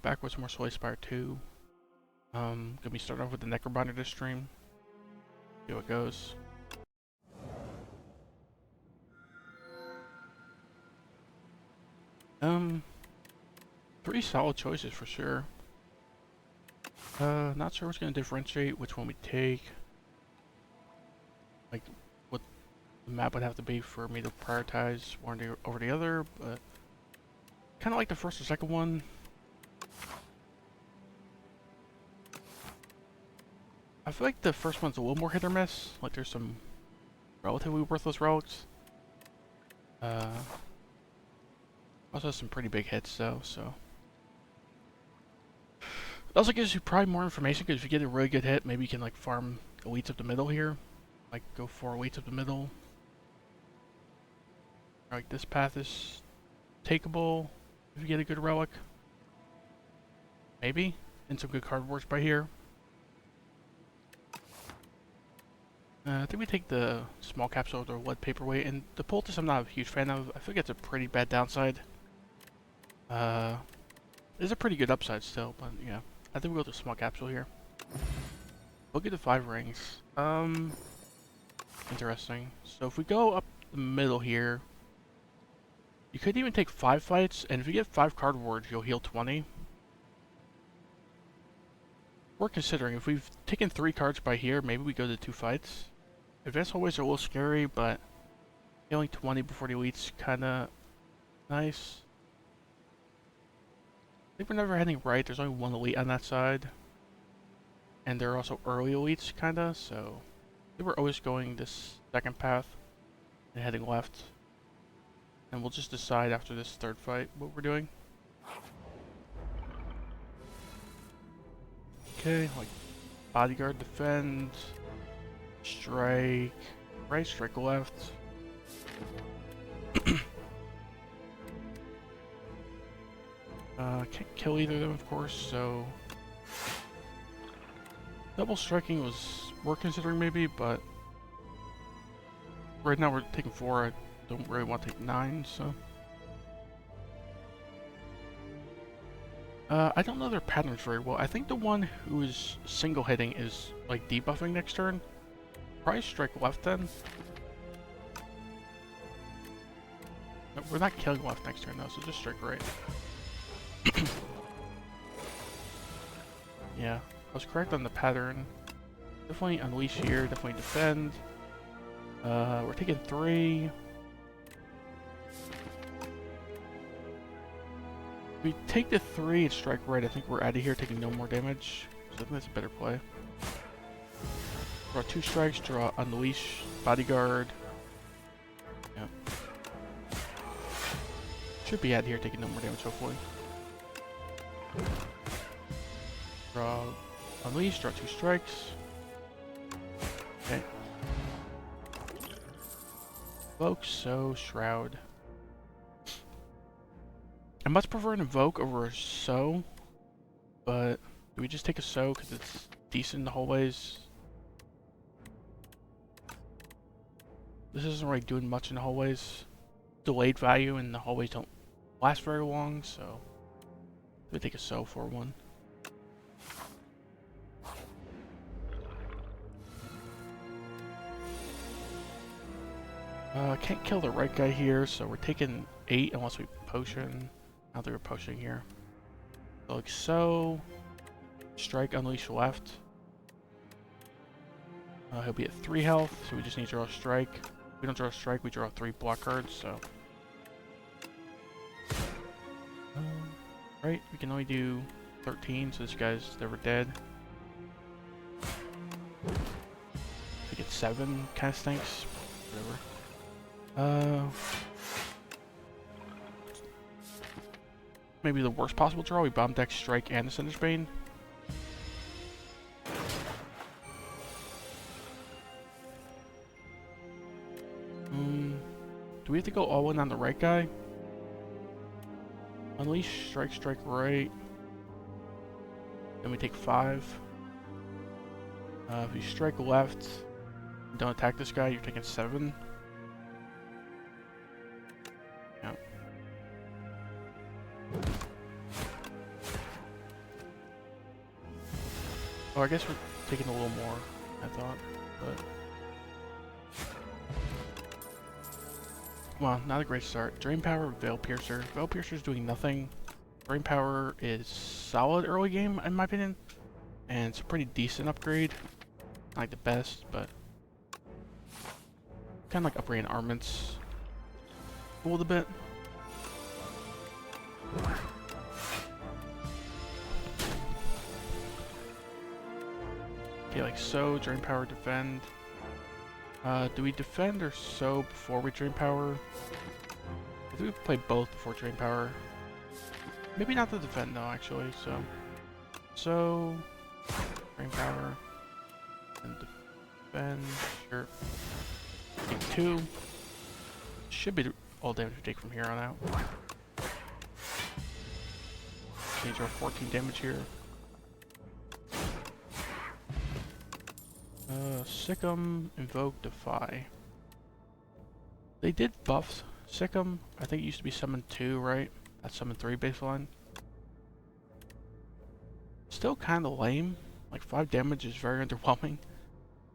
Back with some more Soul Spire 2. Gonna be starting off with the Necrobinder this stream. See how it goes. Three solid choices for sure. Not sure what's gonna differentiate which one we take. Like, what the map would have to be for me to prioritize one over the other, but kind of like the first or second one. I feel like the first one's a little more hit or miss. Like there's some relatively worthless relics. Also some pretty big hits though, so. It also gives you probably more information because if you get a really good hit, maybe you can like farm elites up the middle here. Like go 4 elites up the middle. Like this path is takeable if you get a good relic. Maybe. And some good cardboards by here. I think we take the small capsule or the lead paperweight, and the poultice I'm not a huge fan of. I think it's a pretty bad downside. It's a pretty good upside still, but yeah. I think we'll go to small capsule here. Look at the 5 rings. Interesting. So if we go up the middle here, you could even take 5 fights, and if you get 5 cardboards, you'll heal 20. We're considering, if we've taken 3 cards by here, maybe we go to 2 fights. Advanced hallways are a little scary, but healing 20 before the elite's kinda nice. I think we're never heading right, there's only 1 elite on that side. And there are also early elites, kinda, so I think we're always going this second path and heading left. And we'll just decide after this 3rd fight what we're doing. Okay, like bodyguard, defend, strike, right, strike left. Can't kill either of them, of course, so double striking was we're considering maybe, but right now we're taking 4. I don't really want to take 9, so I don't know their patterns very well. I think the one who is single hitting is like debuffing next turn. Probably strike left then. No, we're not killing left next turn though, so just strike right. Yeah, I was correct on the pattern. Definitely unleash here, definitely defend. We're taking 3. If we take the 3 and strike right, I think we're out of here taking no more damage. So I think that's a better play. Draw 2 strikes, draw unleash, bodyguard. Yep. Should be out of here taking no more damage, hopefully. Draw unleash, draw 2 strikes. Okay. Invoke, so shroud. I much prefer an invoke over a sow, but do we just take a sow because it's decent in the hallways? This isn't really doing much in the hallways. Delayed value and the hallways don't last very long, so we take a sow for one. Can't kill the right guy here, so we're taking 8 unless we potion. I don't think we're potioning here. So like so. Strike, unleash left. He'll be at 3 health, so we just need to draw a strike. If we don't draw a strike, we draw 3 block cards, so. Right, we can only do 13, so this guy's never dead. I get 7, kinda stinks. Whatever. Maybe the worst possible draw, we bomb deck, strike, and the Cinder's Bane. Do we have to go all in on the right guy? Unleash, strike, strike right. Then we take 5. If you strike left, don't attack this guy, you're taking 7. Yeah. Oh, I guess we're taking a little more, I thought, but... Well, not a great start. Drain Power, Veil Piercer. Veil Piercer's doing nothing. Drain Power is solid early game, in my opinion. And it's a pretty decent upgrade. Not like the best, but... Kind of like upgrading armaments a little bit. Okay, like so, Drain Power, Defend. Do we defend or so before we Drain Power? I think we play both before Drain Power. Maybe not the defend though, actually. So Drain Power and defend. Sure. Take 2. Should be all damage we take from here on out. Change our 14 damage here. Sick'em, Invoke, Defy. They did buff Sick'em. I think it used to be Summon 2, right? That's Summon 3 baseline. Still kind of lame. Like 5 damage is very underwhelming.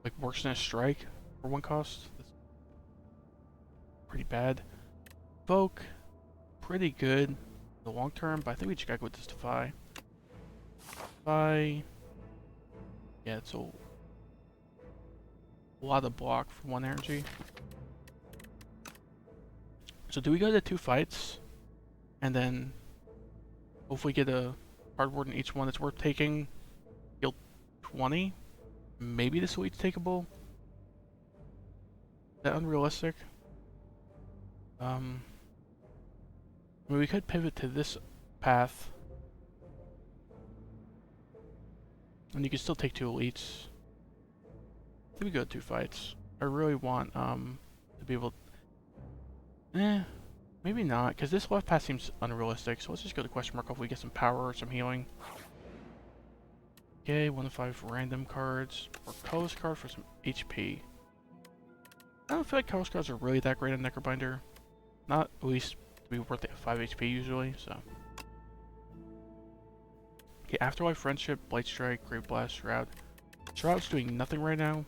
Like worse than a strike for 1 cost. That's pretty bad. Invoke, pretty good in the long term, but I think we just gotta go with this Defy. Defy. Yeah, it's a lot of block for 1 energy. So do we go to 2 fights and then hopefully get a cardboard in each one that's worth taking? Heal 20? Maybe this elite's takeable? Is that unrealistic? I mean, we could pivot to this path. And you can still take 2 elites. I think we go to 2 fights. I really want to be able maybe not, because this left path seems unrealistic, so let's just go to question mark. Hopefully we get some power or some healing. Okay, 1 to 5 random cards, or colorless card for some HP. I don't feel like colorless cards are really that great on Necrobinder. Not at least to be worth 5 HP usually, so. Okay, Afterlife, Friendship, Blight Strike, Great Blast, Shroud. Shroud's doing nothing right now.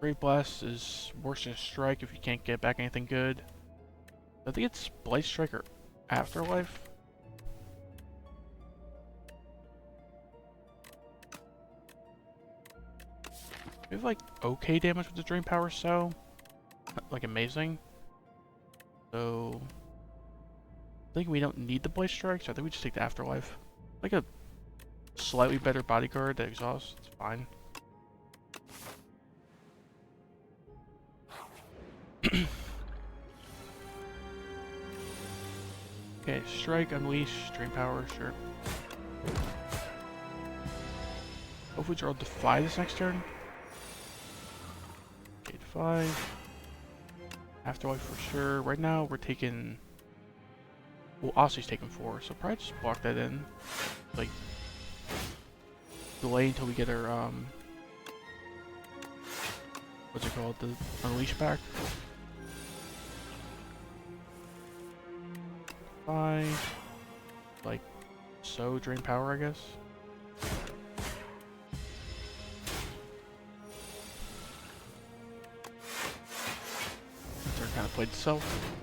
Great Blast is worse than a Strike if you can't get back anything good. I think it's Blight Strike or Afterlife. We have like okay damage with the Drain Power, so not like amazing. So I think we don't need the Blight Strike, so I think we just take the Afterlife. Like a slightly better bodyguard that exhausts, it's fine. Okay, Strike, Unleash, Drain Power, sure. Hopefully we draw Defy this next turn. Okay, Defy. Afterlife for sure. Right now we're taking... Well, Ossie's taking 4, so probably just block that in. Like, delay until we get our, what's it called? The Unleash back. Like, so Drain Power, I guess. Turn kind of played itself.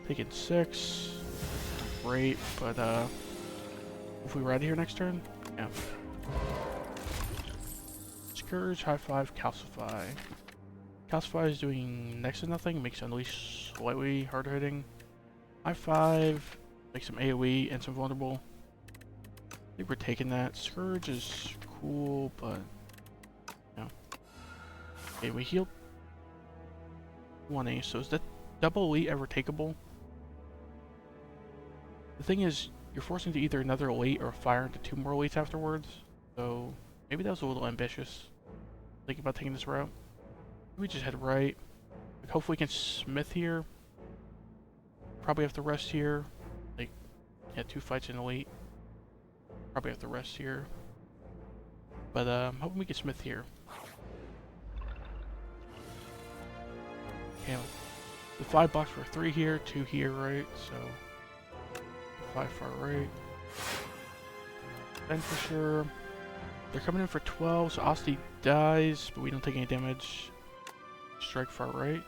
Taking 6. Great, but if we ride here next turn, yeah. Scourge, High 5, Calcify. Calcify is doing next to nothing, makes Unleash slightly harder hitting. High 5, makes some AoE and some vulnerable. I think we're taking that. Scourge is cool, but no. Okay, we healed 1A, so is that double elite ever takeable? The thing is, you're forcing to either another elite or fire into 2 more elites afterwards, so maybe that was a little ambitious. Thinking about taking this route. We just head right. Like, hopefully we can smith here. Probably have to rest here. Like, yeah, 2 fights in elite. Probably have to rest here. But hoping we can smith here. Okay, the 5 blocks for 3 here, 2 here, right? So 5 far right. Defend for sure. They're coming in for 12, so Asti dies, but we don't take any damage. Strike far right.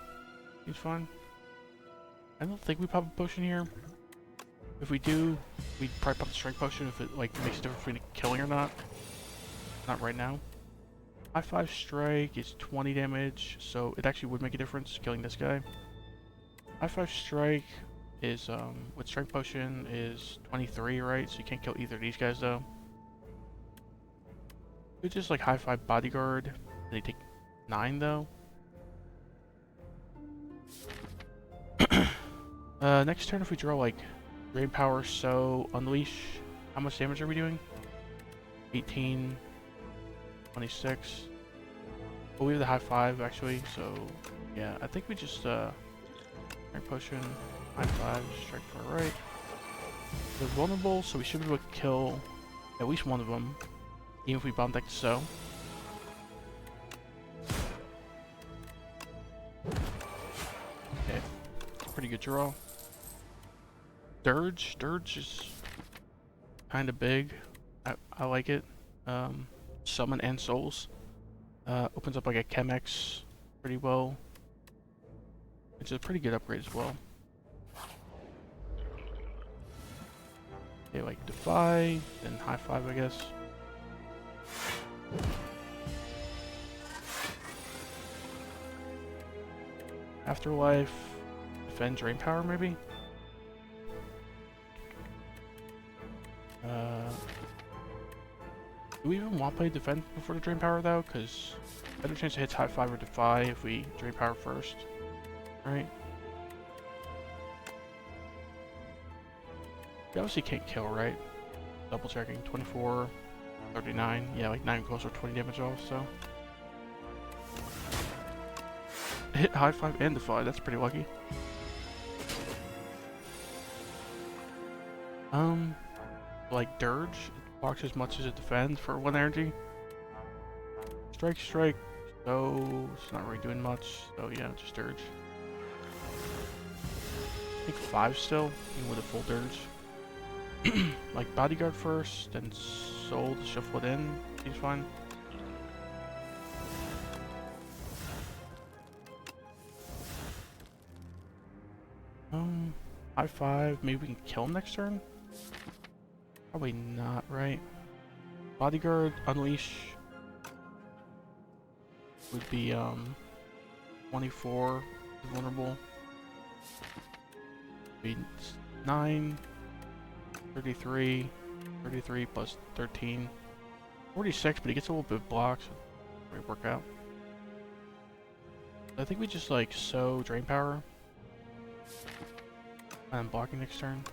He's fine. I don't think we pop a potion here. If we do, we'd probably pop the strike potion if it like makes a difference between killing or not. Not right now. High 5 strike is 20 damage, so it actually would make a difference killing this guy. High 5 strike is with strike potion is 23, right? So you can't kill either of these guys though. We just like high 5 bodyguard. They take 9 though. Next turn if we draw like drain power, so unleash. How much damage are we doing? 18, 26. But we have the high 5 actually, so yeah, I think we just strike potion, high 5, strike far right. They're vulnerable, so we should be able to kill at least one of them, even if we bomb deck so. Okay, pretty good draw. Dirge is kind of big. I like it. Summon and souls. Opens up like a Chemex pretty well. It's a pretty good upgrade as well. Okay, like Defy, then High 5 I guess. Afterlife, Defend Drain Power maybe? Do we even want to play Defend before the Drain Power though? Because better chance to hit High 5 or Defy if we Drain Power first. Right? We obviously can't kill, right? Double checking. 24, 39. Yeah, like 9 close or 20 damage off, so. Hit High 5 and Defy, that's pretty lucky. Like Dirge, it blocks as much as it defends for 1 energy. Strike, so it's not really doing much, so yeah, just Dirge. I think 5 still, even with a full Dirge. Like Bodyguard first, then Soul to shuffle it in, seems fine. High 5, maybe we can kill him next turn? Probably not, right? Bodyguard, Unleash would be 24 vulnerable. Be 9, 33, 33 plus 13, 46, but he gets a little bit of blocks. So it work out. I think we just like sow Drain Power. And I'm blocking next turn.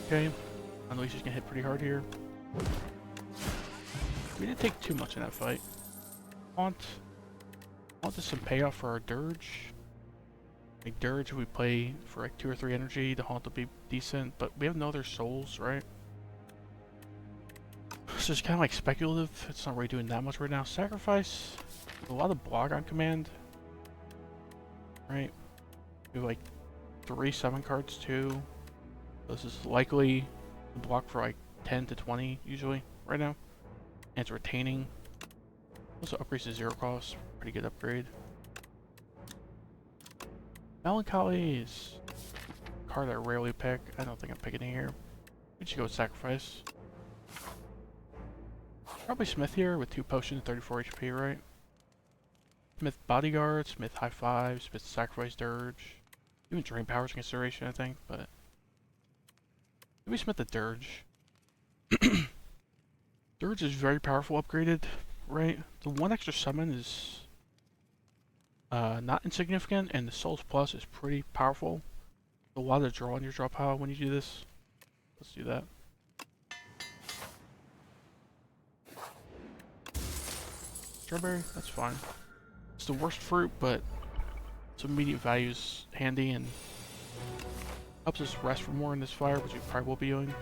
Okay, Unleash is gonna hit pretty hard here. We didn't take too much in that fight. I want some payoff for our Dirge. Like Dirge, if we play for like 2 or 3 energy, the Haunt will be decent, but we have no other souls, right? So it's kind of like speculative. It's not really doing that much right now. Sacrifice, a lot of block on command, right? We have like 3 7 cards too. This is likely to block for like 10 to 20 usually right now. And it's retaining. Also upgrades to 0 cost. Pretty good upgrade. Melancholy is a card I rarely pick. I don't think I'm picking it here. We should go with Sacrifice. Probably Smith here with 2 potions, 34 HP, right? Smith Bodyguard, Smith High 5, Smith Sacrifice Dirge. Even Drain Power's consideration, I think, but maybe Smith the Dirge. Dirge is very powerful upgraded, right? The 1 extra summon is not insignificant, and the Souls Plus is pretty powerful. A lot of draw on your draw pile when you do this. Let's do that. Strawberry, that's fine. It's the worst fruit, but some immediate value is handy and helps us rest for more in this fire, which we probably will be doing.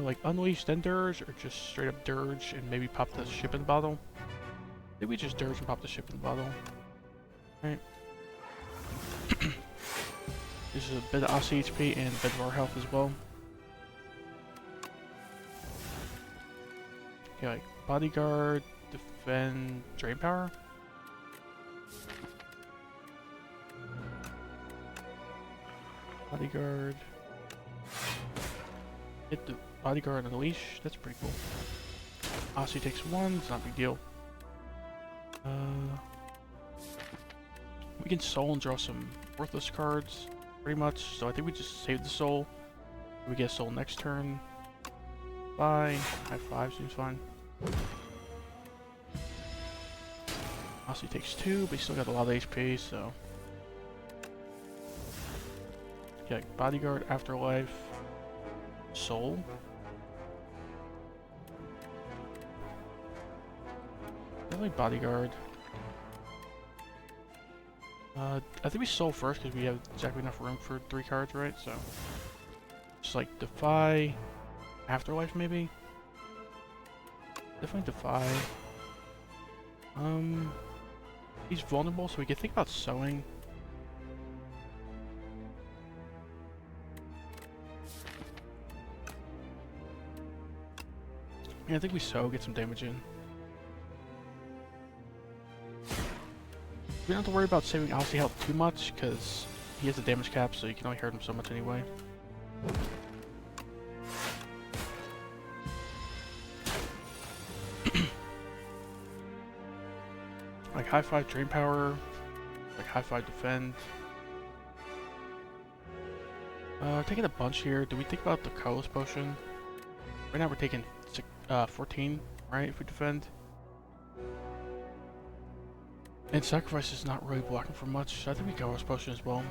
Like Unleash then Dirge, or just straight up Dirge and maybe pop the ship in the bottle. Did we just dirge and pop the ship in the bottle? Right. This is a bit of Aussie HP and a bit of our health as well. Okay, like bodyguard, defend, drain power. Bodyguard. Hit the bodyguard on the leash. That's pretty cool. Aussie takes 1. It's not a big deal. We can soul and draw some worthless cards, pretty much. So I think we just save the soul. We get a soul next turn. Bye. High 5 seems fine. Aussie takes 2, but he still got a lot of HP, so. Yeah, bodyguard, afterlife, soul. Definitely bodyguard. I think we soul first because we have exactly enough room for 3 cards, right? So, just like defy, afterlife maybe. Definitely defy. He's vulnerable, so we can think about sewing. Yeah, I think we sew, get some damage in. We don't have to worry about saving Aussie health too much, because he has a damage cap, so you can only hurt him so much anyway. Like high 5 drain power, like high 5 defend. Taking a bunch here. Do we think about the colorless potion? Right now we're taking 14, right, if we defend. And sacrifice is not really blocking for much, so I think we colorless potion as well.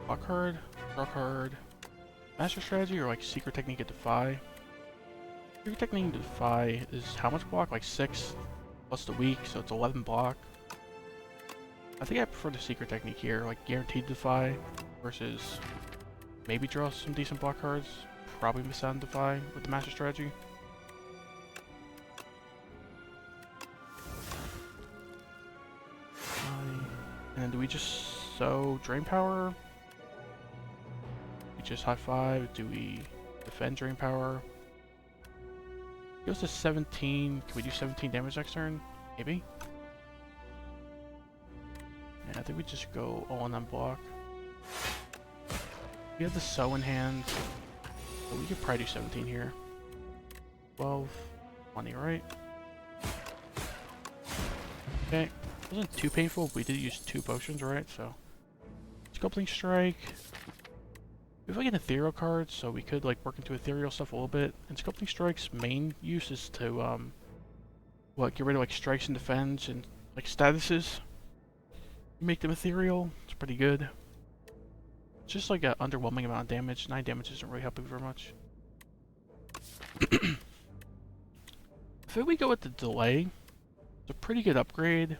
Block card, draw card. Master strategy or like secret technique at defy. Secret technique to defy is how much block? Like 6 plus the weak, so it's 11 block. I think I prefer the secret technique here, like guaranteed defy versus maybe draw some decent block cards. Probably miss out on defy with the master strategy. And do we just sow drain power? We just high 5. Do we defend drain power? Goes to 17. Can we do 17 damage next turn? Maybe. Yeah, I think we just go all in on block. We have the sow in hand, so we could probably do 17 here. 12, 20, right? Okay. Wasn't too painful. We did use 2 potions, right? So, Sculpting Strike. We have like an ethereal card, so we could like work into ethereal stuff a little bit. And Sculpting Strike's main use is to get rid of like strikes and defends and like statuses. Make them ethereal. It's pretty good. It's just like an underwhelming amount of damage. 9 damage isn't really helping very much. I think we go with the delay. It's a pretty good upgrade.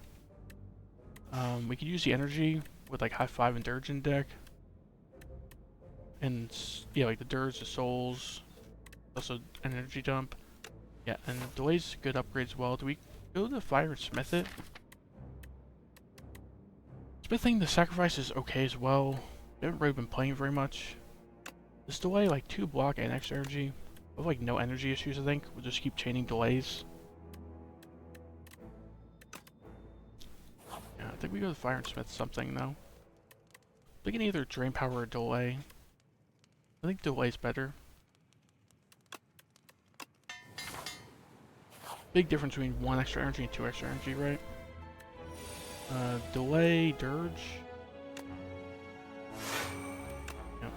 We could use the energy with like high 5 and dirge in deck. And yeah, like the dirge, the souls, also an energy dump. Yeah, and the delay's a good upgrade as well. Do we go to the fire and smith it? Smithing the sacrifice is okay as well. We haven't really been playing very much. This delay, like 2 block and extra energy. We have like no energy issues, I think. We'll just keep chaining delays. Yeah, I think we go to fire and smith something though. We can either drain power or delay. I think delay's better. Big difference between 1 extra energy and 2 extra energy, right? Delay, dirge. Yep.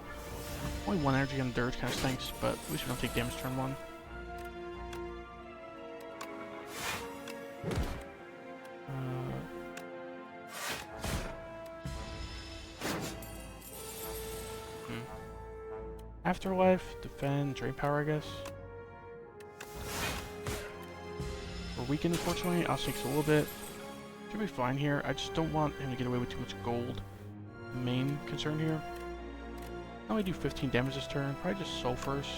Only 1 energy on dirge kind of stinks, but at least we don't take damage turn 1. Afterlife, defend, drain power, I guess. We're weakened, unfortunately. I'll takes a little bit. Should be fine here. I just don't want him to get away with too much gold. Main concern here. I only do 15 damage this turn. Probably just soul first.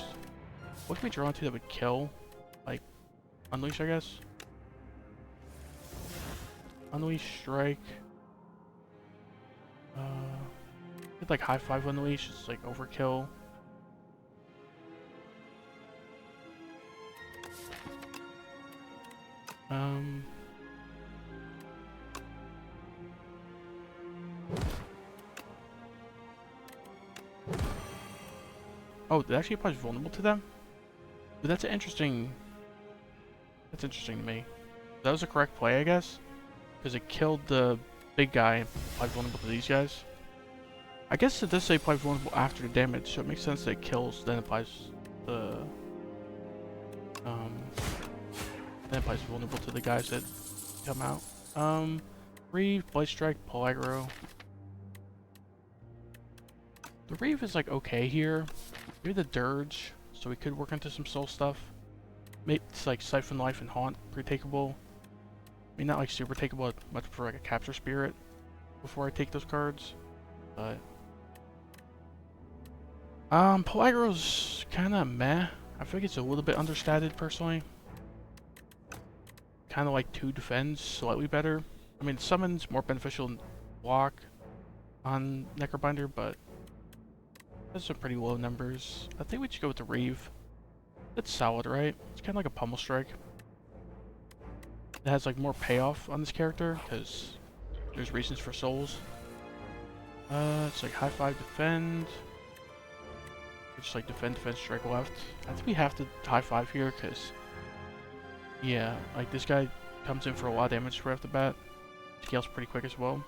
What can we draw into that would kill? Like, unleash, I guess. Unleash Strike. Did like high 5 Unleash, it's like overkill. Oh, it actually applies vulnerable to them? But that's interesting. That's interesting to me. That was the correct play, I guess. Because it killed the big guy and applied vulnerable to these guys. I guess it does say apply vulnerable after the damage, so it makes sense that it kills, then applies the then applies vulnerable to the guys that come out. Reeve, Blade Strike, Pull Aggro. The Reeve is like okay here. Maybe the Dirge, so we could work into some soul stuff. Maybe it's like Siphon Life and Haunt, pretty takeable. I mean, not like super takeable, I'd much prefer like a Capture Spirit before I take those cards. But Pull Aggro's kinda meh. I feel like it's a little bit understated personally. Kinda like 2 defends, slightly better. I mean, summon's more beneficial than block on Necrobinder, but that's some pretty low numbers. I think we should go with the Reeve. That's solid, right? It's kind of like a Pummel Strike. It has like more payoff on this character because there's reasons for souls. It's like high 5 defend. Just like defend, strike left. I think we have to high 5 here because, yeah, like this guy comes in for a lot of damage right off the bat. Scales pretty quick as well.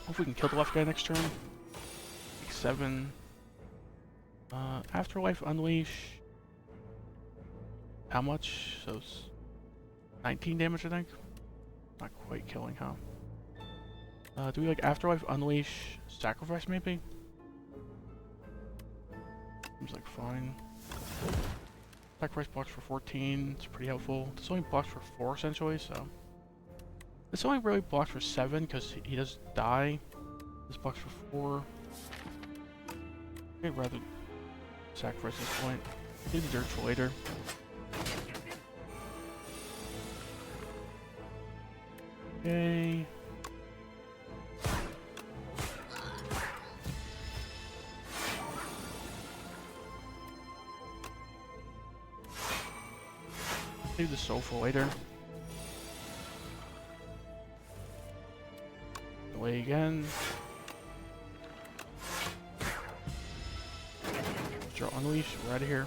Hope we can kill the left guy next turn. Like 7. Afterlife Unleash. How much? So it's 19 damage, I think. Not quite killing, huh? Do we like Afterlife Unleash Sacrifice maybe? Seems like fine. Sacrifice blocks for 14. It's pretty helpful. This only blocks for 4 essentially, so. This only really blocks for 7 because he does die. This blocks for 4. I'd rather sacrifice this point. Save the dirt for later. Okay. Save the soul for later. Delay again. Draw Unleash, we're out of here.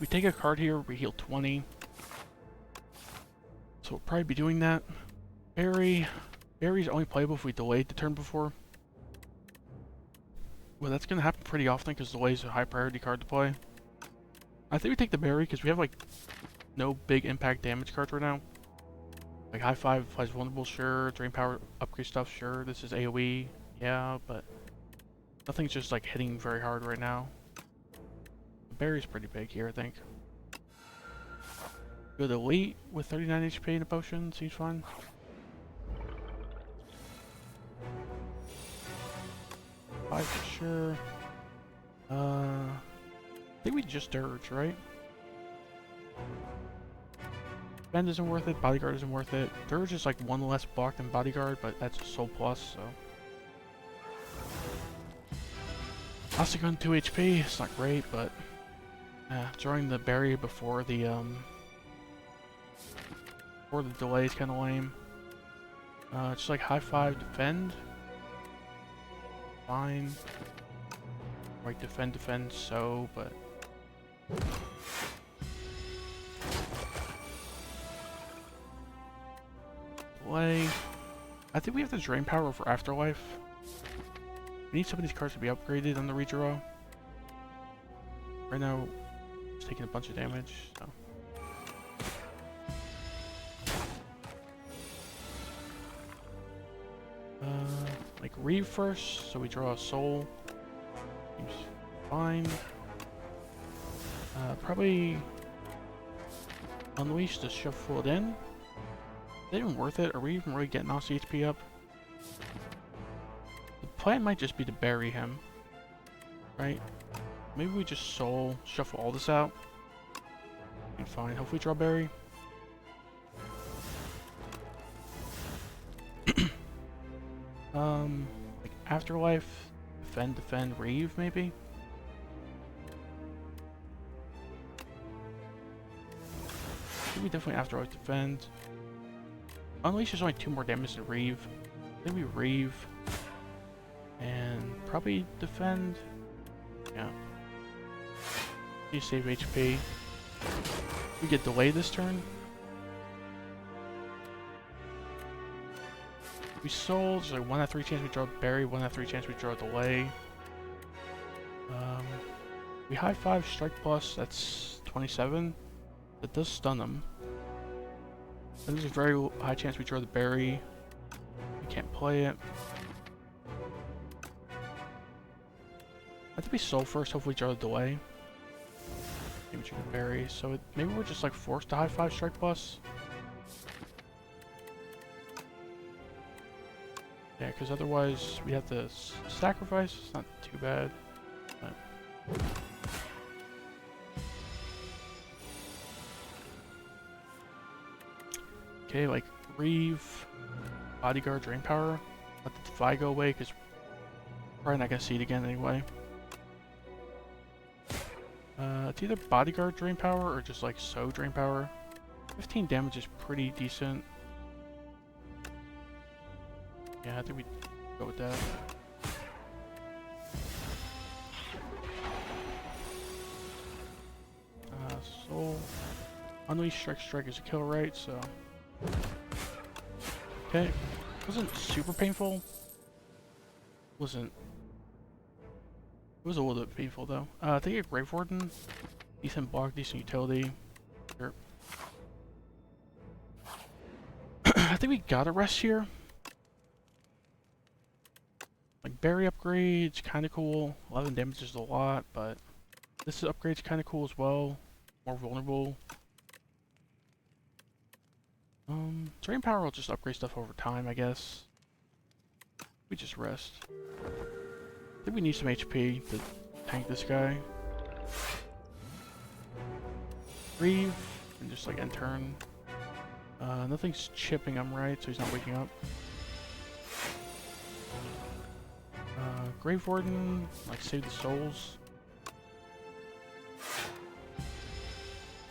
We take a card here, we heal 20. So we'll probably be doing that. Barry's only playable if we delayed the turn before. Well, that's gonna happen pretty often because delay's a high priority card to play. I think we take the Barry because we have like no big impact damage cards right now. Like high 5 applies vulnerable, sure. Drain power upgrade stuff, sure. This is AoE, yeah, but nothing's just like hitting very hard right now. The Barry's pretty big here, I think. Go to Elite with 39 HP in a potion, seems fine. Five for sure. I think we just Dirge, right? Bend isn't worth it, Bodyguard isn't worth it. Dirge is like 1 less block than Bodyguard, but that's a Soul Plus, so. Also gun 2 HP, it's not great, but drawing the Berry before the delay is kinda lame. Just like high 5 defend. Fine. Like defend, so, but delay. I think we have to drain power for Afterlife. We need some of these cards to be upgraded on the redraw. Right now, it's taking a bunch of damage, so. Like Reeve first, so we draw a soul. Seems fine. Probably Unleash to shuffle it in. Is it even worth it? Are we even really getting our HP up? The plan might just be to bury him, right? Maybe we just soul shuffle all this out. be fine. Hopefully draw berry. Like Afterlife, defend, Reeve maybe? Maybe definitely Afterlife, defend. Unleash is only 2 more damage than Reeve. Maybe Reeve. And probably defend. Yeah. You save HP. We get delayed this turn. We sold, there's like 1 out of 3 chance we draw berry, 1 out of 3 chance we draw delay. We high 5 strike plus, that's 27. That does stun them. And there's a very high chance we draw the berry. We can't play it. I think we sold first, hopefully draw the delay. Maybe draw the berry, so maybe we're just like forced to high 5 strike plus. Yeah, because otherwise we have to sacrifice. It's not too bad. But... okay, like Reeve, Bodyguard, Drain Power. Let the Defy go away because we're probably not going to see it again anyway. It's either Bodyguard Drain Power or just like So Drain Power. 15 damage is pretty decent. Yeah, I think we go with that. Soul. Unleash Strike is a kill, right? So. Okay. Wasn't super painful. Wasn't. It was a little bit painful though. I think a Grave Warden. Decent block, decent utility. Sure. I think we gotta rest here. Like berry upgrades, kind of cool. 11 damage is a lot, but this upgrade's kind of cool as well. More vulnerable. Drain Power will just upgrade stuff over time, I guess. We just rest. I think we need some HP to tank this guy. Reeve, and just like end turn. Nothing's chipping him, right? So he's not waking up. Grave Warden, like save the souls.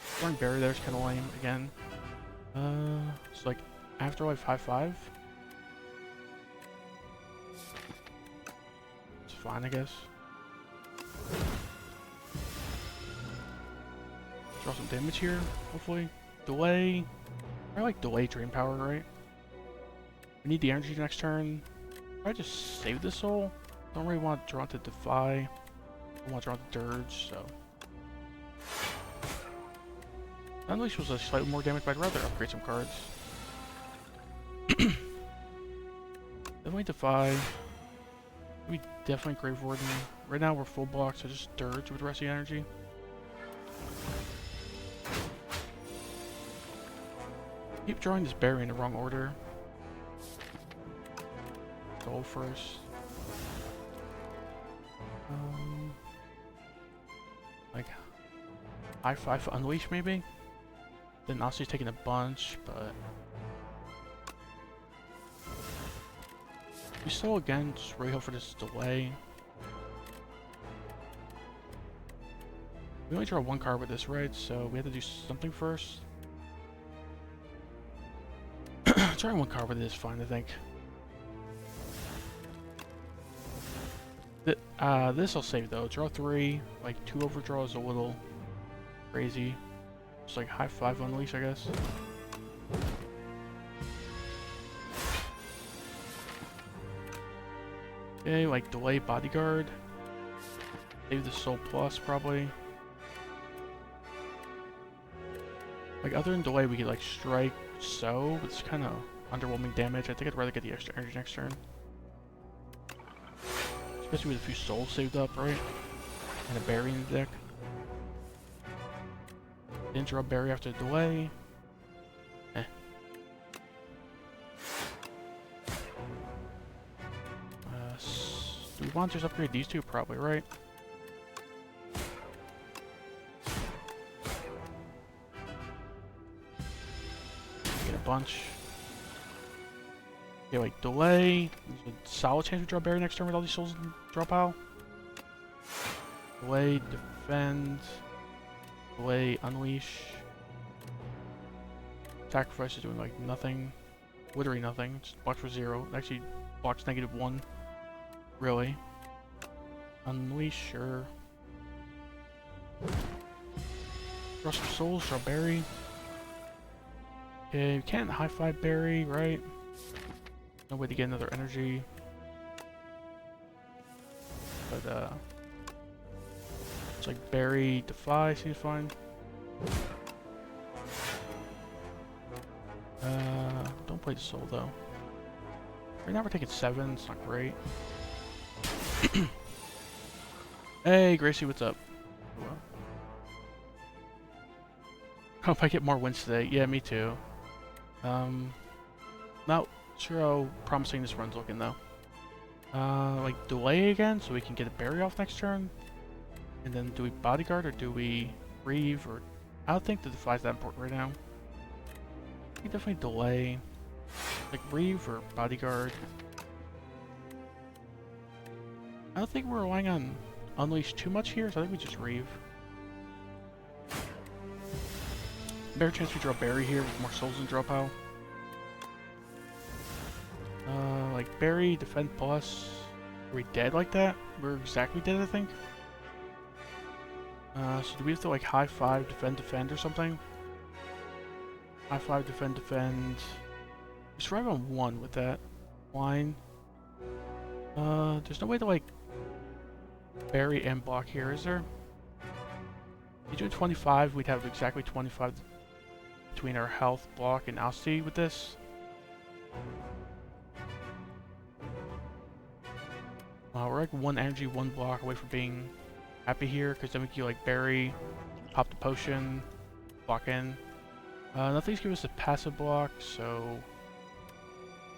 Throwing berry there is kind of lame again. So like Afterlife 5/5. It's fine, I guess. Draw some damage here, hopefully. Delay. I like delay Drain Power, right? We need the energy next turn. I just save the soul. Don't really want to draw to Defy. I want to draw to Dirge, so. Unleash was a slightly more damage, but I'd rather upgrade some cards. Definitely Defy. We definitely Grave Warden. Right now we're full block, so just Dirge with the rest of the energy. Keep drawing this berry in the wrong order. Soul first. Like high 5 for Unleash maybe? Then Nasi's taking a bunch, but we still again just really hope for this delay. We only draw 1 card with this, right? So we have to do something first. Drawing 1 card with it is fine, I think. This I'll save though. Draw 3, like 2 overdraw is a little crazy. Just like high 5 Unleash, I guess. Okay, like delay Bodyguard. Save the Soul Plus probably. Like other than delay, we could like strike So, but it's kind of underwhelming damage. I think I'd rather get the extra energy next turn. Especially with a few souls saved up, right? And a berry in the deck. Didn't draw a berry after the delay. Eh. Do we want to just upgrade these two? Probably, right? bunch. Okay, like delay. There's a solid chance we draw berry next turn with all these souls in draw pile. Delay, defend. Delay, unleash. Sacrifice is doing like nothing. Literally nothing. Just blocks for 0. It actually blocks -1. Really. Unleash, sure. Draw some souls, draw berry. Okay, we can't high five berry, right? No way to get another energy. But it's like berry, defy seems fine. Don't play the soul though. Right now we're taking 7, it's not great. Hey Gracie, what's up? Well, hope I get more wins today. Yeah, me too. Not sure how promising this run's looking though. Like delay again so we can get a berry off next turn. And then do we bodyguard or do we reeve or I don't think the defy's that important right now. We definitely delay. Like reeve or bodyguard. I don't think we're relying on unleash too much here, so I think we just reeve. Better chance we draw berry here with more souls in draw pile. Like berry, defend plus. Are we dead like that? We're exactly dead, I think. So do we have to like high five, defend or something? High five, defend. We survive on 1 with that line. There's no way to like berry and block here, is there? If you do 25, we'd have exactly 25 between our health, block, and ousty with this. We're like 1 energy, 1 block away from being happy here, because then we can like berry, pop the potion, block in. Nothing's giving us a passive block, so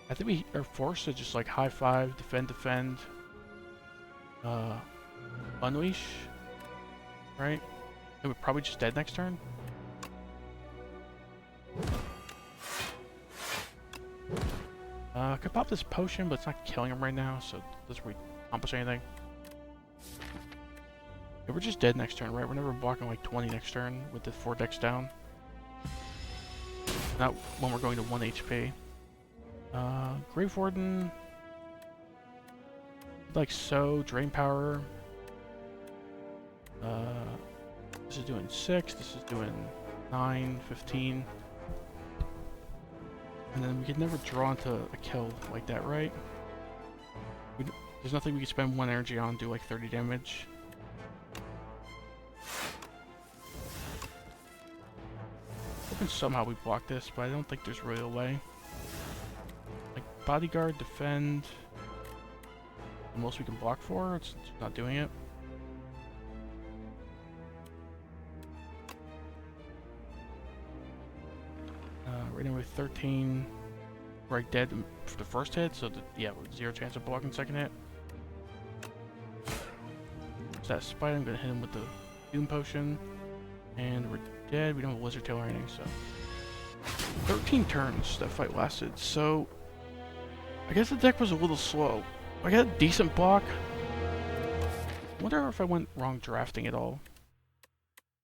I think we are forced to just like high five, defend, unleash, right? And we're probably just dead next turn. Could pop this potion, but it's not killing him right now, so it doesn't really accomplish anything. Yeah, we're just dead next turn, right? We're never blocking like 20 next turn with the 4 decks down. Not when we're going to 1 HP. Grave Warden. Like so, drain power. This is doing 6, this is doing 9, 15. And then we could never draw into a kill like that, right? There's nothing we can spend 1 energy on, do like 30 damage. Hoping somehow we block this, but I don't think there's really a way. Like bodyguard, defend. The most we can block for, it's not doing it. Right now with 13, right dead for the first hit, so yeah, with 0 chance of blocking second hit. So that spider, I'm gonna hit him with the Doom Potion, and we're dead. We don't have a Lizard Tail or anything, so 13 turns that fight lasted. So I guess the deck was a little slow. I got a decent block. I wonder if I went wrong drafting at all.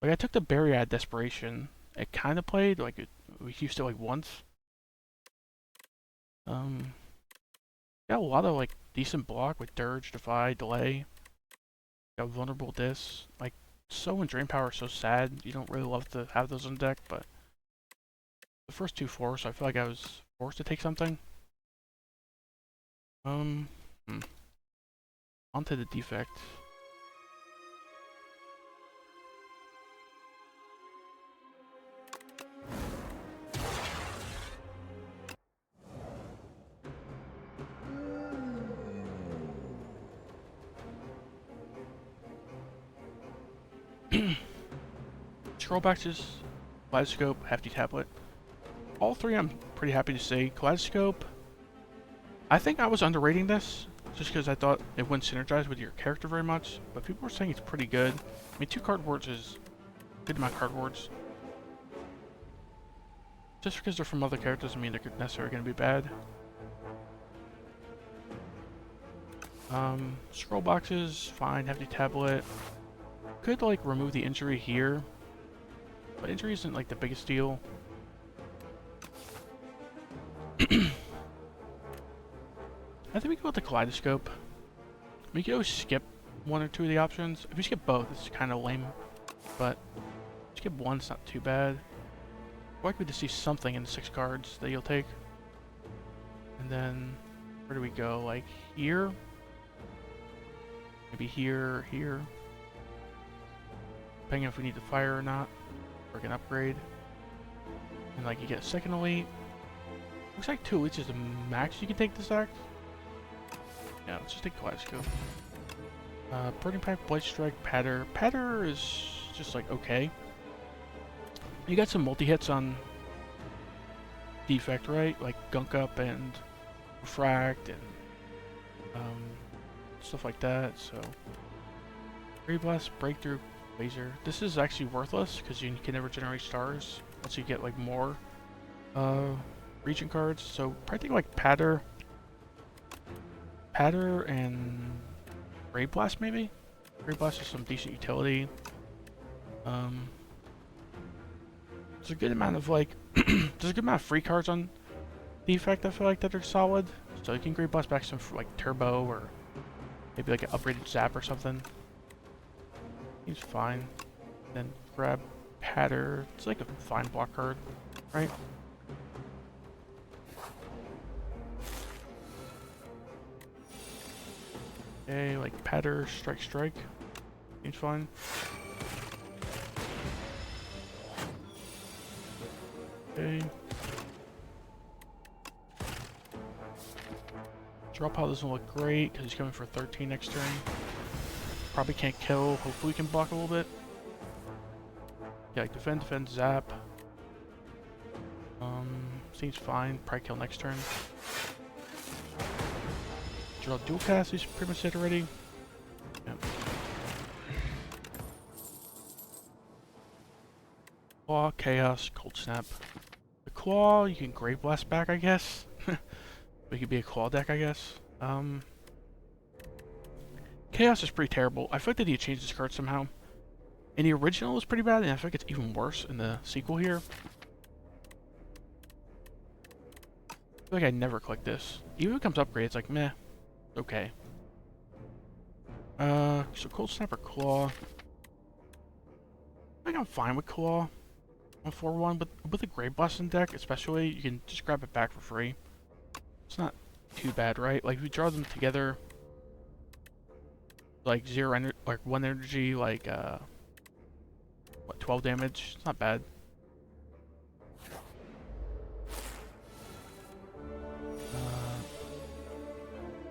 Like I took the berry out of desperation. It kind of played like we used to like once. Got a lot of like decent block with Dirge, Defy, Delay. Got Vulnerable Dis. Like So and Drain Power are so sad. You don't really love to have those on deck, but the first 2 force, I feel like I was forced to take something. Onto the defect. Scroll back to Kaleidoscope, Hefty Tablet. All 3 I'm pretty happy to say. Kaleidoscope, I think I was underrating this, just because I thought it wouldn't synergize with your character very much, but people were saying it's pretty good. I mean, 2 card wards is a good amount of card wards. Just because they're from other characters doesn't mean they're necessarily going to be bad. Scroll boxes, fine. Hefty tablet. Could, like, remove the injury here. But injury isn't, like, the biggest deal. I think we go with the kaleidoscope. We could always skip one or two of the options. If we skip both, it's kind of lame. But skip one's not too bad. I'd like me to see something in the 6 cards that you'll take. And then, where do we go? Like, here? Maybe here, here. Depending on if we need to fire or not. Or an upgrade. And, like, you get a second elite. Looks like 2 elites is the max you can take this act. Yeah, let's just take Kaleidoscope. Burning Pipe, Blight Strike, Patter. Patter is just, like, okay. You got some multi-hits on Defect, right? Like Gunk Up and Refract and stuff like that, so... Ray Blast, Breakthrough, Laser. This is actually worthless, because you can never generate stars once you get, like, more region cards. So, probably think, like, Patter and Ray Blast, maybe? Ray Blast is some decent utility. There's a good amount of, like, there's a good amount of free cards on Defect, I feel like, that are solid. So you can Great Blast back some for, like, Turbo, or maybe, like, an upgraded Zap or something. He's fine. Then grab Patter. It's like a fine block card, right? Okay, like Patter, Strike. Seems fine. Okay. Draw pile doesn't look great because he's coming for 13 next turn. Probably can't kill. Hopefully we can block a little bit. Yeah, like defend, zap. Seems fine. Probably kill next turn. Draw dual cast, he's pretty much dead already. Yep. Claw, Chaos, Cold Snap. The Claw, you can Grave Blast back, I guess. It could be a Claw deck, I guess. Chaos is pretty terrible. I feel like they need to change this card somehow. In the original, it was pretty bad, and I feel like it's even worse in the sequel here. I feel like I never click this. Even if it comes upgraded, it's like, meh. Okay. So Cold Snap or Claw. I think I'm fine with Claw on 4-1, but with a Grave Blast deck, especially, you can just grab it back for free. It's not too bad, right? Like, if you draw them together, like 0 energy, like 1 energy, like, what, 12 damage? It's not bad.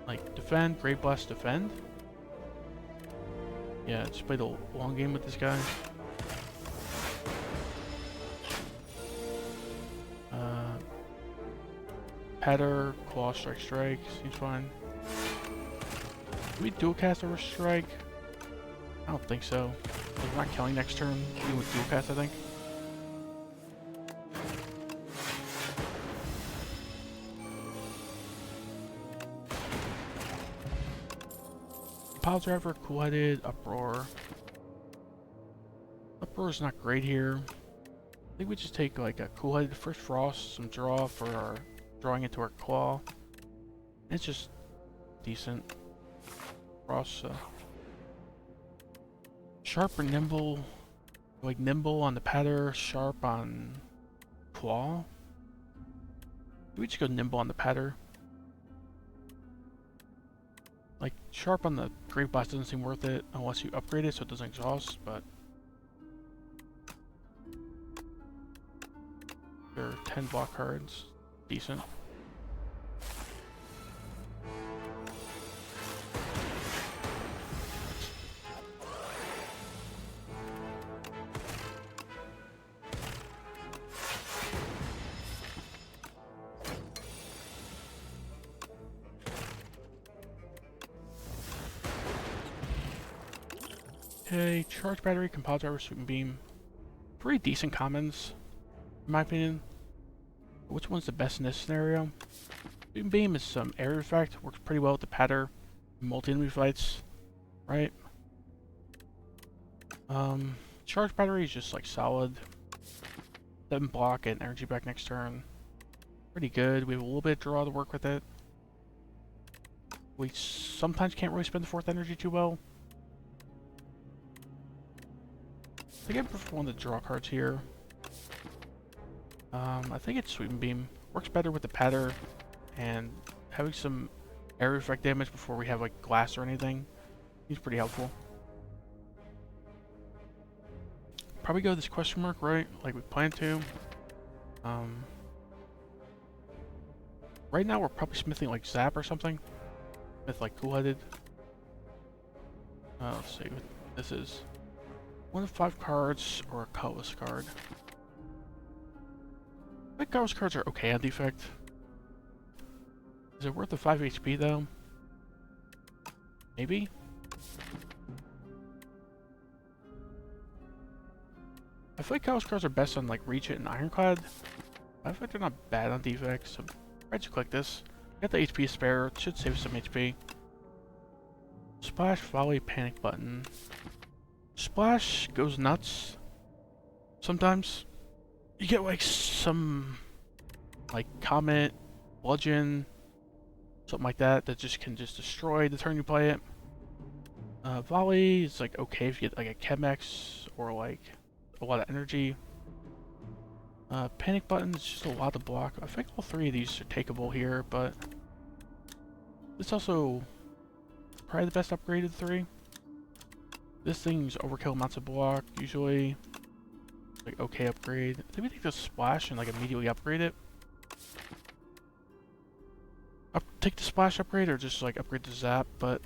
Like, defend, Great Blast, defend. Yeah, just play the long game with this guy. Patter, Claw, Strike. Seems fine. Do we dual cast over Strike? I don't think so. We're not killing next turn, even with dual cast, I think. Pile Driver, Cool-Headed, Uproar. Uproar's not great here. I think we just take like a Cool-Headed First Frost, some draw for our drawing into our Claw. It's just decent. Frost, Sharp or Nimble. Like Nimble on the Patter, Sharp on Claw. Do we just go Nimble on the Patter? Like, Sharp on the Great Blast doesn't seem worth it unless you upgrade it so it doesn't exhaust, but... There are 10 block cards. Decent. Okay, Charge Battery, Composite Driver, Sweep and Beam. Pretty decent commons, in my opinion. Which one's the best in this scenario? Sweep Beam is some area effect, works pretty well with the patter, multi-enemy fights, right? Charge Battery is just like solid. 7 block and energy back next turn. Pretty good. We have a little bit of draw to work with it. We sometimes can't really spend the 4th energy too well. I think I prefer one of the draw cards here. I think it's Sweep and Beam. Works better with the patter and having some area effect damage before we have like glass or anything. He's pretty helpful. Probably go this question mark, right? Like we plan to. Right now we're probably smithing like Zap or something. Smith like Cool-Headed. Let's see what this is. 1 of 5 cards or a colorless card. I think colorless cards are okay on defect. Is it worth the 5 HP though? Maybe? I feel like colorless cards are best on like Reach It and Ironclad. I feel like they're not bad on defect, so I just click this. Got the HP spare, it should save some HP. Splash, Volley, Panic Button. Splash goes nuts. Sometimes. You get like some like Comet, Bludgeon, something like that that just can just destroy the turn you play it. Volley is like okay if you get like a Chemex or like a lot of energy. Panic Button is just a lot to block. I think all 3 of these are takeable here, but this also probably the best upgrade of the 3. This thing's overkill amounts of block usually. Like okay upgrade. I think we take the Splash and like immediately upgrade it. Take the Splash upgrade or just like upgrade the Zap, but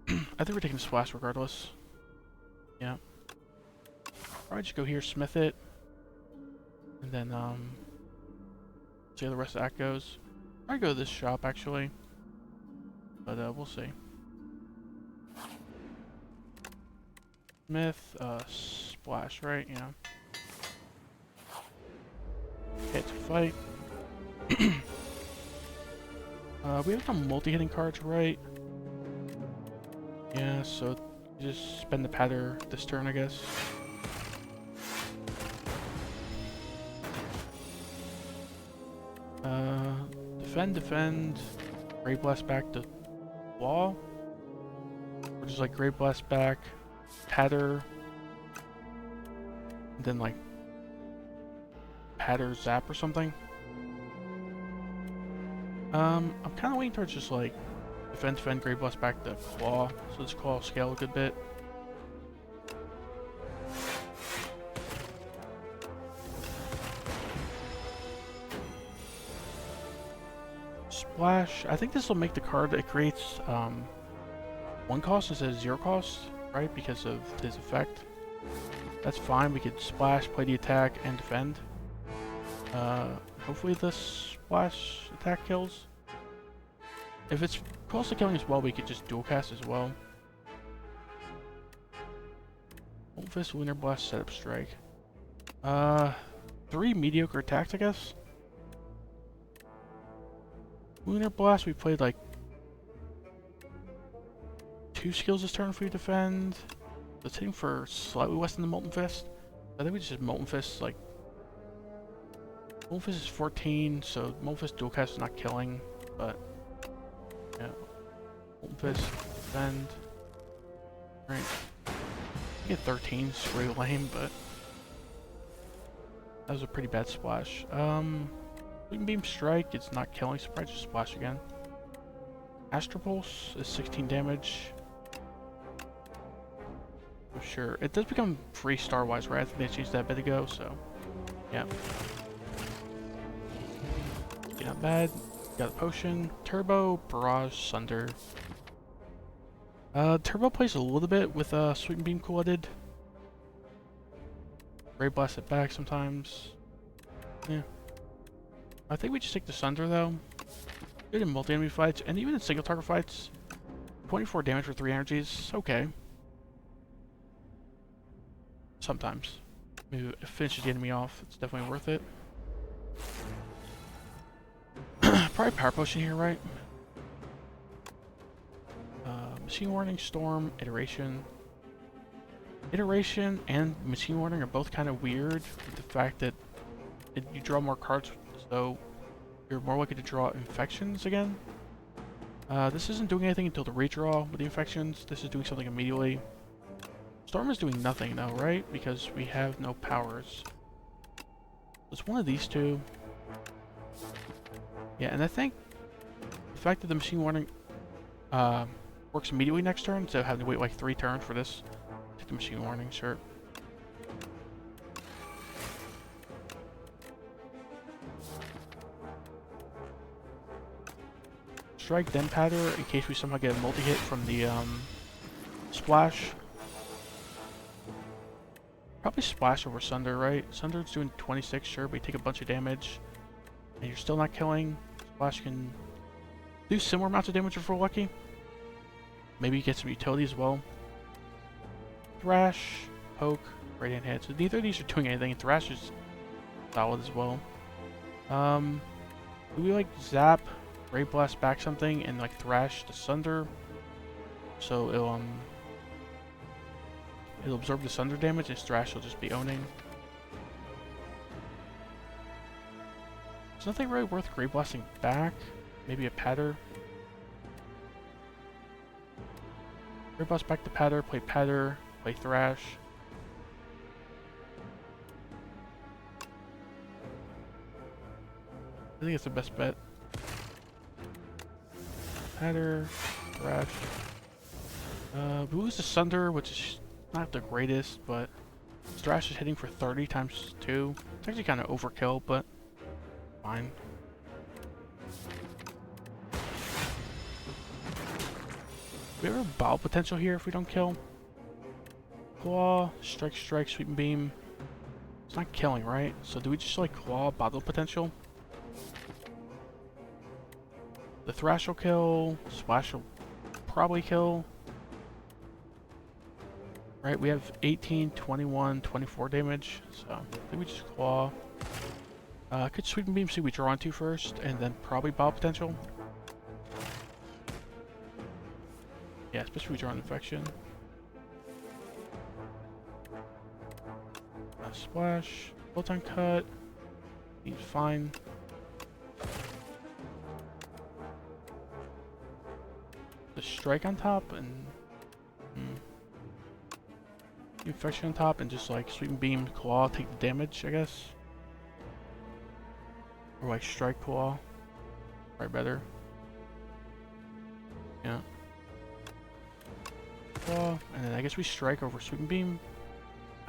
I think we're taking the Splash regardless. Yeah. Probably just go here, smith it. And then see how the rest of that goes. I'd go to this shop actually. But we'll see. Smith, Splash, right? Yeah. Okay, it's a fight. We have some multi-hitting cards, right? Yeah, so you just spend the patter this turn, I guess. Defend. Great Blast back to Wall. Or just like Great Blast back, patter. And then like patter Zap or something. I'm kind of waiting towards just like defend, Great Blast back to Claw, so this Claw will scale a good bit. Splash, I think this will make the card that creates 1 cost instead of 0 cost, right, because of his effect. That's fine, we could Splash, play the attack, and defend. Hopefully the Splash attack kills. If it's close to killing as well, we could just dual cast as well. Volt Fist, Lunar Blast, Setup Strike. 3 mediocre attacks, I guess. Lunar Blast, we played like 2 skills this turn if we defend. Let's hitting for slightly less than the Molten Fist. I think we just Molten Fist, like Molten Fist is 14, so Molten Fist dual cast is not killing, but yeah. Molten Fist, defend. Right. I get 13, it's really lame, but that was a pretty bad splash. Beam Beam Strike, it's not killing, so probably just splash again. Astral Pulse is 16 damage. For sure. It does become free star-wise, right? I think they changed that a bit ago, so yeah. Not bad. Got a potion. Turbo, Barrage, Sunder. Turbo plays a little bit with Sweep and Beam Cool-Headed. Ray Blast it back sometimes. Yeah. I think we just take the Sunder though. Good in multi-enemy fights, and even in single target fights. 24 damage for 3 energies. Okay. Sometimes. Maybe it finishes the enemy off. It's definitely worth it. Probably power potion here, right? Machine warning, storm, iteration. Iteration and machine warning are both kind of weird with the fact that you draw more cards, so you're more likely to draw infections again. This isn't doing anything until the redraw with the infections. This is doing something immediately. Storm is doing nothing though, right? Because we have no powers. It's one of these two. Yeah, and I think the fact that the machine warning works immediately next turn instead of having to wait like 3 turns for this. Take the machine warning, sure. Strike, then patter in case we somehow get a multi-hit from the splash. Probably splash over Sunder, right? Sunder's doing 26, sure, but you take a bunch of damage and you're still not killing. Splash can do similar amounts of damage if we're lucky. Maybe you get some utility as well. Thrash, poke, right hand hit. So neither of these are doing anything, and Thrash is solid as well. Do we like zap, Ray Blast back something, and like Thrash to Sunder? So it'll absorb the Sunder damage, and Thrash will just be owning. There's nothing really worth Ray Blasting back. Maybe a patter. Ray Blast back to patter, play Thrash. I think it's the best bet. Patter, Thrash. We lose to Sunder, which is not the greatest, but Thrash is hitting for 30 times 2. It's actually kind of overkill, but fine. We have a bottle potential here if we don't kill. Claw, strike, sweep and beam. It's not killing, right? So do we just like claw, bottle potential? The Thrash will kill, Splash will probably kill. Right, we have 18, 21, 24 damage, so I think we just claw. Could sweep and beam see we draw onto first, and then probably bottle potential. Yeah, especially if we draw an infection. Splash, photon cut, he's fine. The strike on top and infection on top, and just like sweep and beam, claw, take the damage, I guess. Or like strike, claw, probably better. Yeah. Claw, and then I guess we strike over sweep and beam.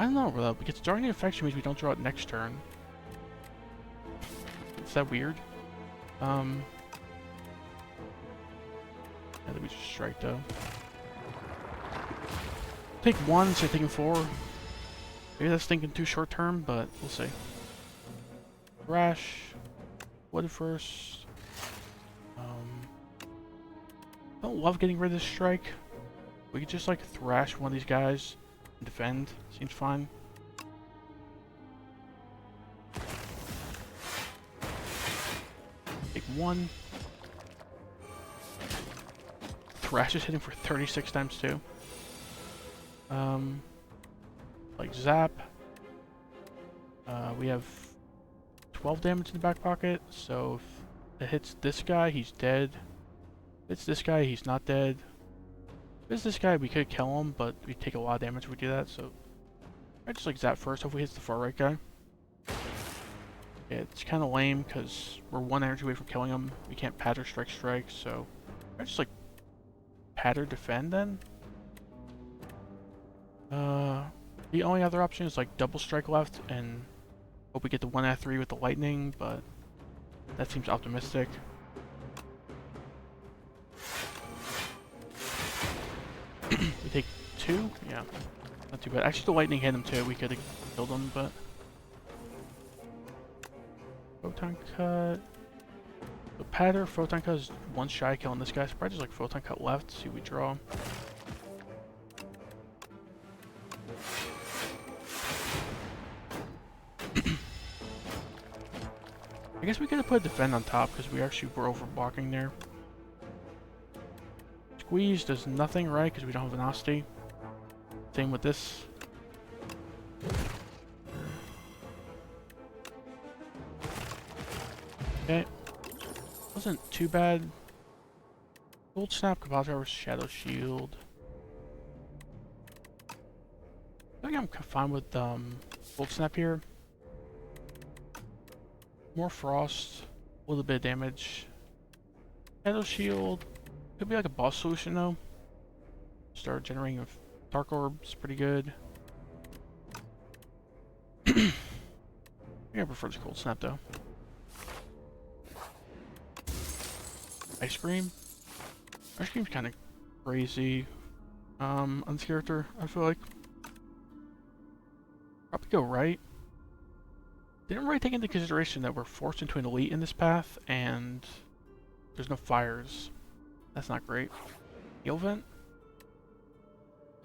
I don't know though, because drawing the infection means we don't draw it next turn. Is that weird? Yeah, that we just strike though. Take 1 instead of taking 4. Maybe that's thinking too short term, but we'll see. Thrash. What first? Don't love getting rid of this strike. We could just like thrash one of these guys and defend. Seems fine. Take 1. Thrash is hitting for 36 times 2. Like zap. We have 12 damage in the back pocket, so if it hits this guy, he's dead. If it's this guy, he's not dead. If it's this guy, we could kill him, but we take a lot of damage if we do that, so I just like zap first, hopefully hits the far right guy. Yeah, it's kind of lame, because we're 1 energy away from killing him. We can't patter, strike, so I just like patter, defend then. The only other option is like double strike left and hope we get the 1 out of 3 with the lightning, but that seems optimistic. We take 2? Yeah, not too bad. Actually, the lightning hit him too. We could have killed him, but photon cut. The patter, photon cut is 1 shy of killing this guy. So probably just like photon cut left. See what we draw. I guess we could have put defend on top because we actually were over blocking there. Squeeze does nothing, right? Because we don't have velocity. Same with this. Okay. Wasn't too bad. Gold Snap, Cabal Driver, Shadow Shield. I think I'm fine with Gold Snap here. More Frost, a little bit of damage. Shadow Shield, could be like a boss solution though. Start generating Dark Orbs, pretty good. I think I prefer the Cold Snap though. Ice Cream. Ice Cream's kind of crazy on this character, I feel like. Probably go right. Didn't really take into consideration that we're forced into an elite in this path, and there's no fires. That's not great. Heal Vent.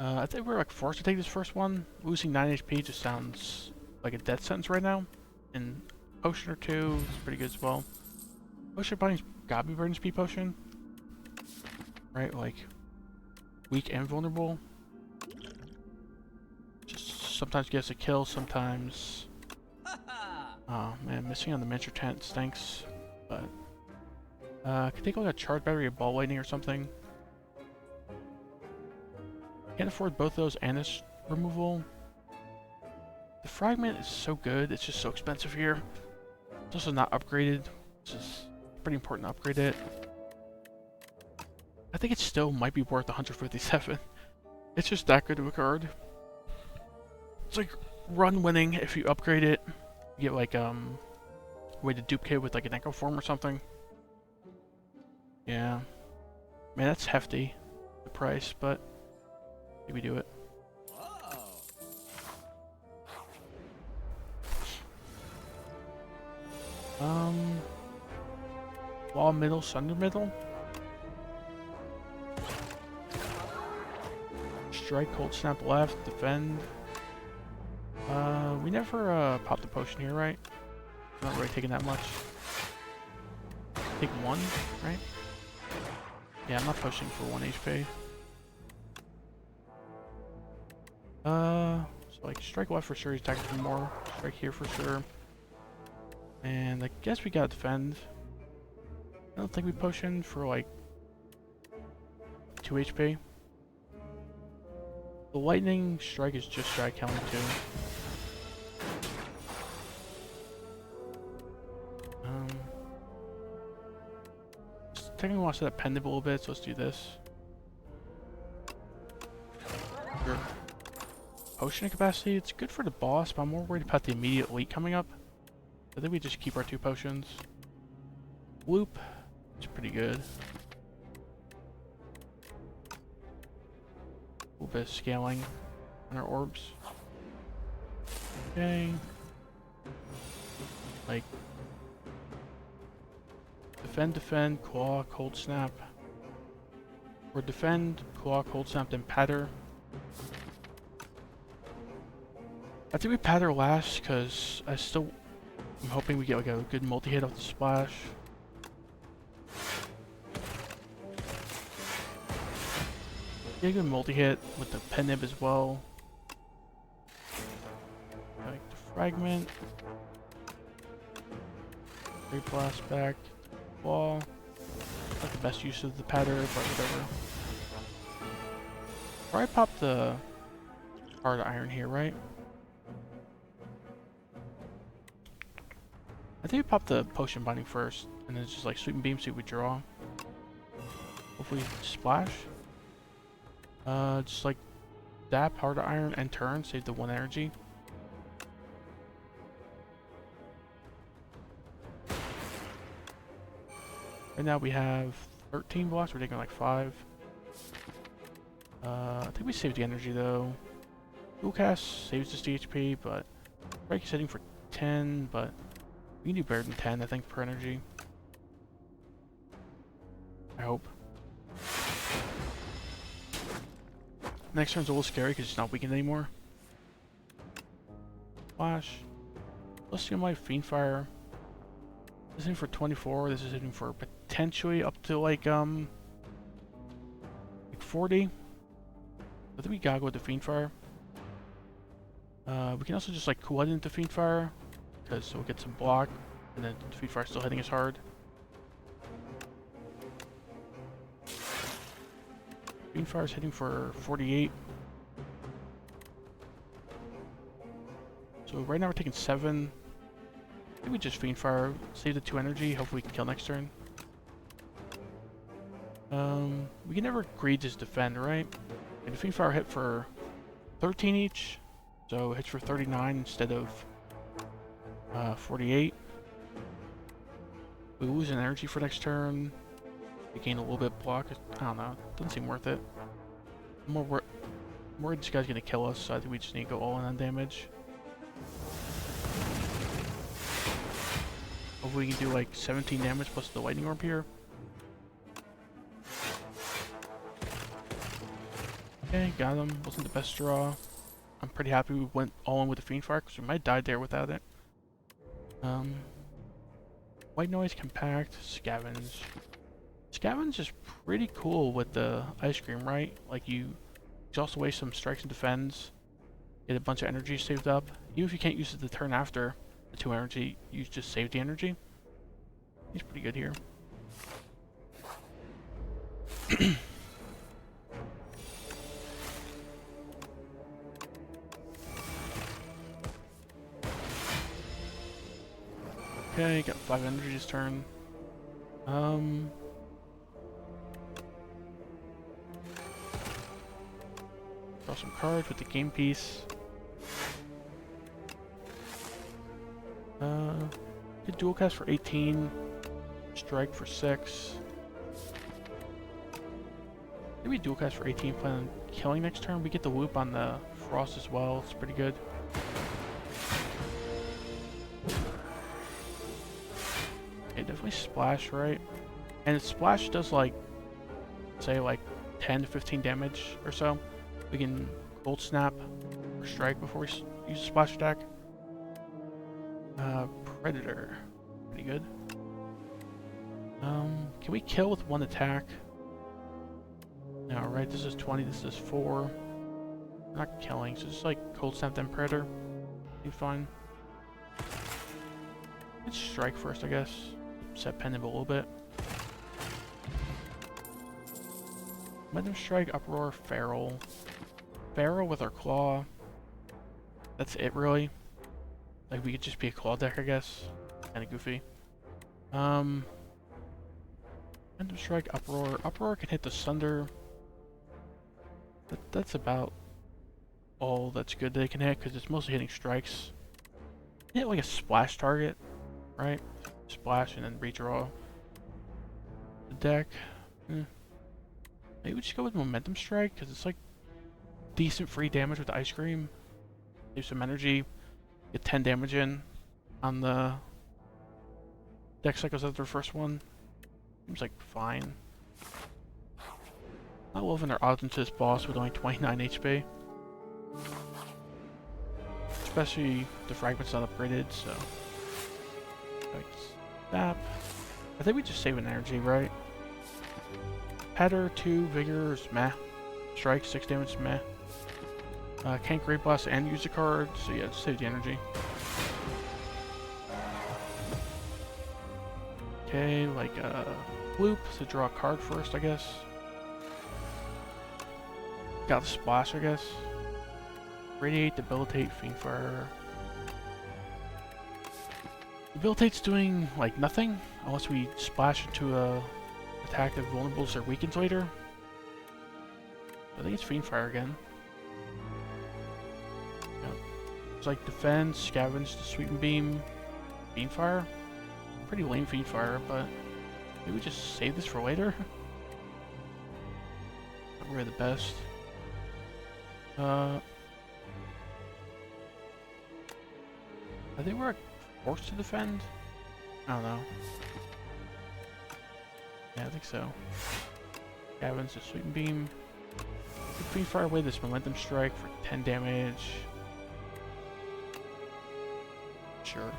I think we're like forced to take this first one. Losing 9 HP just sounds like a death sentence right now. And potion or two is pretty good as well. Potion buying's gotta be burn speed potion. Right, like weak and vulnerable. Just sometimes gets a kill, sometimes. Oh man, missing on the miniature tent stinks. But could take like a charge battery, a ball lightning or something. Can't afford both those and this removal. The fragment is so good, it's just so expensive here. It's also not upgraded, which is pretty important to upgrade it. I think it still might be worth 157. It's just that good of a card. It's like run winning if you upgrade it. You get like a way to duplicate with like an echo form or something. Yeah. Man, that's hefty, the price, but maybe do it. Wall middle, Sunder middle. Strike, Cold Snap left, defend. We never popped the potion here, right? Not really taking that much. Take one, right? Yeah, I'm not pushing for 1 HP. So like strike left for sure, he's attacking for more. Strike here for sure. And I guess we gotta defend. I don't think we potioned for like 2 HP. The lightning strike is just shy killing too. Technically want to set up pendant a little bit, so let's do this. Sure. Potion capacity, it's good for the boss, but I'm more worried about the immediate elite coming up. I think we just keep our 2 potions. Loop, it's pretty good. A little bit of scaling on our orbs. Okay. Like, defend, claw, cold snap. Or defend, claw, cold snap, then patter. I think we patter last because I'm hoping we get like a good multi-hit off the splash. Get a good multi-hit with the pen nib as well. Like the fragment. Great blast back. Wall. Not the best use of the patter, but whatever. Probably pop the hard iron here, right? I think we pop the potion binding first, and then just like sweep and beam, see if we draw. Hopefully splash. Just like dap, hard iron, and turn, save the 1 energy. Right now we have 13 blocks, we're taking like 5. I think we saved the energy though. Dual cast saves this DHP, but break is setting for 10, but we can do better than 10, I think, per energy. I hope. Next turn's a little scary because it's not weakened anymore. Flash. Let's do my Fiend Fire. This is hitting for 24. This is hitting for potentially up to like 40. I think we gotta go with the Fiend Fire. We can also just like cool head into Fiend Fire, because we'll get some block, and then the Fiend Fire still hitting us hard. Fiend Fire is hitting for 48. So right now we're taking 7. I think we just Fiend Fire, save the 2 energy, hopefully we can kill next turn. We can never greed just defend, right? And the Fiend Fire hit for 13 each, so it hits for 39 instead of 48. We lose an energy for next turn. We gain a little bit of block. I don't know. Doesn't seem worth it. I'm more worried this guy's gonna kill us, so I think we just need to go all in on damage. Hopefully we can do like 17 damage plus the lightning orb here. Okay, got him. Wasn't the best draw. I'm pretty happy we went all in with the Fiend Fire, because we might die there without it. White Noise, Compact, Scavenge. Scavenge is pretty cool with the Ice Cream, right? Like you exhaust away some strikes and defends, get a bunch of energy saved up. Even if you can't use it the turn after the 2 energy, you just save the energy. He's pretty good here. Okay, got 5 energy this turn. Draw some cards with the game piece. Good dual cast for 18. Strike for 6. Maybe dual cast for 18, plan on killing next turn. We get the loop on the frost as well. It's pretty good. Okay, definitely splash, right? And splash does like, say like 10 to 15 damage or so. We can cold snap or strike before we use a splash attack. Predator, pretty good. Can we kill with 1 attack? No, right, this is 20, this is 4. We're not killing, so just like cold snap then Predator. Be fine. Let's strike first, I guess. Set pendant a little bit. Momentum Strike, Uproar, Feral. Feral with our Claw. That's it, really. Like, we could just be a Claw deck, I guess. Kinda goofy. Momentum Strike, Uproar. Uproar can hit the Sunder. That's about all that's good they can hit, because it's mostly hitting strikes. Hit like a splash target, right? Splash and then redraw the deck. Maybe we just go with Momentum Strike, because it's like decent free damage with the Ice Cream. Save some energy, get 10 damage in on the deck cycles after the first one. Seems like fine. Not loving their odds into this boss with only 29 HP. Especially the fragment's not upgraded, so. Like, snap. I think we just save an energy, right? Header, 2, Vigor is meh. Strike, 6 damage, meh. Can't Great Blast and use a card, so yeah, just save the energy. Okay, like loop to draw a card first, I guess. Got the splash, I guess. Radiate, Debilitate, Fiend Fire. Debilitate's doing like nothing unless we splash into a attack that vulnerables or weakens later. I think it's Fiend Fire again. Yep. It's like defend, scavenge, the sweeten beam, Fiend Fire. Pretty lame Fiend Fire, but maybe we just save this for later. Not really the best. I think we're forced to defend. I don't know. Yeah, I think so. Scavenge, the sweeten beam. Fiend Fire away this Momentum Strike for 10 damage. Sure.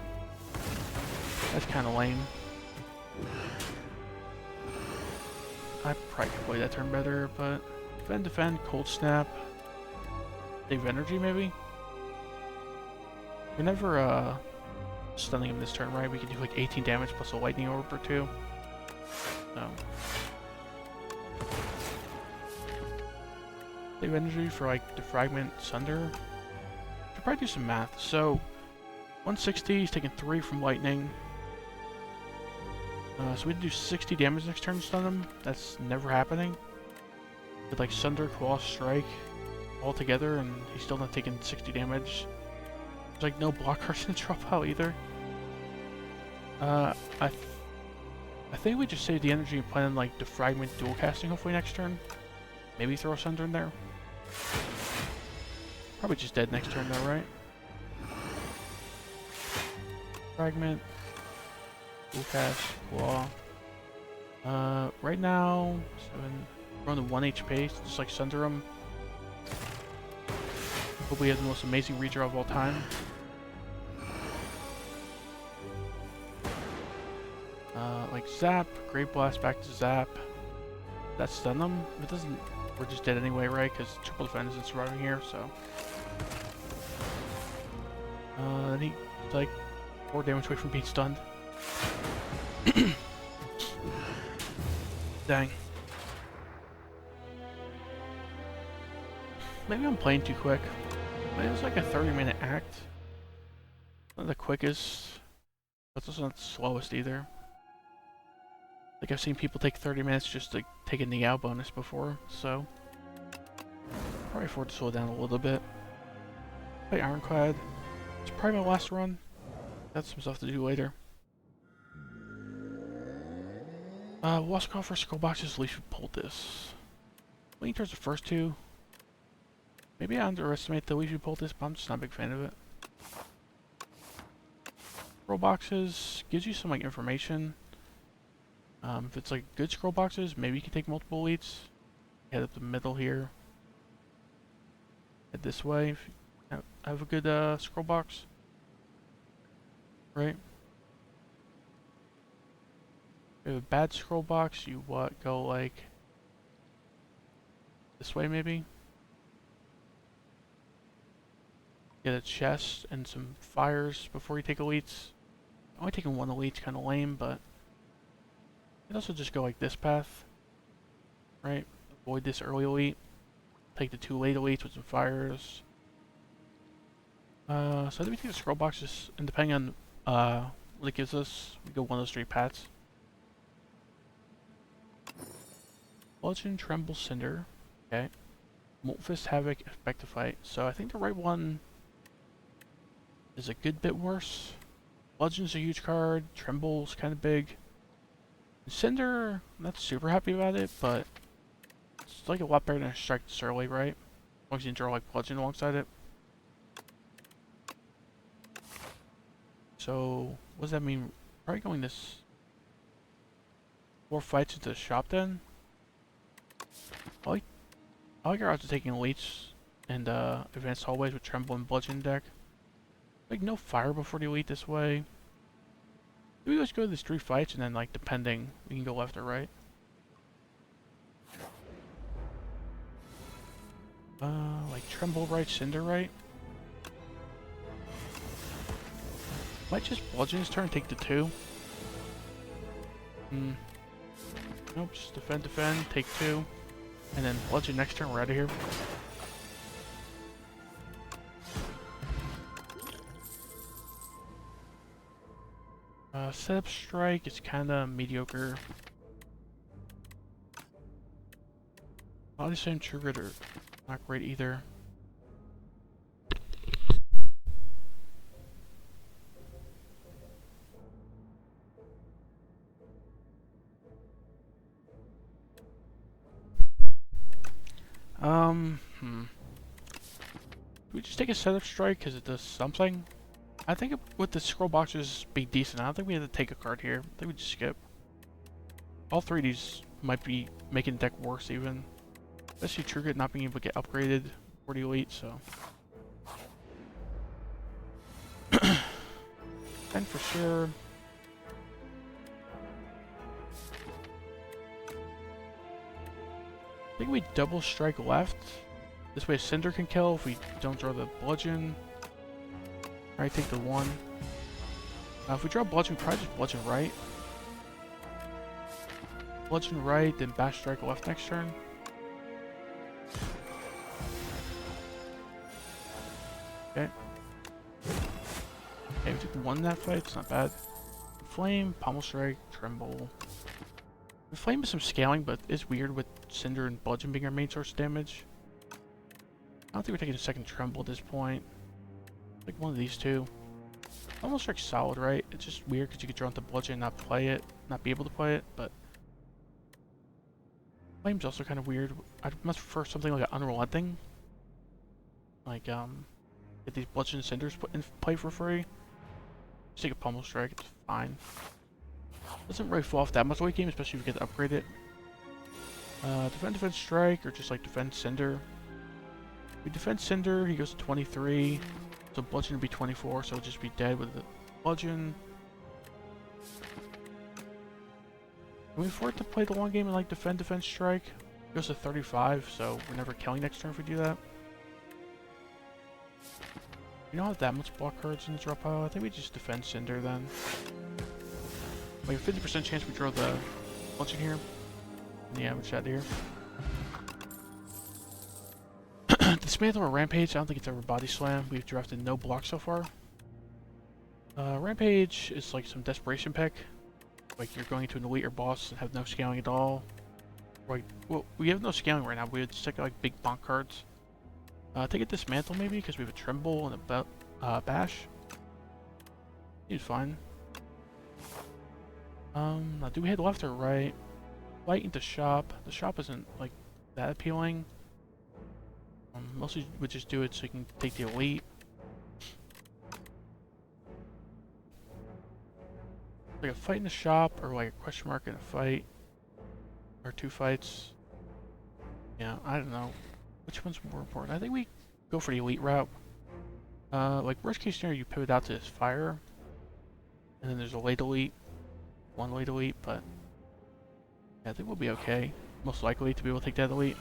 That's kind of lame. I probably could play that turn better, but defend, cold snap, save energy maybe. We're never stunning him this turn, right? We can do like 18 damage plus a lightning orb or two. So save energy for like defragment, sunder. Should probably do some math. So 160, he's taking 3 from lightning. So we do 60 damage next turn to stun him. That's never happening. With like Sunder, Claw, Strike all together, and he's still not taking 60 damage. There's like no blockers in drop out either. I think we just save the energy and plan on like defragment dual casting hopefully next turn. Maybe throw Sunder in there. Probably just dead next turn though, right? Fragment. Dual cast, Claw. Right now, 7. We're on the 1 HP, so just like Sunder him. Hope we have the most amazing redraw of all time. Like Zap, Great Blast back to Zap. That stun them. If it doesn't, we're just dead anyway, right? Because triple defense isn't surviving here, so. And he's like 4 damage away from being stunned. Dang. Maybe I'm playing too quick. Maybe it's like a 30-minute act. Not the quickest, but it's not the slowest either. Like I've seen people take 30 minutes just to take a knee out bonus before, so probably afford to slow down a little bit. Play Ironclad. It's probably my last run. Got some stuff to do later. Let's go for Skull Boxes, Leash of Poultice. Leaning towards the first two. Maybe I underestimate the Leash of Poultice, but I'm just not a big fan of it. Scroll Boxes gives you some like information. If it's like good scroll boxes, maybe you can take multiple elites. Head up the middle here. Head this way if you have a good scroll box. Right? If you have a bad scroll box, you go like this way maybe. Get a chest and some fires before you take elites. Only taking 1 elite's kind of lame, but you can also just go like this path, right? Avoid this early elite. Take the 2 late elites with some fires. So I think we take the scroll boxes, and depending on what it gives us, we go one of those 3 paths. Bludgeon, Tremble, Cinder. Okay. Molt Fist, Havoc, Effective Fight. So I think the right one is a good bit worse. Bludgeon's a huge card. Tremble's kind of big. Cinder, I'm not super happy about it, but it's like a lot better than a Strike this early, right? As long as you can draw like Bludgeon alongside it. So, what does that mean? Probably going this 4 fights into the shop then? I like our odds of taking elites and advanced hallways with Tremble and Bludgeon deck. Like no fire before the elite this way. Maybe let's go to these 3 fights and then like depending we can go left or right. Like Tremble right, Cinder right. Might just Bludgeon his turn, take the 2. Nope, just defend, take 2. And then Bludgeon next turn, we're out of here. Setup Strike is kinda mediocre. Obviously, True Grit are not great either. Do we just take a Setup Strike because it does something? I think with the scroll boxes be decent. I don't think we have to take a card here. I think we just skip. All 3 of these might be making the deck worse even. Especially True Grit not being able to get upgraded for the elite, so. And for sure. think we double strike left. This way Cinder can kill if we don't draw the bludgeon. Alright, take the 1. If we draw bludgeon, we probably just bludgeon right. Bludgeon right, then bash strike left next turn. Okay. Okay, we took 1 in that fight, it's not bad. Flame, pommel strike, tremble. The flame is some scaling, but it's weird with Cinder and bludgeon being our main source of damage. I don't think we're taking a second tremble at this point. Like one of these two. Almost like solid, right? It's just weird because you could draw into bludgeon and not play it, not be able to play it, but flame's also kind of weird. I must prefer something like an unrelenting. Like get these bludgeon cinders put in play for free. Just take a pummel strike, it's fine. Doesn't really fall off that much late game, especially if you get to upgrade it. Defend strike, or just like defend cinder. We defend cinder, he goes to 23. So bludgeon would be 24, so it'll just be dead with the bludgeon. Can we afford to play the long game and like defend strike? It goes to 35, so we're never killing next turn if we do that. We don't have that much block cards in the draw pile. I think we just defend cinder then. Like a 50% chance we draw the bludgeon here. Yeah, we'll chat here. Dismantle or Rampage, I don't think it's ever Body Slam. We've drafted no block so far. Rampage is like some desperation pick. Like you're going into an elite or boss and have no scaling at all. Like, well, we have no scaling right now. We would just take like big bonk cards. Take a Dismantle maybe, because we have a Tremble and a Bash. He's fine. Now do we head left or right? Light into shop. The shop isn't like that appealing. Mostly would just do it so you can take the elite. Like a fight in the shop, or like a question mark in a fight, or 2 fights. Yeah, I don't know. Which one's more important? I think we go for the elite route. Like worst case scenario, you pivot out to this fire, and then there's a late elite, 1 late elite, but yeah, I think we'll be okay. Most likely to be able to take that elite.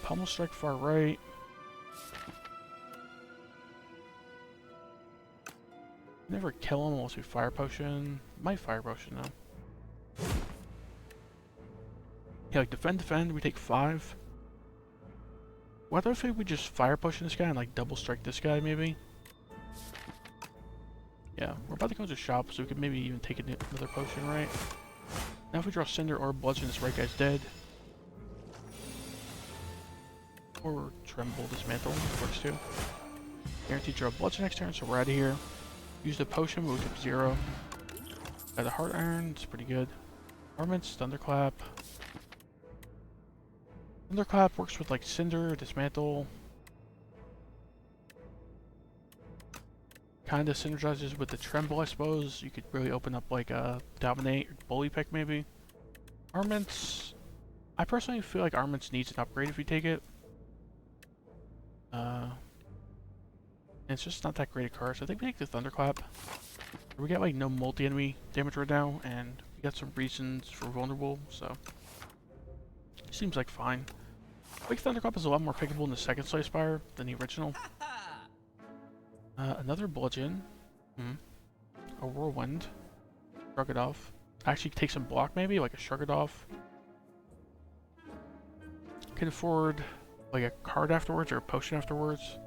Pummel strike far right. Never kill him unless we fire potion. Might fire potion though. Yeah, like defend, we take 5. What if we just fire potion this guy and like double strike this guy maybe? Yeah, we're about to go to shop, so we could maybe even take another potion, right? Now if we draw cinder or bludgeon, this right guy's dead. Or tremble, dismantle, works too. Guaranteed draw bludgeon next turn, so we're out of here. Use the potion, but we took 0. Got a heart iron, it's pretty good. Armaments, thunderclap. Thunderclap works with like cinder, dismantle. Kinda synergizes with the tremble, I suppose. You could really open up like a dominate or bully pick maybe. Armaments, I personally feel like armaments needs an upgrade if you take it. And it's just not that great a card, so I think we take the Thunderclap. We get like no multi-enemy damage right now, and we got some reasons for vulnerable, so seems like fine. I think Thunderclap is a lot more pickable in the second Slay Spire than the original. Another bludgeon. A whirlwind. Shrug it off. Actually take some block maybe, like a shrug it off. Can afford like a card afterwards or a potion afterwards.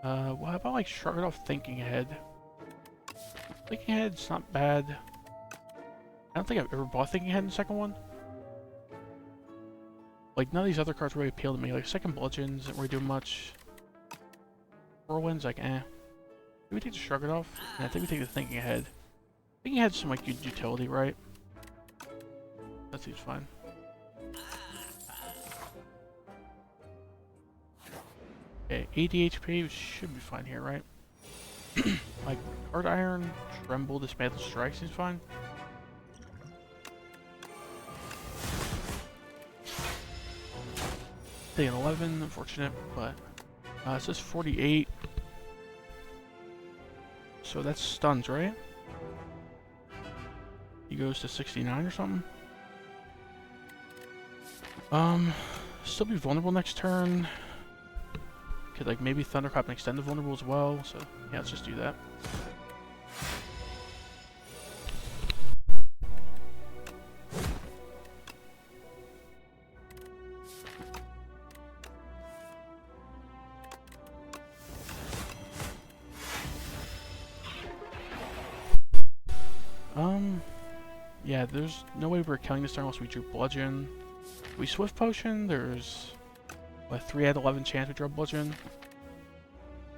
Well, how about like shrug it off thinking ahead? Thinking ahead's not bad. I don't think I've ever bought thinking ahead in the second one. Like none of these other cards really appeal to me. Like second bludgeons didn't really do much. Whirlwind's like eh. Maybe we take the shrug it off? Yeah, I think we take the thinking ahead. Thinking ahead's some like good utility, right? That seems fine. Okay, 80 HP should be fine here, right? Like, hard iron, tremble, dismantle, strike seems fine. Taking 11, unfortunate, but it says 48. So that's stuns, right? He goes to 69 or something. Still be vulnerable next turn. Could like maybe Thunderclap and extend the vulnerable as well. So yeah, let's just do that. Yeah, there's no way we're killing this turn unless we drew Bludgeon. We Swift Potion, there's a 3 out of 11 chance we draw Bludgeon.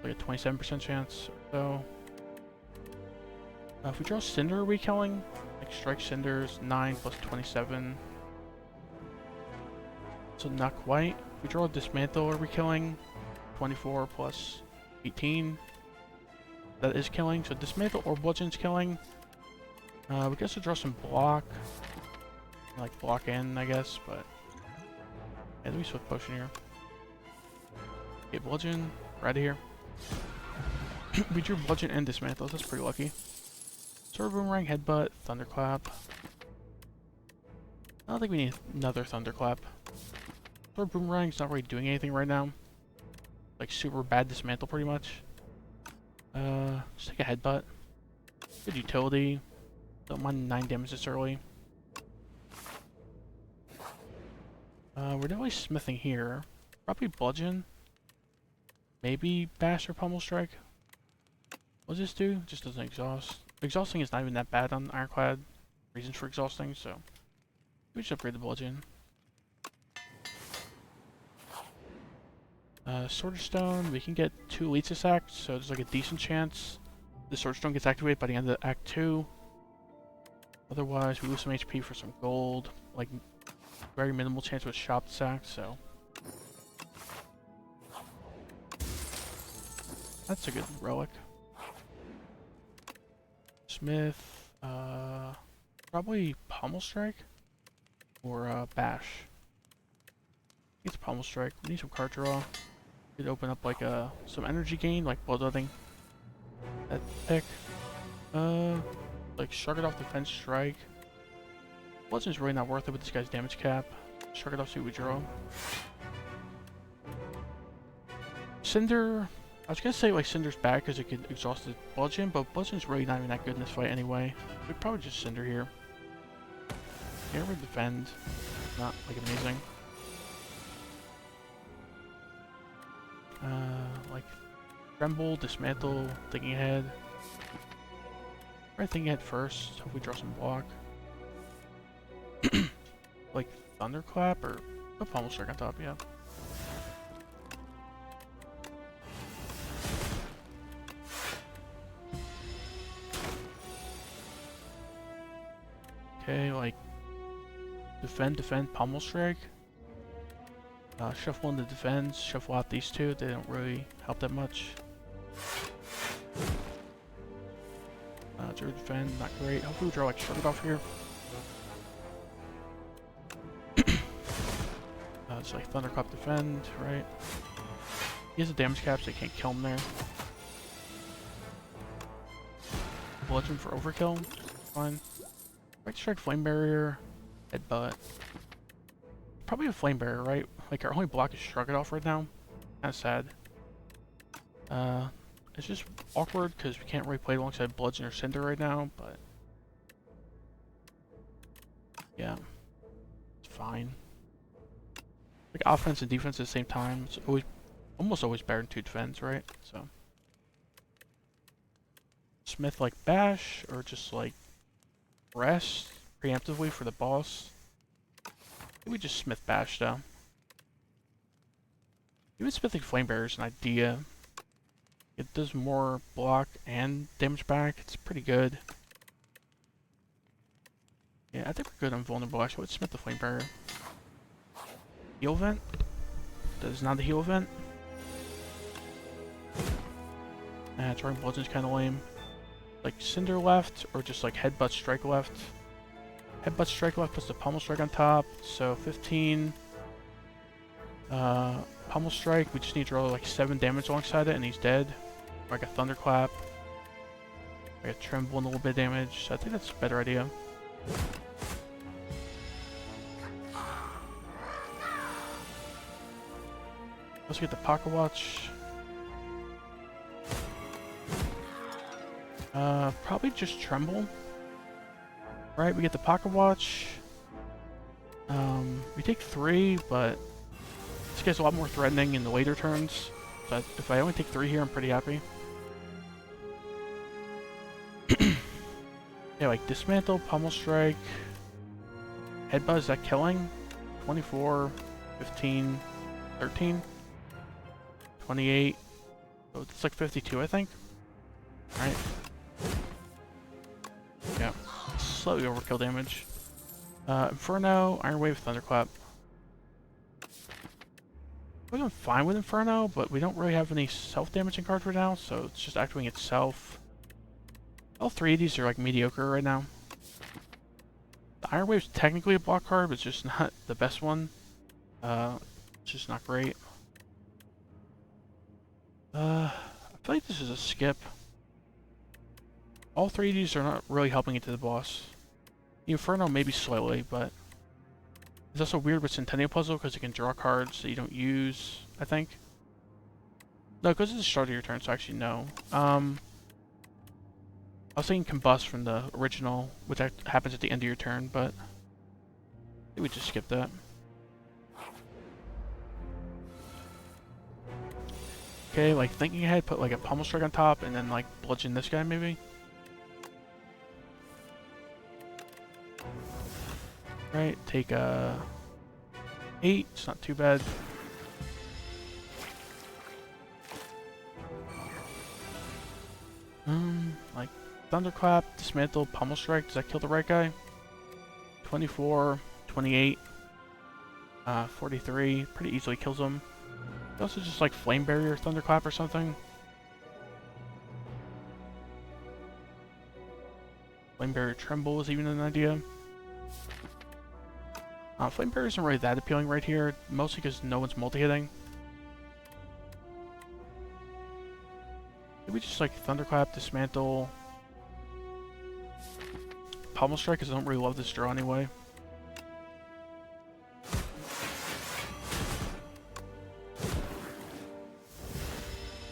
Like a 27% chance or so. If we draw Cinder, are we killing? Like Strike Cinder's 9 plus 27. So not quite. If we draw Dismantle, are we killing? 24 plus 18. That is killing, so Dismantle or Bludgeon's killing. We guess we'll draw some block. Like block in, I guess, but yeah, let me Swift Potion here. Get Bludgeon, right here. We drew Bludgeon and Dismantle, that's pretty lucky. Sword Boomerang, Headbutt, Thunderclap. I don't think we need another Thunderclap. Sword Boomerang's not really doing anything right now. Like super bad Dismantle pretty much. Just take a Headbutt. Good utility. Don't mind 9 damage this early. We're definitely smithing here. Probably Bludgeon. Maybe Bash or Pummel Strike. What does this do? It just doesn't exhaust. Exhausting is not even that bad on Ironclad. Reasons for exhausting, so we just upgrade the Bludgeon. Sword Stone, we can get 2 elites sacked, so there's like a decent chance the Sword Stone gets activated by the end of Act 2. Otherwise, we lose some HP for some gold. Like, very minimal chance with Shop sack, so. That's a good relic. Smith, probably Pummel Strike or Bash. It's Pummel Strike. We need some card draw. Could open up like some energy gain, like Bloodletting. That pick. Like Shrug It Off Defense Strike. Bludgeon's really not worth it with this guy's damage cap. Shrug It Off, see what we draw. Cinder. I was gonna say like Cinder's bad because it could exhaust the Bludgeon, but Bludgeon's really not even that good in this fight anyway. We'd probably just Cinder here. Here we defend. Not like amazing. Like Tremble, Dismantle, Thinking Ahead. Probably Thinking Ahead first. Hope we draw some block. Like Thunderclap or a Pummel Strike on top, yeah. Okay, like defend, Pummel Strike. Shuffle into defense, shuffle out these two. They don't really help that much. Draw defend, not great. Hopefully we draw like Shrug It Off here. It's like Thunderclap defend, right? He has a damage cap, so they can't kill him there. Bludgeon for overkill, fine. Right strike, Flame Barrier, Headbutt. Probably a Flame Barrier, right? Like our only block is Shrug It Off right now. Kinda sad. It's just awkward because we can't really play alongside Bludgeon or Cinder right now, but yeah, it's fine. Like offense and defense at the same time. It's almost always better than 2 defense, right? So Smith like Bash or just like rest preemptively for the boss. Maybe just Smith Bash though. Even Smithing Flame Barrier is an idea. It does more block and damage back. It's pretty good. Yeah, I think we're good on vulnerable actually. Let's Smith the Flame Barrier. Heal event? That is not a heal event. Drawing Bludgeon's kind of lame. Like Cinder left, or just like Headbutt Strike left. Headbutt Strike left puts the Pummel Strike on top, so 15. Pummel Strike, we just need to draw like 7 damage alongside it and he's dead. Like a Thunderclap. Like a Tremble and a little bit of damage, so I think that's a better idea. Let's get the pocket watch. Probably just tremble. Right, we get the pocket watch. We take 3, but this guy's a lot more threatening in the later turns. So if I only take 3 here, I'm pretty happy. Yeah, like dismantle, pummel strike, headbutt, is that killing? 24, 15, 13, 28. So it's like 52, I think. Alright. Yeah. Slightly overkill damage. Inferno, Iron Wave, Thunderclap. We're doing fine with Inferno, but we don't really have any self-damaging cards right now, so it's just activating itself. All 3 of these are like mediocre right now. The Iron Wave's technically a block card, but it's just not the best one. It's just not great. I feel like this is a skip. All 3 of these are not really helping it to the boss. The Inferno maybe slightly, but it's also weird with Centennial Puzzle because it can draw cards that you don't use, I think. No, because it's the start of your turn, so actually no. I was thinking Combust from the original, which happens at the end of your turn, but I think we just skip that. Okay, like thinking ahead, put like a pummel strike on top, and then like bludgeon this guy maybe. Right, take a 8, it's not too bad. Like Thunderclap, Dismantle, Pummel Strike, does that kill the right guy? 24, 28, 43, pretty easily kills him. Also just like Flame Barrier, Thunderclap or something. Flame Barrier Tremble is even an idea. Flame Barrier isn't really that appealing right here, mostly because no one's multi-hitting. Maybe just like Thunderclap, Dismantle, Pummel Strike, because I don't really love this draw anyway.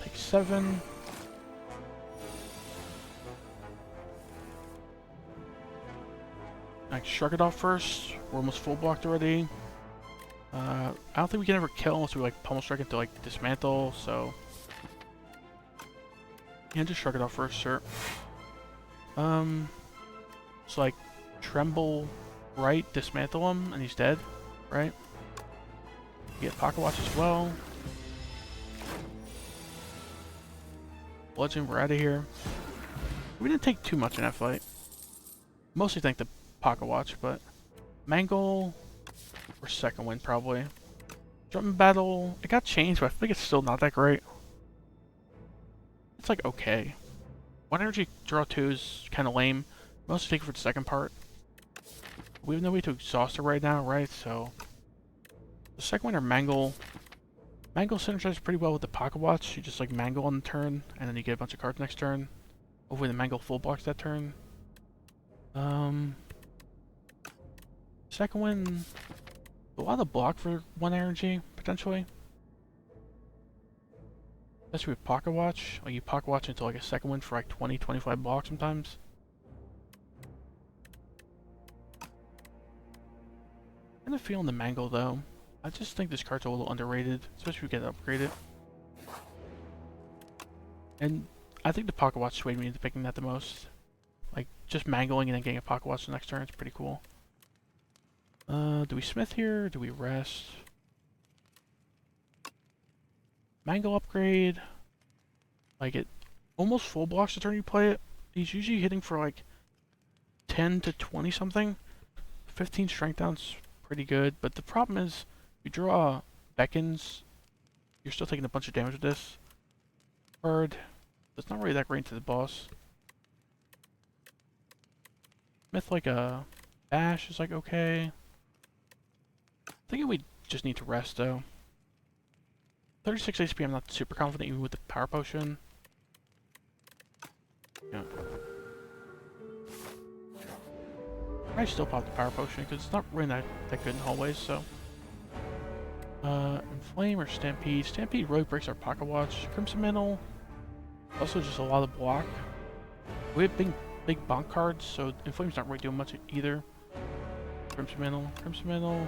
Take 7. I can shrug it off first. We're almost full blocked already. I don't think we can ever kill unless we like pummel strike into like dismantle, so yeah, just shrug it off first, sure. So like tremble right, dismantle him, and he's dead, right? Get pocket watch as well. Bludgeon, we're out of here. We didn't take too much in that fight. Mostly thank the pocket watch, but Mangle or second win probably. Jumping battle, it got changed, but I think it's still not that great. It's like okay. 1 energy draw 2 is kind of lame. Mostly take it for the second part. We have no way to exhaust it right now, right? So the second one or Mangle. Mangle synergizes pretty well with the pocket watch. You just like Mangle on the turn, and then you get a bunch of cards next turn. Hopefully the Mangle full blocks that turn. Second one, a lot of block for 1 energy, potentially. Especially with pocket watch. Like you pocket watch into like a second one for like 20, 25 blocks sometimes. I'm kind of feeling the Mangle though. I just think this card's a little underrated, especially if we get it upgraded. And I think the pocket watch swayed me into picking that the most. Like just mangling and then getting a pocket watch the next turn, it's pretty cool. Do we smith here? Or do we rest? Mangle upgrade. Like it almost full blocks the turn you play it. He's usually hitting for like 10 to 20 something. 15 strength down's pretty good, but the problem is you draw beckons, you're still taking a bunch of damage with this card. It's not really that great to the boss. Smith like a bash is like okay. I think we just need to rest though. 36 HP, I'm not super confident even with the power potion. Yeah. I still pop the power potion because it's not really that good in hallways, so. Inflame or Stampede. Stampede really breaks our pocket watch. Crimson Mantle, also just a lot of block. We have big bonk cards, so Inflame's not really doing much either. Crimson Mantle,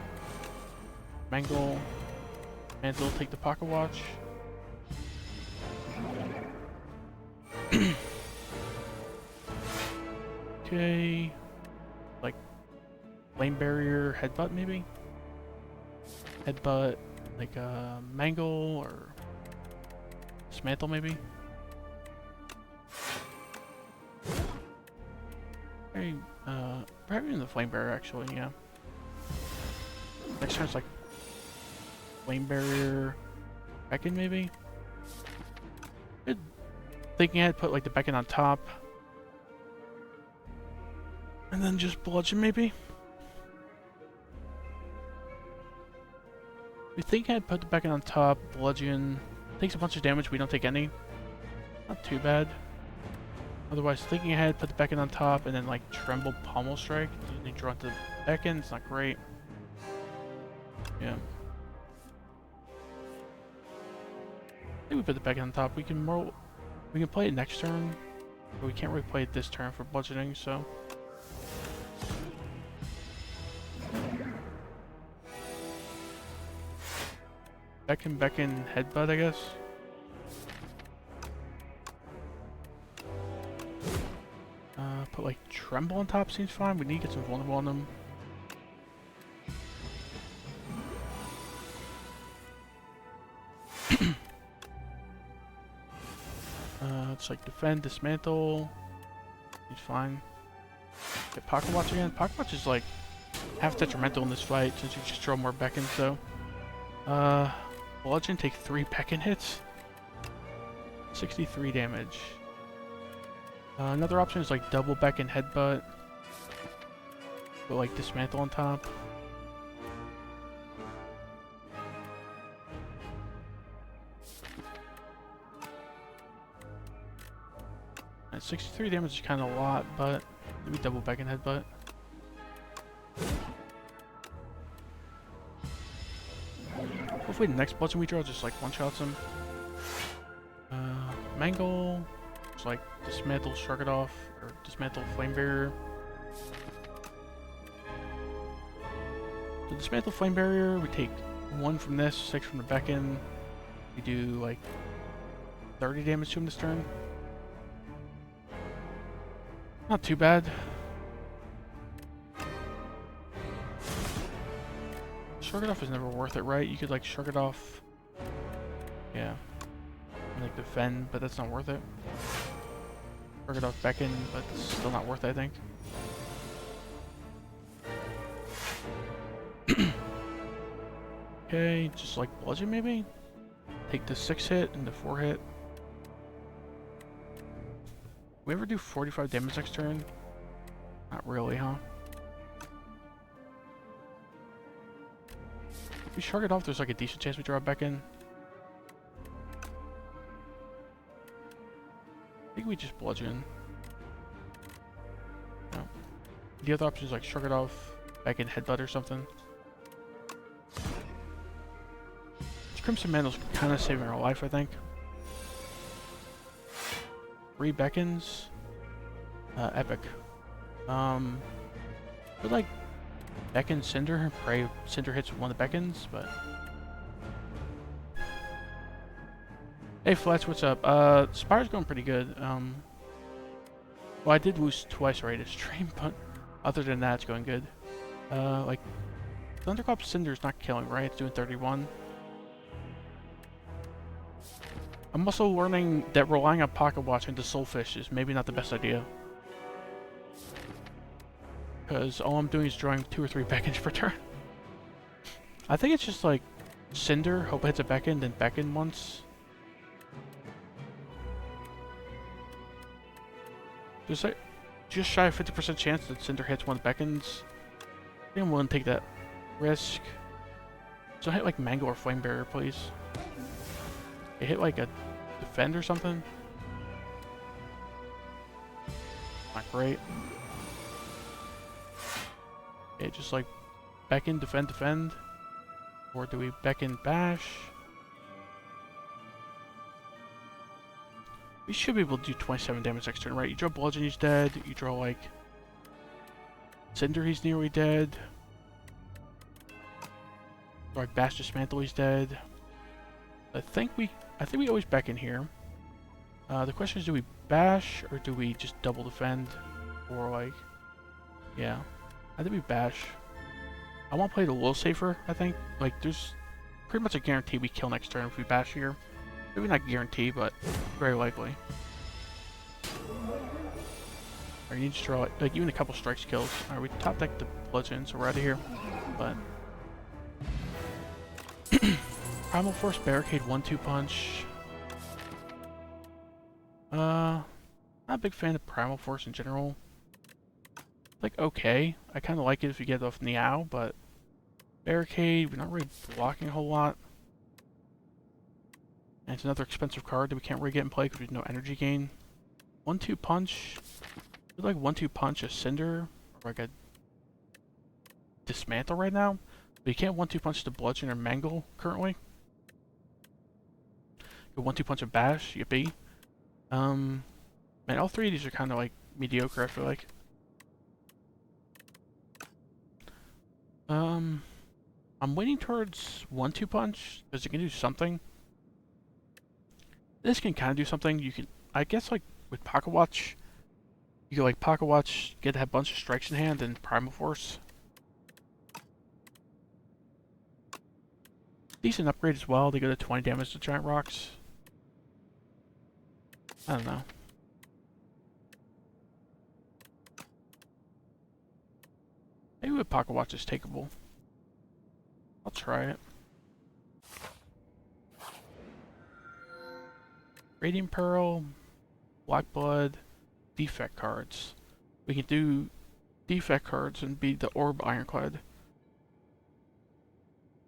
Mangle, Mantle, take the pocket watch. Okay, like Flame Barrier, Headbutt maybe? Headbutt, like Mangle or Dismantle maybe? Probably in the Flame Barrier actually, yeah. Next turn's like Flame Barrier, Beacon maybe? Good. Thinking I'd put like the Beacon on top. And then just Bludgeon maybe? We think I'd put the Beacon on top, Bludgeon. Takes a bunch of damage, we don't take any. Not too bad. Otherwise, thinking ahead, put the Beacon on top, and then like Tremble Pommel Strike. You draw into the Beacon, it's not great. Yeah. I think we put the Beacon on top. We can play it next turn, but we can't really play it this turn for bludgeoning, so. Beacon, Headbutt, I guess. Put like Tremble on top seems fine. We need to get some vulnerable on them. It's like Defend, Dismantle. He's fine. Get Pocket Watch again. Pocket Watch is like half detrimental in this fight since you just throw more Beacons, so. Bludgeon take 3 Beacon hits. 63 damage. Another option is like double Beacon Headbutt. But like Dismantle on top. And 63 damage is kind of a lot, but maybe double Beacon Headbutt. Hopefully the next Bludgeon we draw just like one-shots him. Mangle. Just like Dismantle, Shrug It Off, or Dismantle Flame Barrier. So Dismantle Flame Barrier, we take 1 from this, 6 from the Beacon. We do like 30 damage to him this turn. Not too bad. Shrug It Off is never worth it, right? You could like Shrug It Off. Yeah. And, like Defend, but that's not worth it. Shrug It Off Beacon, but it's still not worth it, I think. Okay, just like Bludgeon maybe? Take the 6 hit and the 4 hit. We ever do 45 damage next turn? Not really, huh? If we Shrug It Off, there's like a decent chance we draw a Beacon. I think we just Bludgeon. No. The other option is like Shrug It Off, Beacon Headbutt or something. Crimson Mantle's kind of saving our life, I think. 3 Beacons. Epic. But like Beacon Cinder, pray Cinder hits one of the Beacons, but. Hey Fletch, what's up? Spire's going pretty good. Well, I did lose twice already this stream, but other than that, it's going good. Like Thunderclap Cinder's not killing, right? It's doing 31. I'm also learning that relying on Pocket Watch into Soulfish is maybe not the best idea. Because all I'm doing is drawing 2 or 3 Beacons per turn. I think it's just like Cinder, hope it hits a Beacon, then Beacon once. Just shy of 50% chance that Cinder hits one of the Beacons. I think I'm willing to take that risk. So hit like Mangle or Flame Barrier, please. It hit like a Defend or something. Not great. Okay, just like Beacon, Defend. Or do we beckon bash? We should be able to do 27 damage next turn, right? You draw bludgeon, he's dead. You draw like cinder, he's nearly dead. Draw like bash dismantle, he's dead. I think we always beckon here. The question is, do we bash or do we just double defend? Or like, yeah, I think we bash. I want to play it a little safer, I think. Like, there's pretty much a guarantee we kill next turn if we bash here. Maybe not guarantee, but very likely. Or you need to draw, like, even a couple strikes kills. Alright, we top deck the bludgeon, so we're out of here. But Primal Force, Barricade, 1-2 punch. Not a big fan of Primal Force in general. Like, okay. I kind of like it if you get off Niao, but Barricade, we're not really blocking a whole lot. And it's another expensive card that we can't really get in play because there's no energy gain. 1-2 punch. I like 1-2 punch a Cinder or like a Dismantle right now. But you can't 1-2 punch the Bludgeon or Mangle currently. You 1-2 punch a Bash, yippee. Man, all three of these are kind of like mediocre, I feel like. I'm leaning towards 1-2 punch because it can do something. This can kind of do something. You can, I guess, like with Pocket Watch, you can like Pocket Watch, get a bunch of strikes in hand, and Primal Force. Decent upgrade as well. They go to 20 damage to Giant Rocks. I don't know. Maybe with Pocket Watch is takeable. I'll try it. Radiant Pearl, Black Blood, Defect cards. We can do Defect cards and be the Orb Ironclad.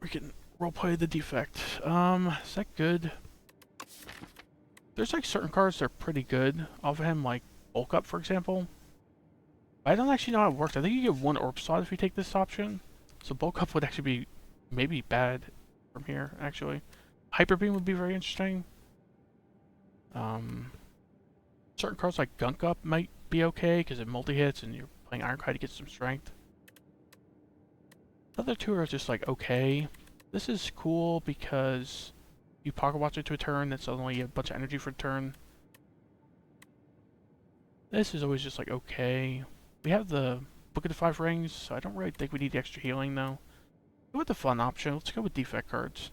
We can roleplay the Defect. Is that good? There's like certain cards that are pretty good off of him, like Bulk Up, for example. I don't actually know how it works. I think you get one Orb slot if you take this option. So Bulk Up would actually be maybe bad from here, actually. Hyper Beam would be very interesting. Certain cards like Gunk Up might be okay because it multi-hits and you're playing Ironclad to get some strength. The other two are just like okay. This is cool because you Pocket Watch it to a turn, that's only a bunch of energy for a turn. This is always just like okay. We have the Book of the Five Rings, so I don't really think we need the extra healing though. Go with the fun option. Let's go with Defect cards.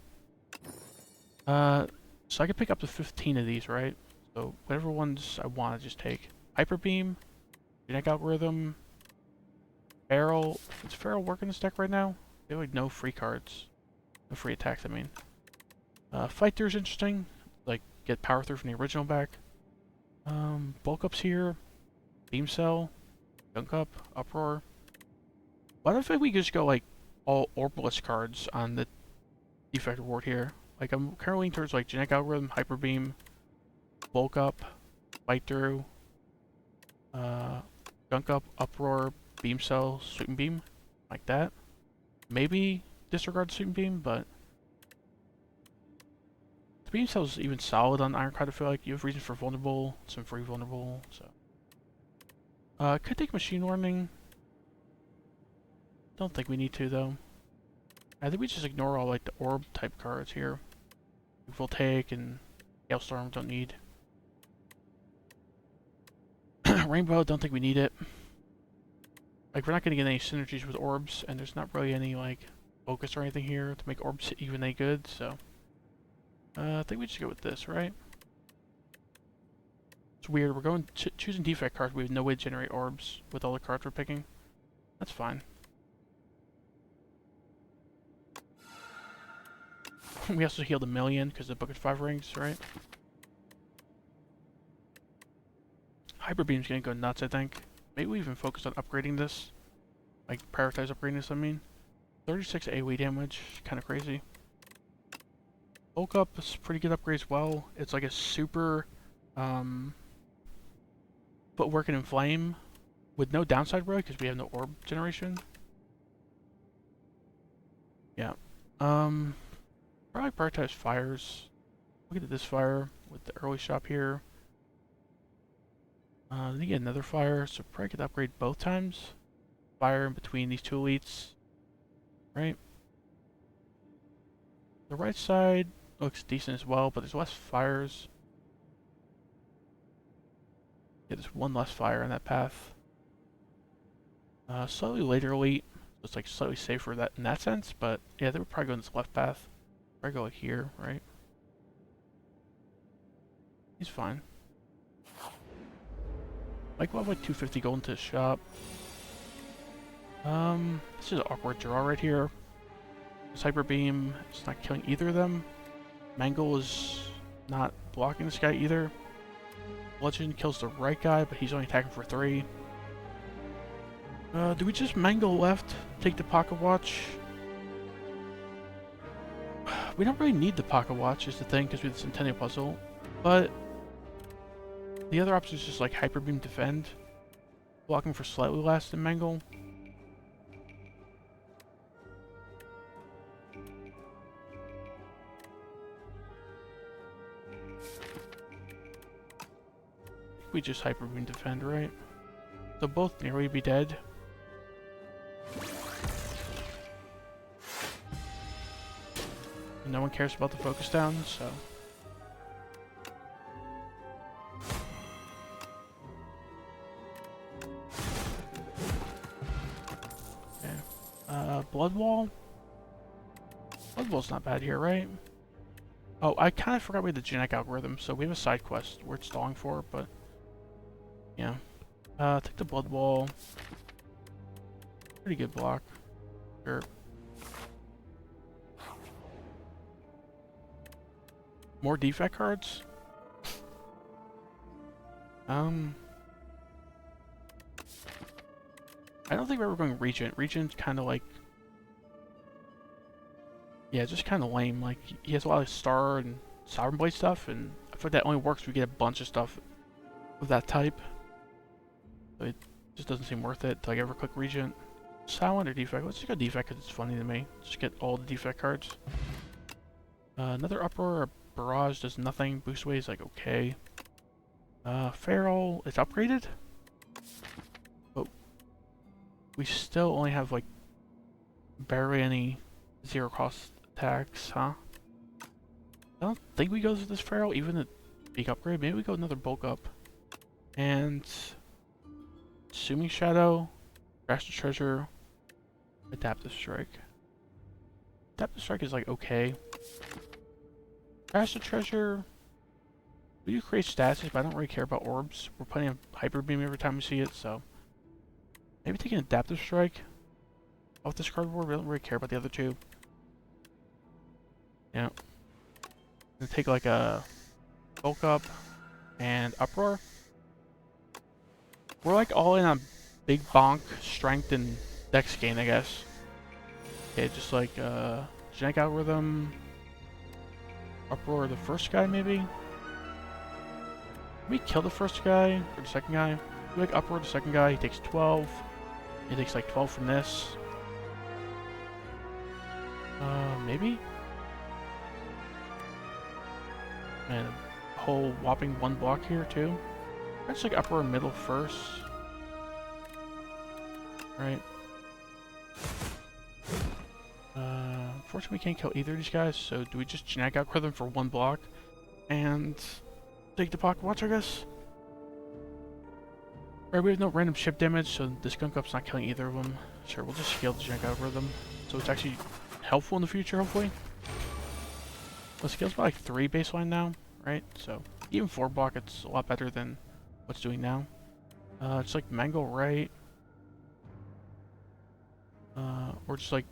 So I can pick up to 15 of these, right? So whatever ones I want to just take. Hyper Beam, Genetic Algorithm, Feral. Does Feral work in this deck right now? They have like no free cards. No free attacks, I mean. Fight Through is interesting. Like, get Power Through from the original back. Bulk Up's here. Beam Cell. Gunk Up. Uproar. Why don't we just go like all Orbless cards on the Defect reward here? Like, I'm currently leaning towards like Genetic Algorithm, Hyper Beam, Bulk Up, Fight Through, Gunk Up, Uproar, Beam Cell, Sweep and Beam, like that. Maybe disregard Sweep and Beam, but the Beam Cell's even solid on Ironclad. I feel like you have reason for Vulnerable, some free Vulnerable, so. Could take Machine Learning. Don't think we need to though. I think we just ignore all like the Orb type cards here. Voltaic and Hailstorm don't need. Rainbow, don't think we need it. Like, we're not going to get any synergies with orbs, and there's not really any, like, focus or anything here to make orbs even any good, so. I think we just go with this, right? It's weird, we're going choosing Defect cards, we have no way to generate orbs with all the cards we're picking. That's fine. We also healed 1,000,000 because of the Book of 5 Rings, right? Hyper Beam's gonna go nuts, I think. Maybe we even focus on upgrading this. Like, prioritize upgrading this, I mean. 36 AoE damage, kinda crazy. Bulk Up is pretty good upgrade as well. It's like a super, footwork and inflame with no downside really because we have no orb generation. Yeah. Um, Probably prioritize fires. Look at this fire with the early shop here. Then you get another fire, so probably could upgrade both times. Fire in between these two elites, right? The right side looks decent as well, but there's less fires. Yeah, there's one less fire on that path. Slightly later elite, so it's like slightly safer that in that sense, but yeah, they would probably go in this left path. Probably go like here, right? He's fine. Like, we'll have like 250 gold into the shop. This is an awkward draw right here. This Hyper Beam is not killing either of them. Mangle is not blocking this guy either. Bludgeon kills the right guy, but he's only attacking for 3. Do we just Mangle left? Take the Pocket Watch? We don't really need the Pocket Watch is the thing, because we have the Centennial Puzzle. But the other option is just like Hyper Beam Defend. Blocking for slightly less than Mangle. We just Hyper Beam Defend, right? They'll both nearly be dead. And no one cares about the focus down, so... Okay. Blood Wall? Blood Wall's not bad here, right? Oh, I kind of forgot we had the genetic algorithm, so we have a side quest we're stalling for, but... Yeah. Take the Blood Wall. Pretty good block. Sure. More defect cards? I don't think we're ever going Regent. Regent's kind of like... Yeah, just kind of lame. Like, he has a lot of Star and Sovereign Blade stuff, and I feel like that only works if we get a bunch of stuff of that type. So it just doesn't seem worth it to like ever click Regent. Silent or Defect? Let's just go Defect because it's funny to me. Just get all the Defect cards. Another Uproar or Barrage does nothing. Boost Away is like okay. Feral is upgraded? But we still only have like barely any zero cost attacks, huh? I don't think we go to this Feral, even a big upgrade. Maybe we go another bulk up. And Assuming Shadow, Crash the Treasure, Adaptive Strike. Adaptive Strike is like okay. Crash the Treasure. We do create statuses, but I don't really care about orbs. We're putting a Hyper Beam every time we see it, so maybe take an Adaptive Strike off this cardboard. We don't really care about the other two. Yeah. Gonna take like a bulk up and Uproar. We're like all in on big bonk, strength, and dex gain, I guess. Okay, just like genetic algorithm, Uproar the first guy maybe. Can we kill the first guy or the second guy? We like Uproar the second guy. He takes 12. He takes like 12 from this. Maybe. And a whole whopping 1 block here too. Let's like Uproar middle first. Right. Unfortunately we can't kill either of these guys, so do we just genetic algorithm for 1 block and take the Pocket Watch, I guess? Right, we have no random ship damage, so the Skunk Up's not killing either of them. Sure, we'll just scale the genetic algorithm, so it's actually helpful in the future, hopefully. The scale's about like 3 baseline now, right? So even 4 block, it's a lot better than what's doing now. It's like Mango right. Or just like...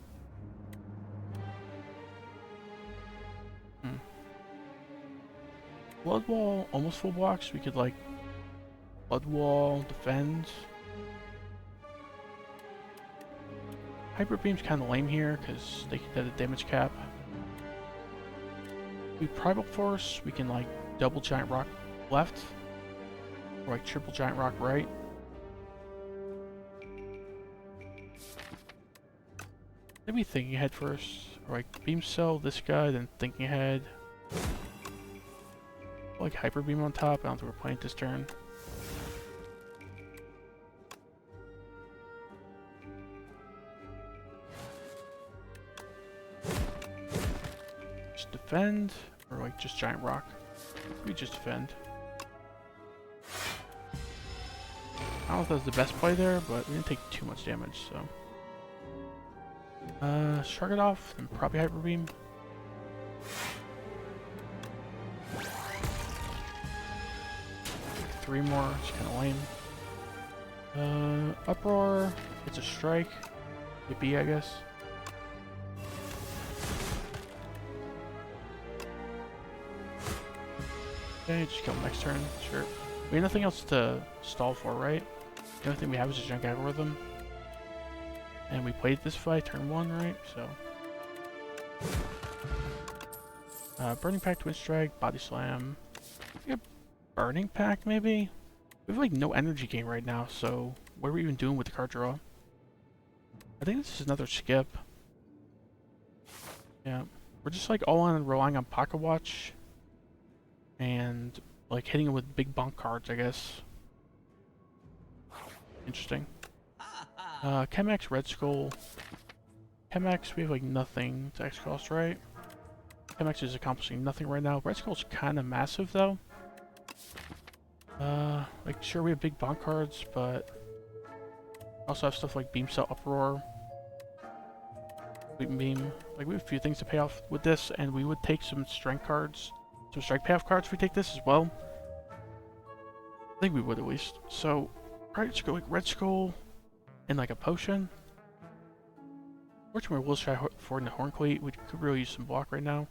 Blood Wall, almost full blocks. We could like Blood Wall, defend. Hyper Beam's kind of lame here because they can get a damage cap. We Primal Force, we can like double Giant Rock left. Or like triple Giant Rock right. Maybe thinking ahead first. Or like beam cell this guy, then thinking ahead. Like hyper beam on top. I don't think we're playing this turn. Just defend, or like just giant rock. We just defend. I don't know if that's the best play there, but we didn't take too much damage, so. Shrug it off, and probably hyper beam. Three more, it's kind of lame. Uproar, it's a strike. Yippee, I guess. Okay, just kill him next turn, sure. We have nothing else to stall for, right? The only thing we have is a junk algorithm. And we played this fight turn 1, right? So. Burning Pack, Twin Strike, Body Slam. We have Burning Pack, maybe? We have like no energy gain right now, so what are we even doing with the card draw? I think this is another skip. Yeah. We're just like all on relying on Pocket Watch. And like hitting it with big bunk cards, I guess. Interesting. Chemex, Red Skull. Chemex, we have like nothing to X cost, right? Chemex is accomplishing nothing right now. Red Skull's kind of massive though. Like sure we have big bond cards, but also have stuff like Beam Cell, Uproar, Sweep and Beam. Like we have a few things to pay off with this, and we would take some strength cards, some strike payoff cards if we take this as well. I think we would at least. So, alright, let's go like Red Skull and like a potion. Fortunately, we'll try for the Horn Cleat. We could really use some block right now.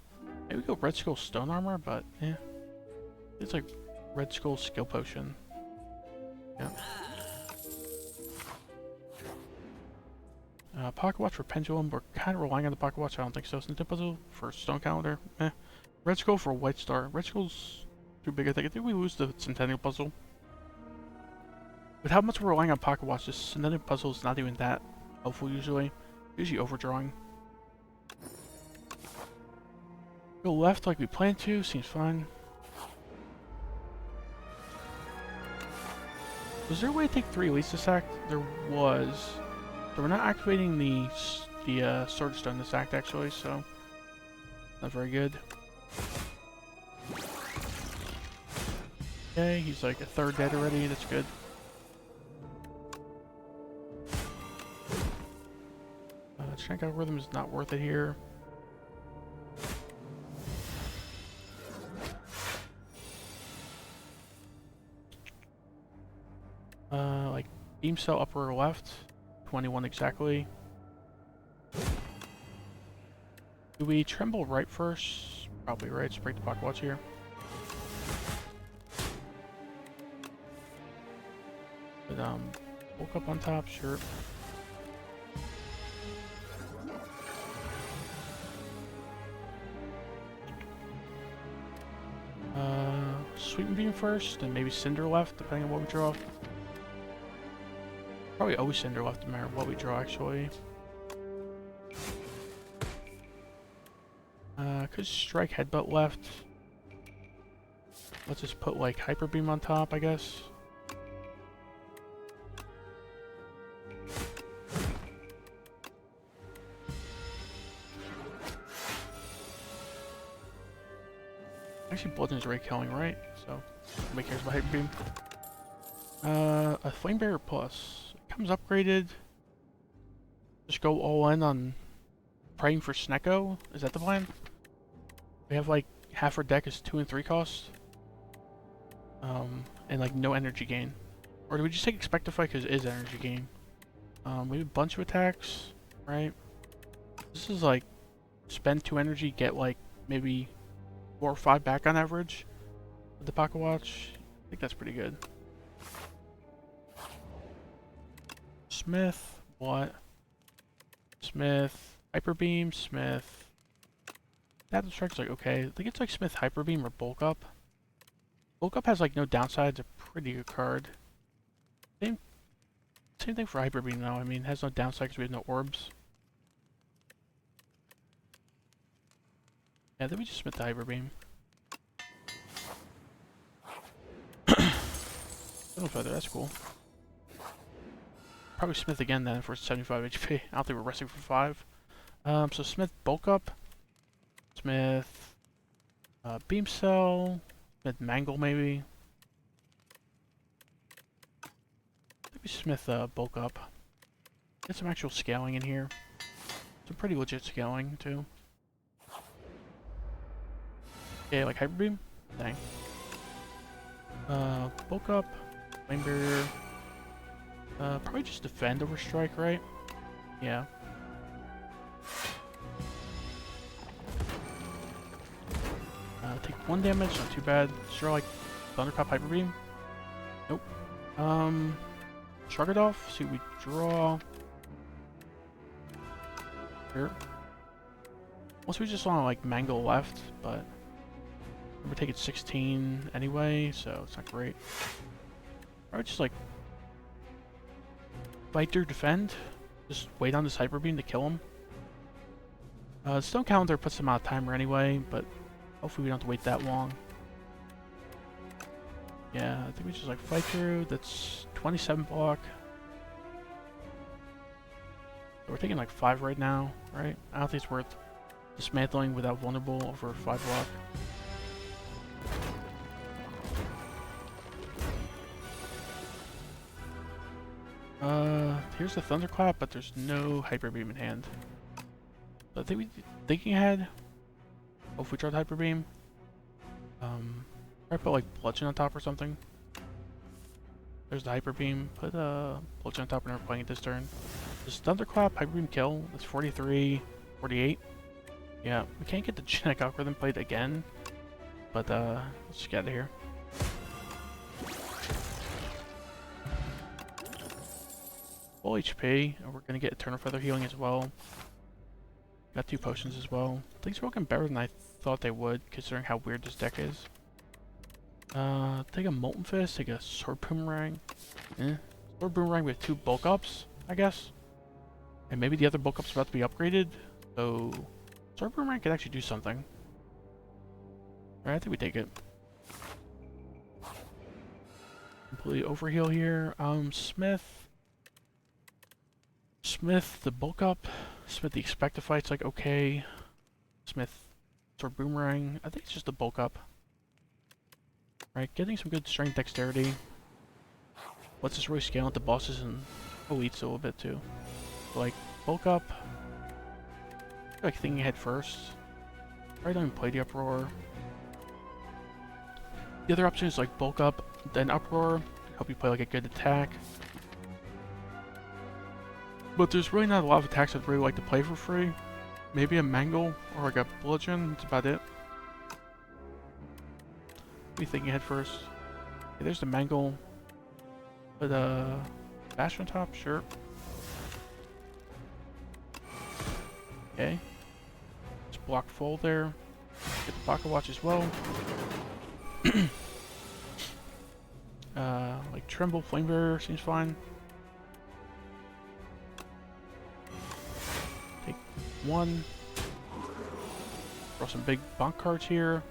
Maybe we go Red Skull Stone Armor, but yeah. It's like Red Skull Skill Potion. Yeah. Pocket Watch for Pendulum. We're kind of relying on the Pocket Watch. I don't think so. Synthetic Puzzle for Stone Calendar. Eh. Red Skull for White Star. Red Skull's too big, I think. I think we lose the Centennial Puzzle. With how much we're relying on Pocket Watch, this Centennial Puzzle is not even that helpful usually. Usually overdrawing. Go left like we planned to. Seems fine. Was there a way to take 3 elites this act? There was. So we're not activating the Sword Stone this act actually, so not very good. Okay, he's like a third dead already. That's good. Strength algorithm is not worth it here. Like Beam Cell upper or left. 21 exactly. Do we tremble right first? Probably right. Let's break the Pocket Watch here. But bulk up on top, sure. Sweep and Beam first, and maybe Cinder left, depending on what we draw. Probably always Cinder left, no matter what we draw, actually. Could strike Headbutt left. Let's just put, like, Hyper Beam on top, I guess. Actually, Bludgeon's already killing, right? So, nobody cares about Hyper Beam. A Flame Barrier Plus. It comes upgraded. Just go all in on praying for Snecko? Is that the plan? We have like half our deck is 2 and 3 cost. And like no energy gain. Or do we just take Expectify because it is energy gain? We have a bunch of attacks, right? This is like spend 2 energy, get like maybe 4 or 5 back on average with the Pocket Watch. I think that's pretty good. Smith, what? Smith, Hyper Beam, Smith. That strike's like okay. I think it's like Smith Hyper Beam or Bulk Up. Bulk Up has like no downsides, a pretty good card. Same thing for Hyper Beam though. I mean, it has no downside because we have no orbs. Yeah, then we just smith the hyper beam. Thunder feather, that's cool. Probably smith again then for 75 HP. I don't think we're resting for 5. So smith bulk up. Smith beam cell. Smith mangle maybe. Maybe smith bulk up. Get some actual scaling in here. Some pretty legit scaling too. Okay, like hyper beam? Dang. Bulk up. Flame barrier. Probably just defend over strike, right? Yeah. Take 1 damage, not too bad. Sure, like Thunderclap Hyper Beam. Nope. Shrug it off. See what we draw. Here. Once we just want to like mangle left, but we're taking 16 anyway, so it's not great. Or just like fight or defend. Just wait on this hyper beam to kill him. Stone Calendar puts him out of timer anyway, but hopefully we don't have to wait that long. Yeah, I think we just like fight through. That's 27 block. So we're taking like 5 right now, right? I don't think it's worth dismantling without vulnerable over 5 block. Here's the Thunderclap, but there's no Hyper Beam in hand. So I think we thinking ahead. Hopefully we draw the Hyper Beam. Probably put like Bludgeon on top or something. There's the Hyper Beam. Put Bludgeon on top whenever playing it this turn. This Thunderclap, Hyper Beam kill. That's 43, 48. Yeah, we can't get the genetic algorithm played again. But let's just get out of here. Full HP, and we're gonna get Eternal Feather healing as well. Got 2 potions as well. Things are looking better than I thought they would, considering how weird this deck is. Take a Molten Fist, take a Sword Boomerang. Sword Boomerang with 2 bulk ups, I guess. And maybe the other bulk up's about to be upgraded, so Sword Boomerang could actually do something. Alright, I think we take it. Completely overheal here. Smith, the bulk up. Smith, the Expectifight's like okay. Smith, Sword Boomerang. I think it's just the bulk up. Right, getting some good strength dexterity. Lets us really scale out the bosses and elites a little bit too. So, like, bulk up. Like thinking ahead first. Probably don't even play the Uproar. The other option is like bulk up, then Uproar. Help you play like a good attack. But there's really not a lot of attacks I'd really like to play for free. Maybe a Mangle or like a Bludgeon, that's about it. Be thinking ahead first. Okay, there's the Mangle. Put Bash on top, sure. Okay. Just block full there. Get the Pocket Watch as well. Like Tremble, Flame Barrier seems fine. Take 1. Draw some big bonk cards here.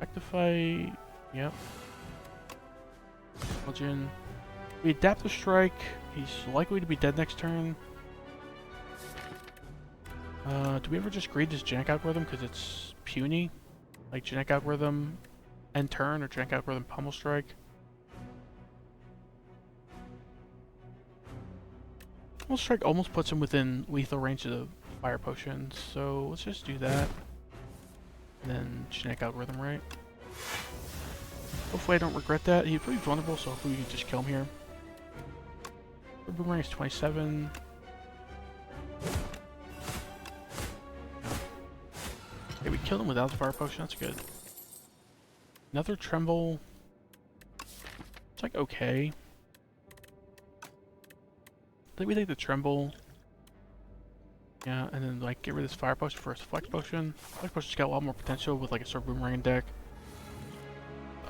Rectify. Yep. Bludgeon. We adapt the strike. He's likely to be dead next turn. Do we ever just grade this genetic algorithm because it's puny? Like genetic algorithm end turn or genetic algorithm pummel strike? Pummel strike almost puts him within lethal range of the fire potion, so let's just do that. And then genetic algorithm, right? Hopefully I don't regret that. He's pretty vulnerable, so hopefully we can just kill him here. Boomerang is 27. Okay, we killed him without the fire potion, that's good. Another Tremble. It's like okay. I think we take the Tremble. Yeah, and then like get rid of this fire potion for a flex potion. Flex potion's got a lot more potential with like a Sword Boomerang deck.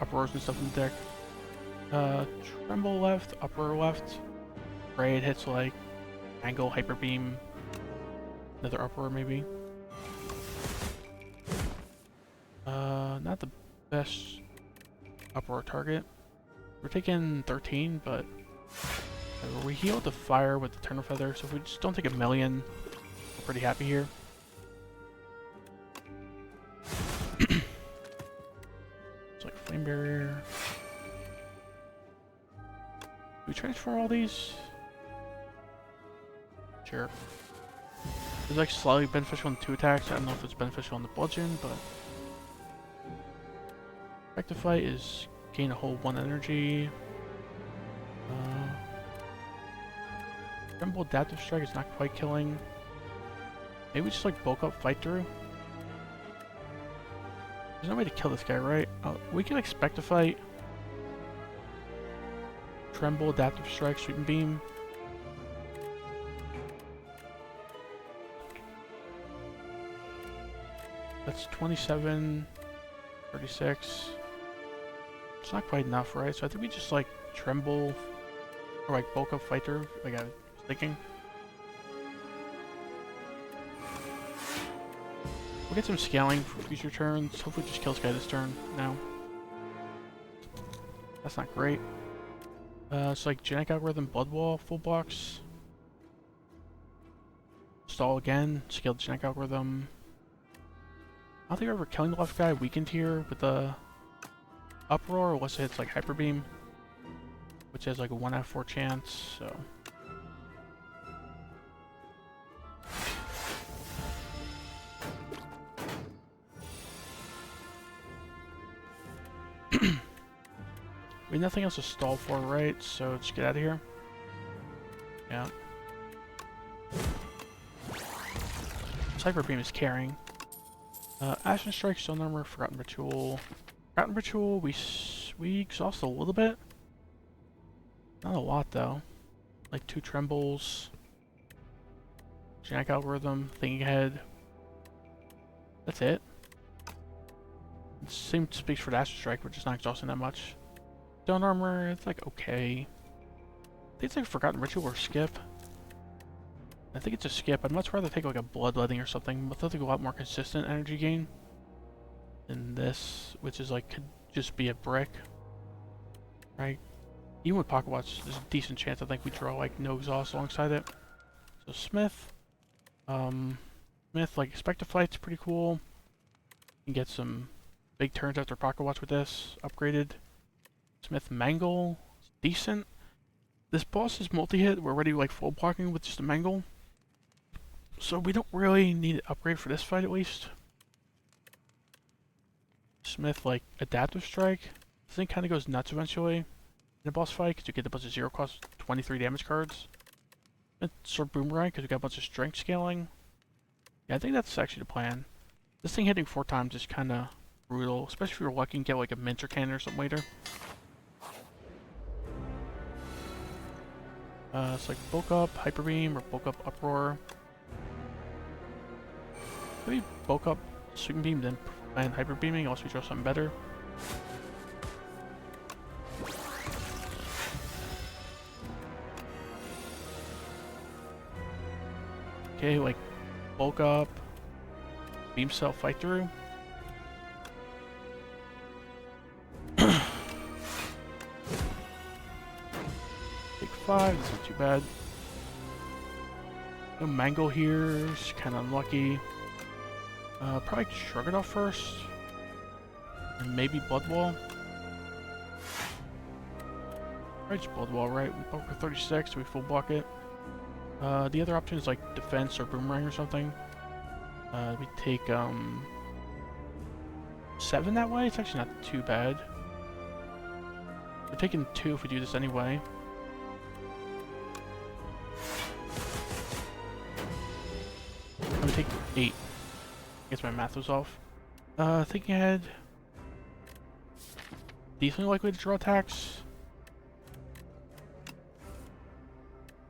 Uproars and stuff in the deck. Tremble left, Uproar left. Raid hits like Angle, Hyper Beam. Another Uproar maybe. not the best uproar target. We're taking 13, but we heal the fire with the Eternal Feather, so if we just don't take a million, we're pretty happy here. It's like Flame Barrier. Do we transfer all these? Sure. It's like slightly beneficial on 2 attacks. I don't know if it's beneficial on the bludgeon, but Effective Fight is gain a whole 1 energy. Tremble Adaptive Strike is not quite killing. Maybe we just like bulk up Fight Through. There's no way to kill this guy, right? We can expect a fight. Tremble, Adaptive Strike, Sweep and Beam. That's 27, 36. It's not quite enough, right? So I think we just like Tremble or like bulk up Fight Through, like I was thinking. We'll get some scaling for future turns. Hopefully just kill this guy this turn now. That's not great. It's like Genetic Algorithm, Blood Wall, full blocks. Stall again, scale the Genetic Algorithm. I don't think we're ever killing the left guy weakened here with the Uproar, unless it hits like Hyper Beam, which has like a 1 out of 4 chance, so. We have nothing else to stall for, right? So just get out of here. Yeah. Hyper Beam is carrying. Ashen Strike, Stone Armor, Forgotten Ritual. Forgotten Ritual, we exhaust a little bit. Not a lot though. Like 2 Trembles. Genetic Algorithm, Thinking Ahead. That's it. Same speaks for the Ashen Strike, which is not exhausting that much. Stone Armor, it's like okay. I think it's like Forgotten Ritual or Skip. I think it's a skip. I'd much rather take like a Bloodletting or something, but that's like a lot more consistent energy gain than this, which is like could just be a brick, right? Even with Pocket Watch, there's a decent chance I think we draw like no exhaust alongside it. So Smith, like Expected Flight's pretty cool. You can get some big turns after Pocket Watch with this upgraded. Smith Mangle, decent. This boss is multi-hit. We're already like full blocking with just a Mangle. So we don't really need an upgrade for this fight at least. Smith, like, Adaptive Strike. This thing kind of goes nuts eventually in a boss fight because you get a bunch of 0 cost 23 damage cards. And Sword Boomerang because we got a bunch of strength scaling. Yeah, I think that's actually the plan. This thing hitting 4 times is kind of brutal, especially if you're lucky and get like a Minter Cannon or something later. It's like bulk up, Hyper Beam, or bulk up Uproar. Maybe bulk up Sweep Beam, then plan Hyper Beaming, unless we draw something better. Okay, like bulk up, Beam Cell, Fight Through. Take 5, that's not too bad. No Mangle here, is kind of unlucky. Probably shrug it off first. And maybe Blood Wall. Probably just Blood Wall, right? We bulk for 36, so we full block it. The other option is like Defense or Boomerang or something. We take 7 that way, it's actually not too bad. We're taking 2 if we do this anyway. I'm gonna take 8. I guess my math was off. Thinking Ahead. Decently likely to draw attacks.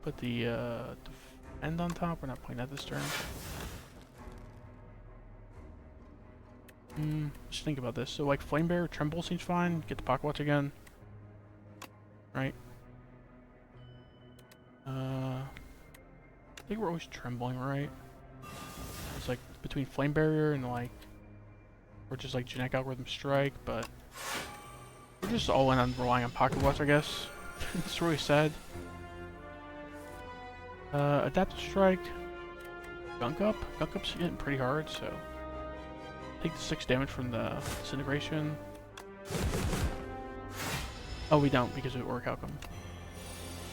Put the Defend on top. We're not playing that this turn. Just think about this. So like Flame Bear, Tremble seems fine. Get the Pocket Watch again. Right. I think we're always trembling, right? It's like between Flame Barrier and like or just like genetic algorithm strike, but we're just all in on relying on pocket watch, I guess. It's really sad. Adaptive strike. Gunk up. Gunk up's hitting pretty hard, so take the 6 damage from the disintegration. Oh, we don't because of Orichalcum.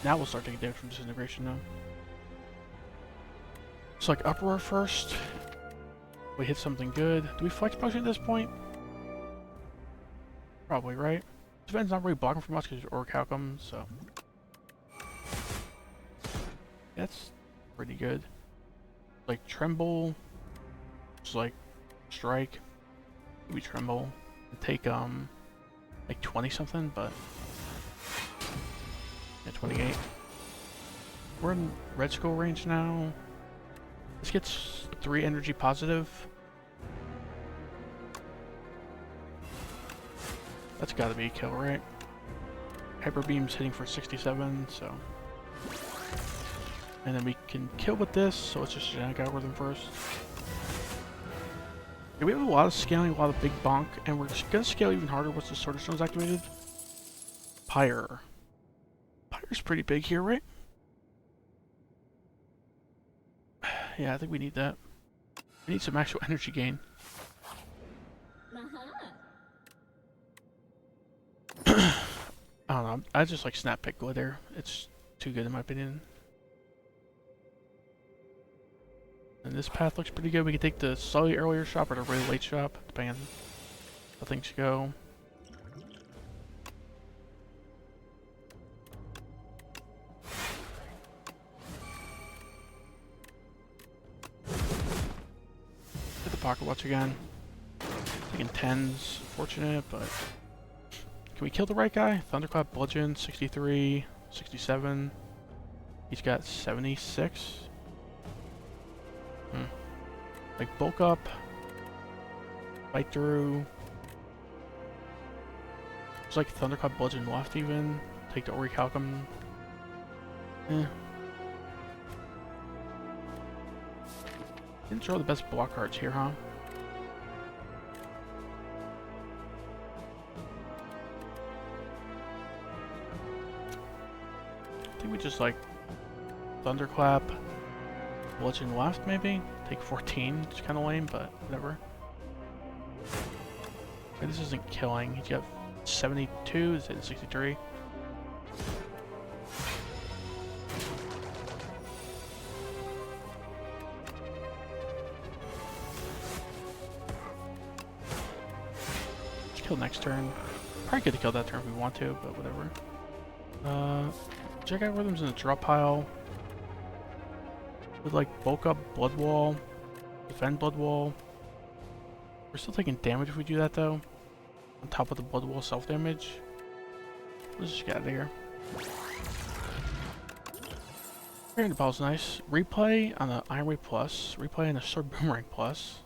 Now we'll start taking damage from disintegration though. It's like uproar first. We hit something good. Do we flex potion at this point? Probably, right? Sven's not really blocking from us because of Orichalcum, so that's pretty good. Like tremble, just like strike. We tremble and take like 20 something, but yeah, 28. We're in red skull range now. This gets 3 energy positive. That's gotta be a kill, right? Hyper Beam's hitting for 67, so. And then we can kill with this, so let's just genetic algorithm first. Yeah, we have a lot of scaling, a lot of big bonk, and we're just gonna scale even harder once the Sword of Stone's activated. Pyre. Pyre's pretty big here, right? Yeah, I think we need that. We need some actual energy gain. I don't know, I just like snap pick glitter. It's too good in my opinion. And this path looks pretty good. We can take the slightly earlier shop or the really late shop, depending on how things go. Hit the pocket watch again. Taking 10s, unfortunate, but can we kill the right guy? Thunderclap, bludgeon, 63, 67. He's got 76. Like bulk up, fight through. There's like Thunderclap, bludgeon left even. Take the Orichalcum. Didn't draw the best block cards here, huh? I think we just like Thunderclap, bludgeon left maybe? Take 14, it's kind of lame, but whatever. Okay, this isn't killing. He's got 72, he's hitting 63. Let's kill next turn. Probably good to kill that turn if we want to, but whatever. Check out rhythms in the drop pile. With like bulk up blood wall, defend blood wall. We're still taking damage if we do that though. On top of the blood wall self damage. Let's just get out of here. Carrying ball's nice. Replay on the Iron Ray Plus. Replay on the Sword Boomerang Plus.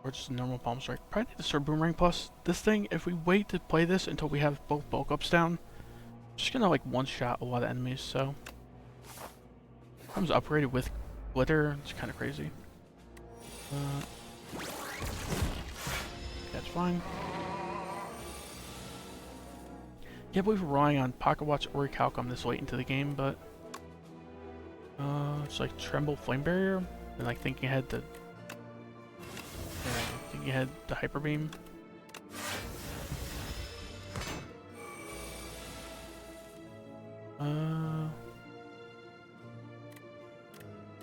Or just a normal Palm Strike. Probably need the Sword Boomerang Plus. This thing, if we wait to play this until we have both bulk ups down, just gonna like one shot a lot of enemies, so. Comes upgraded with glitter, it's kind of crazy. That's fine. Can't believe we're relying on Pocket Watch or Orichalcum this late into the game, but it's like Tremble Flame Barrier, and like thinking ahead to Hyper Beam.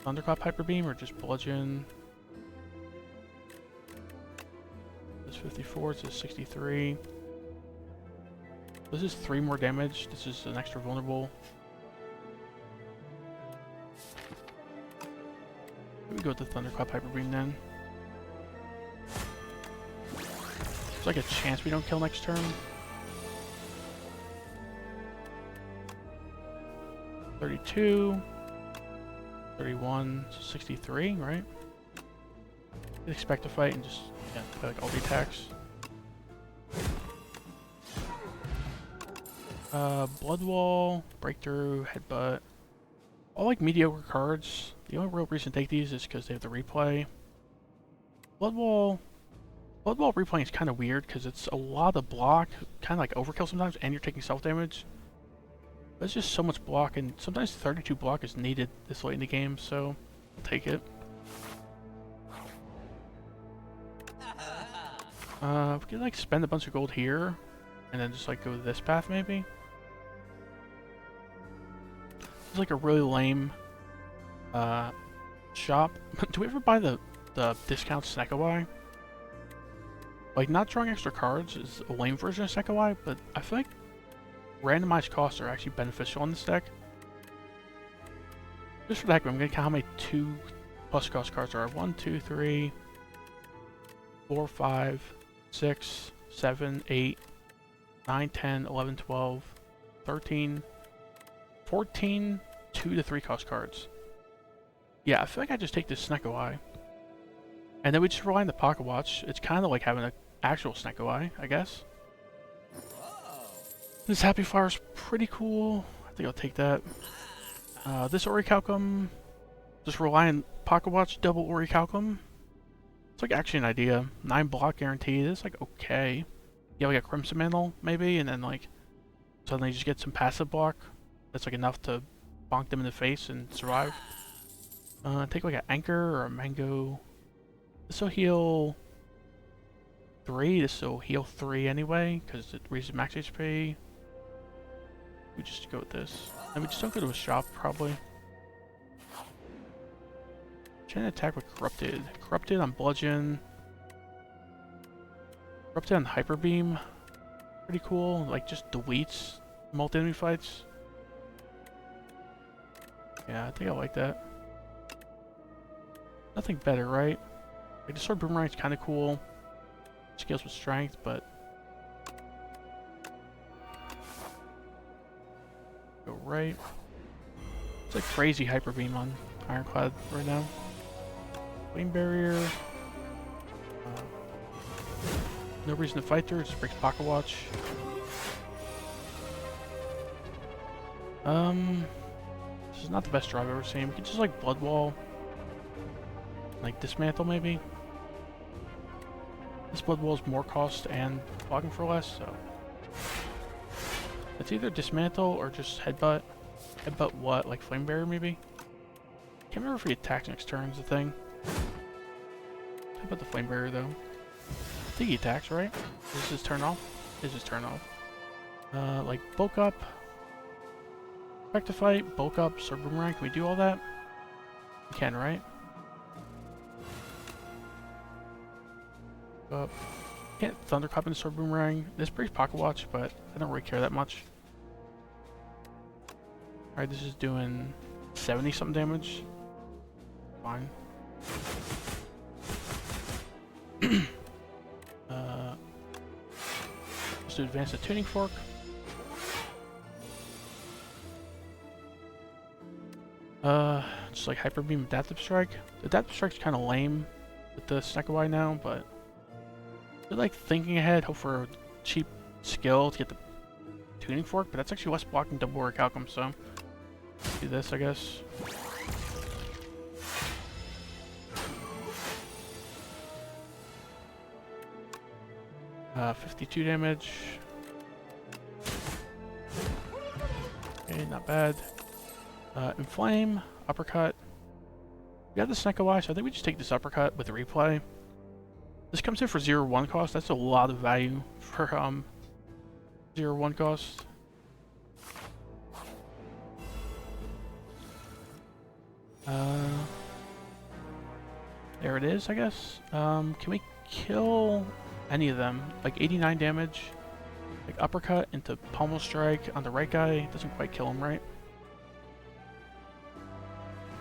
Thunderclap Hyper Beam or just bludgeon? This 54, it's a 63. This is 3 more damage. This is an extra vulnerable. Let me go with the Thunderclap Hyper Beam then. There's like a chance we don't kill next turn. 32. 31, 63, right? You'd expect to fight and just play like all the attacks. Blood Wall, Breakthrough, Headbutt. All like mediocre cards. The only real reason to take these is because they have the replay. Blood Wall Blood Bowl replaying is kind of weird because it's a lot of block, kind of like overkill sometimes, and you're taking self damage. But it's just so much block, and sometimes 32 block is needed this late in the game, so I'll take it. We could like spend a bunch of gold here, and then just like go this path maybe. It's like a really lame shop. Do we ever buy the discount Snekawai? Like, not drawing extra cards is a lame version of Snekawai, but I feel like randomized costs are actually beneficial on this deck. Just for the heck of it, I'm gonna count how many 2+ cost cards there are. 1, 2, 3, 4, 5, 6, 7, 8, 9, 10, 11, 12, 13, 14, 2 to 3 cost cards. Yeah, I feel like I just take this Snekawai. And then we just rely on the Pocket Watch. It's kind of like having an actual Snekawai, I guess. This Happy Flower's pretty cool. I think I'll take that. This Orichalcum, just rely on Pocket Watch, double Orichalcum. It's like actually an idea. 9 block guaranteed. It's like okay. You have like a Crimson Mantle, maybe, and then like suddenly you just get some passive block. That's like enough to bonk them in the face and survive. Take like an Anchor or a Mango. This will heal 3. This will heal 3 anyway, because it raises max HP. We just go with this. And we just don't go to a shop, probably. Trying to attack with Corrupted. Corrupted on Bludgeon. Corrupted on Hyper Beam. Pretty cool. Like, just deletes multi-enemy fights. Yeah, I think I like that. Nothing better, right? Like, the Sword Boomerang's kind of cool. Scales with Strength, but... Go right. It's like crazy Hyper Beam on Ironclad right now. Flame Barrier. No reason to fight her, just breaks Pocket Watch. This is not the best draw I've ever seen. We could just like Blood Wall. Like Dismantle maybe. This Blood Wall is more cost and blocking for less, so. It's either Dismantle or just Headbutt. Headbutt what? Like Flame Barrier maybe? Can't remember if he attacks next turn is the thing. Headbutt the Flame Barrier though. I think he attacks, right? Is this his turn off? Is his turn off. Like Bulk Up. Back to fight, Bulk Up, Sword Boomerang. Can we do all that? We can, right? Up. Can't Thunderclap into Sword Boomerang. This breaks Pocket Watch, but I don't really care that much. Alright, this is doing 70 something damage. Fine. Let's do advance the Tuning Fork. Just like Hyper Beam, Adaptive Strike. Adaptive Strike's kind of lame with the Snekawai now, but I like thinking ahead, hope for a cheap skill to get the Tuning Fork, but that's actually less blocking double Orichalcum, so do this, I guess. Uh, 52 damage. Okay, not bad. Inflame, Uppercut. We got the Snekawai, so I think we just take this Uppercut with the replay. This comes in for 0-1 cost. That's a lot of value for 0-1 cost. There it is, I guess. Can we kill any of them? Like 89 damage. Like Uppercut into Pommel Strike on the right guy. Doesn't quite kill him, right?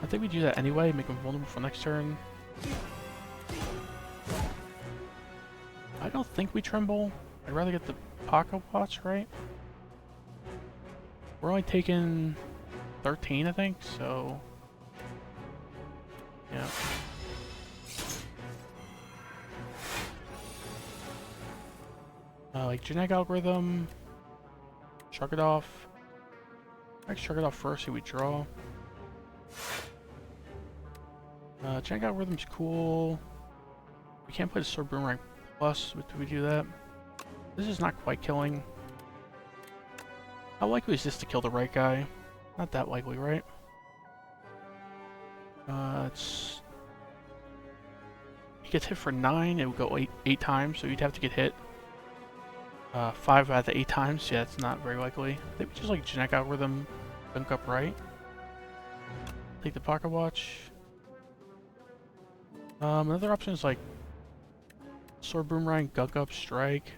I think we do that anyway, make him vulnerable for next turn. I don't think we Tremble. I'd rather get the Pocket Watch, right? We're only taking 13, I think, so... Yeah. Like Genetic Algorithm. Shrug it off. Let's shrug it off first, see we draw. Genetic Algorithm's cool. We can't play the Sword Boomerang plus, do we do that? This is not quite killing. How likely is this to kill the right guy? Not that likely, right? It's... He gets hit for 9, it would go 8 times, so you'd have to get hit 5 out of the 8 times. Yeah, it's not very likely. I think we just like genetic algorithm, dunk up right. Take the pocket watch. Another option is like sword boomerang, gunk up, strike.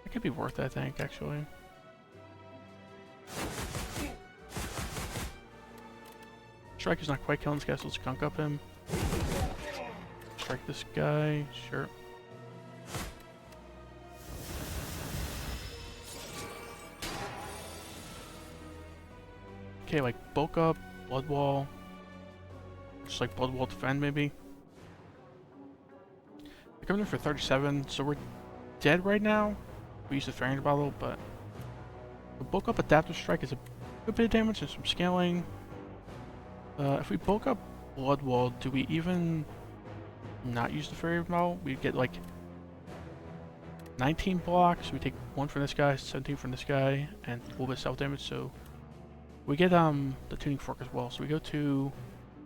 That could be worth it, I think, actually. Strike is not quite killing this guy, so let's gunk up him. Strike this guy, sure. Okay, like bulk up, blood wall. Just like blood wall defend, maybe. We're coming in for 37, so we're dead right now. We use the Fairy Bottle, but the bulk up adaptive strike is a good bit of damage and some scaling. If we bulk up blood wall, do we even not use the Fairy Bottle? We get like 19 blocks. We take 1 from this guy, 17 from this guy, and a little bit of self damage. So we get the tuning fork as well. So we go to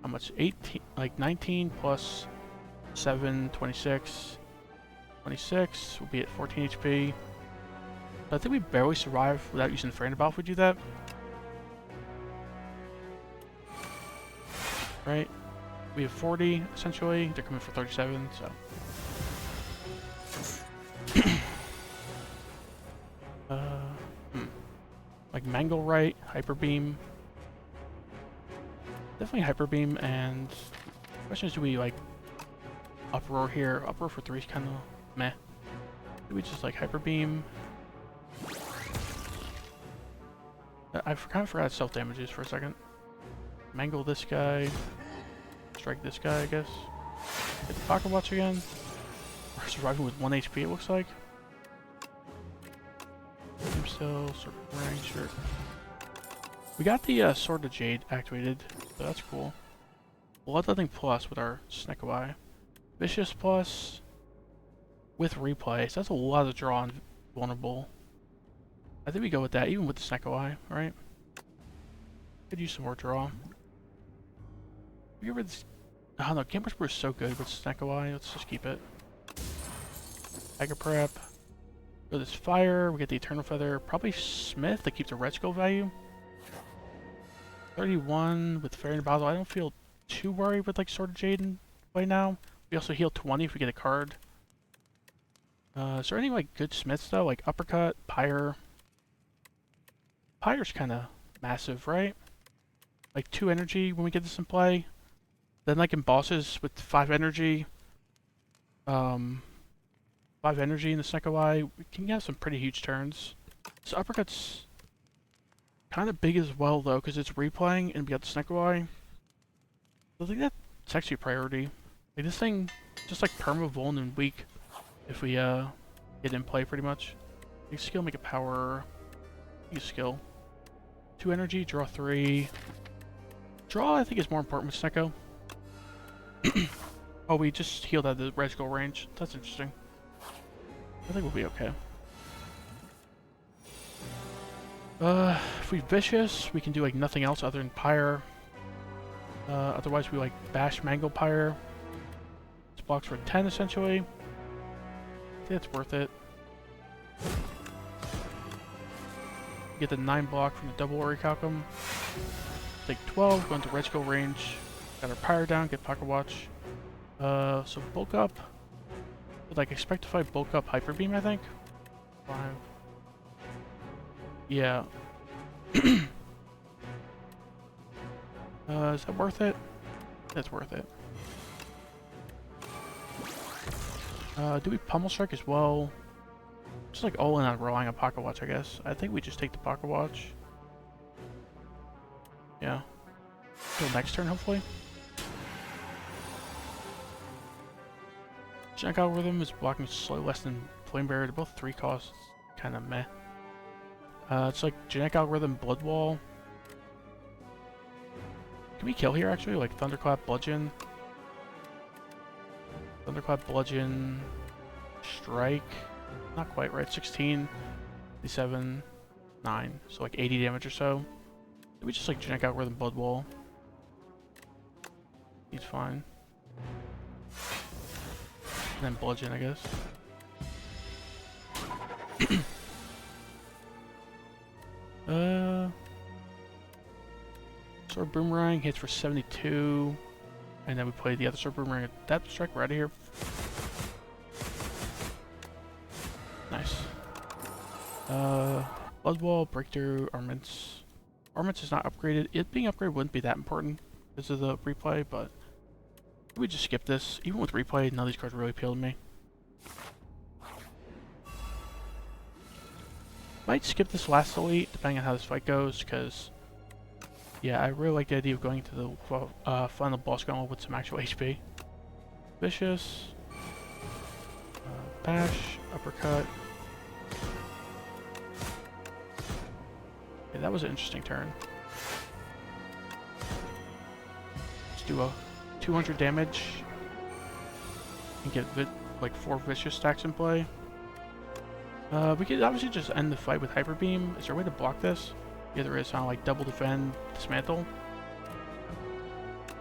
how much? 18, like 19 plus 7, 26. 26 will be at 14 HP. I think we barely survive without using the Fairy Bottle if we do that. Right? We have 40 essentially. They're coming for 37, so. Like Mangle Right, Hyper Beam. Definitely Hyper Beam, and the question is, do we like Uproar here? Uproar for 3 is kind of meh. Do we just like Hyper Beam? I kind of forgot self damages for a second. Mangle this guy. Strike this guy, I guess. Hit the pocket watch again. We're surviving with 1 HP, it looks like. Still, sort of range, sure. We got the Sword of Jade activated, so that's cool. Bloodletting plus with our Snecko Eye. Vicious plus with replay, so that's a lot of draw on vulnerable. I think we go with that, even with the Snecko Eye, right? Could use some more draw. We get rid of this. I don't know, Game Whisperer is so good with Snecko Eye, let's just keep it. Tiger Prep. Go this fire, we get the Eternal Feather, probably Smith to keep the red skull value. 31 with Fairy Bottle. I don't feel too worried with like Sword of Jade right now. We also heal 20 if we get a card. Is there any like good Smiths though? Like Uppercut, Pyre. Pyre's kind of massive, right? Like 2 energy when we get this in play. Then like in bosses with 5 energy. 5 energy in the Snecko Eye, we can have some pretty huge turns. So Uppercut's kind of big as well though, because it's replaying and we got the Snecko Eye. I think that's actually a priority. Like this thing, just like perma vuln and weak if we get in play pretty much. Make skill, make a power. Use skill. 2 energy, draw 3. Draw I think is more important with Snecko. Oh, we just healed at the red skull range. That's interesting. I think we'll be okay. If we Vicious, we can do like nothing else other than Pyre. Otherwise we like Bash, Mangle, Pyre. This blocks for 10 essentially. I think it's worth it. Get the 9 block from the double Orichalcum. Take 12, go into red skull range. Got our Pyre down, get Pocket Watch. So bulk up. Would like expect to fight bulk up Hyper Beam, I think. 5. Yeah. Is that worth it? That's worth it. Do we Pummel Strike as well? Just like all in on relying on Pocket Watch, I guess. I think we just take the Pocket Watch. Yeah. Till next turn, hopefully. Genetic Algorithm is blocking slightly less than Flame Barrier. They're both 3 costs. Kind of meh. It's like Genetic Algorithm, Blood Wall. Can we kill here actually? Like Thunderclap, Bludgeon. Thunderclap, Bludgeon, Strike. Not quite right. 16, 57, 9. So like 80 damage or so. Maybe just like Genetic Algorithm, Blood Wall. He's fine. And then Bludgeon, I guess. Sword Boomerang hits for 72. And then we play the other Sword Boomerang at Depth Strike. We're out of here. Nice. Blood Wall, Breakthrough, Armaments. Armaments is not upgraded. It being upgraded wouldn't be that important because of the replay, but we just skip this. Even with replay, none of these cards really appeal to me. Might skip this last elite, depending on how this fight goes, because, yeah, I really like the idea of going to the final boss gauntlet with some actual HP. Vicious. Bash. Uppercut. Yeah, that was an interesting turn. Let's do a 200 damage. And get like 4 Vicious stacks in play. We could obviously just end the fight with Hyper Beam. Is there a way to block this? Yeah, there is. Like double defend, dismantle.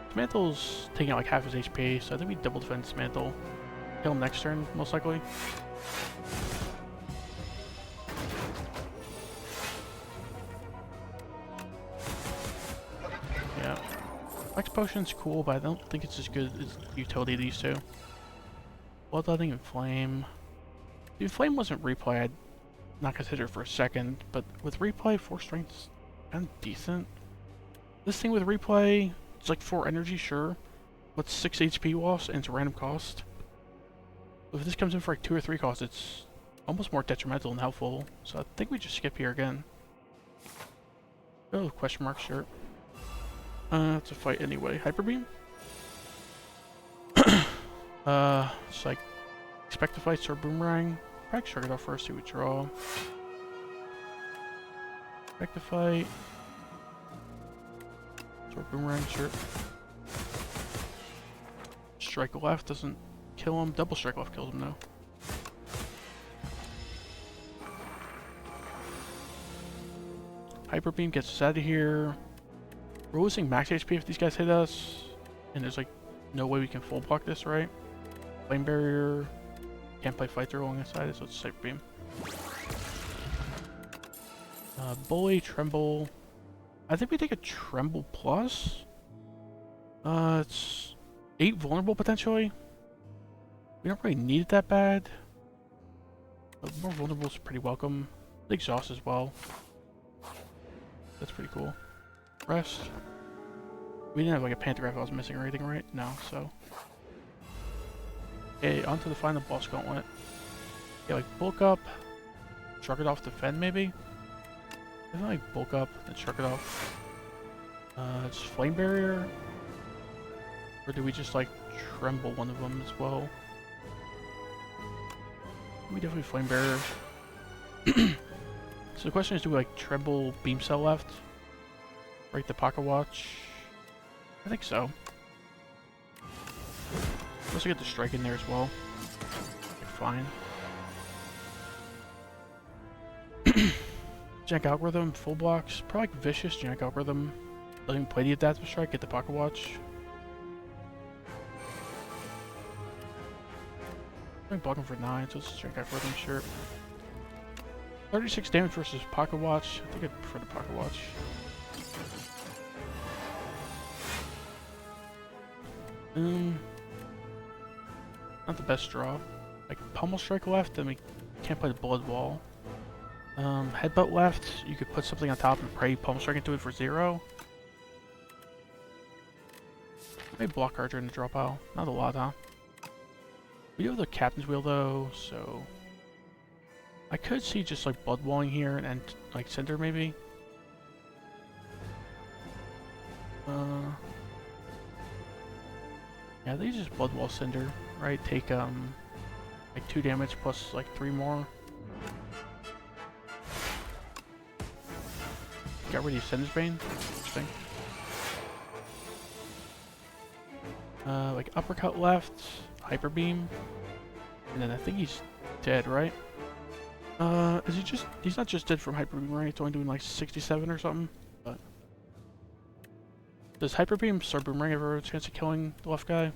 Dismantle's taking out like half his HP, so I think we double defend, dismantle. Kill him next turn, most likely. Yeah. Flex Potion's cool, but I don't think it's as good as the utility of these two. Bloodletting and Flame. Dude, Flame wasn't replay, I'd not consider it for a second, but with replay, 4 strength's kind of decent. This thing with replay, it's like 4 energy, sure, but 6 HP loss and it's a random cost. If this comes in for like 2 or 3 costs, it's almost more detrimental than helpful, so I think we just skip here again. Oh, question mark, sure. It's a fight anyway. Hyper Beam? It's like, expect to fight Sword Boomerang. Probably shrug it off first, see what we draw. Expect to fight. Sword Boomerang, sure. Strike left doesn't kill him. Double strike left kills him though. Hyper Beam gets us out of here. We're losing max HP if these guys hit us. And there's like no way we can full block this, right? Flame Barrier. Can't play Fight Through alongside it, so it's Hyper Beam. Bully, Tremble. I think we take a Tremble plus. It's 8 vulnerable potentially. We don't really need it that bad. But more vulnerable is pretty welcome. Exhaust as well. That's pretty cool. Rest. We didn't have like a Pantograph I was missing or anything, right? No, so. Okay, on to the final boss gauntlet. Yeah, like bulk up, shrug it off, defend maybe? Isn't like bulk up, then shrug it off. It's Flame Barrier. Or do we just like tremble one of them as well? We definitely Flame Barrier. So the question is, do we like tremble Beam Cell left? Break the Pocket Watch? I think so. Also get the strike in there as well. Fine. Genetic Algorithm, full blocks. Probably like Vicious, Genetic Algorithm. Letting him play the Adaptive Strike, get the Pocket Watch. I'm blocking for 9, so it's Genetic Algorithm, sure. 36 damage versus Pocket Watch. I think I'd prefer the Pocket Watch. Not the best draw. Like Pummel Strike left, then we can't play the Blood Wall. Headbutt left, you could put something on top and pray Pummel Strike into it for 0. Maybe Block Archer in the draw pile. Not a lot, huh? We do have the Captain's Wheel though, so I could see just like Blood Walling here and like Cinder maybe. Yeah, they just Blood Wall Cinder, right? Take like 2 damage plus like 3 more. Got rid of Cinder's Bane. Interesting. Like uppercut left, Hyper Beam, and then I think he's dead, right? Is he just? He's not just dead from Hyper Beam, right? He's only doing like 67 or something. But does Hyper Beam Sword Boomerang ever have a chance of killing the left guy?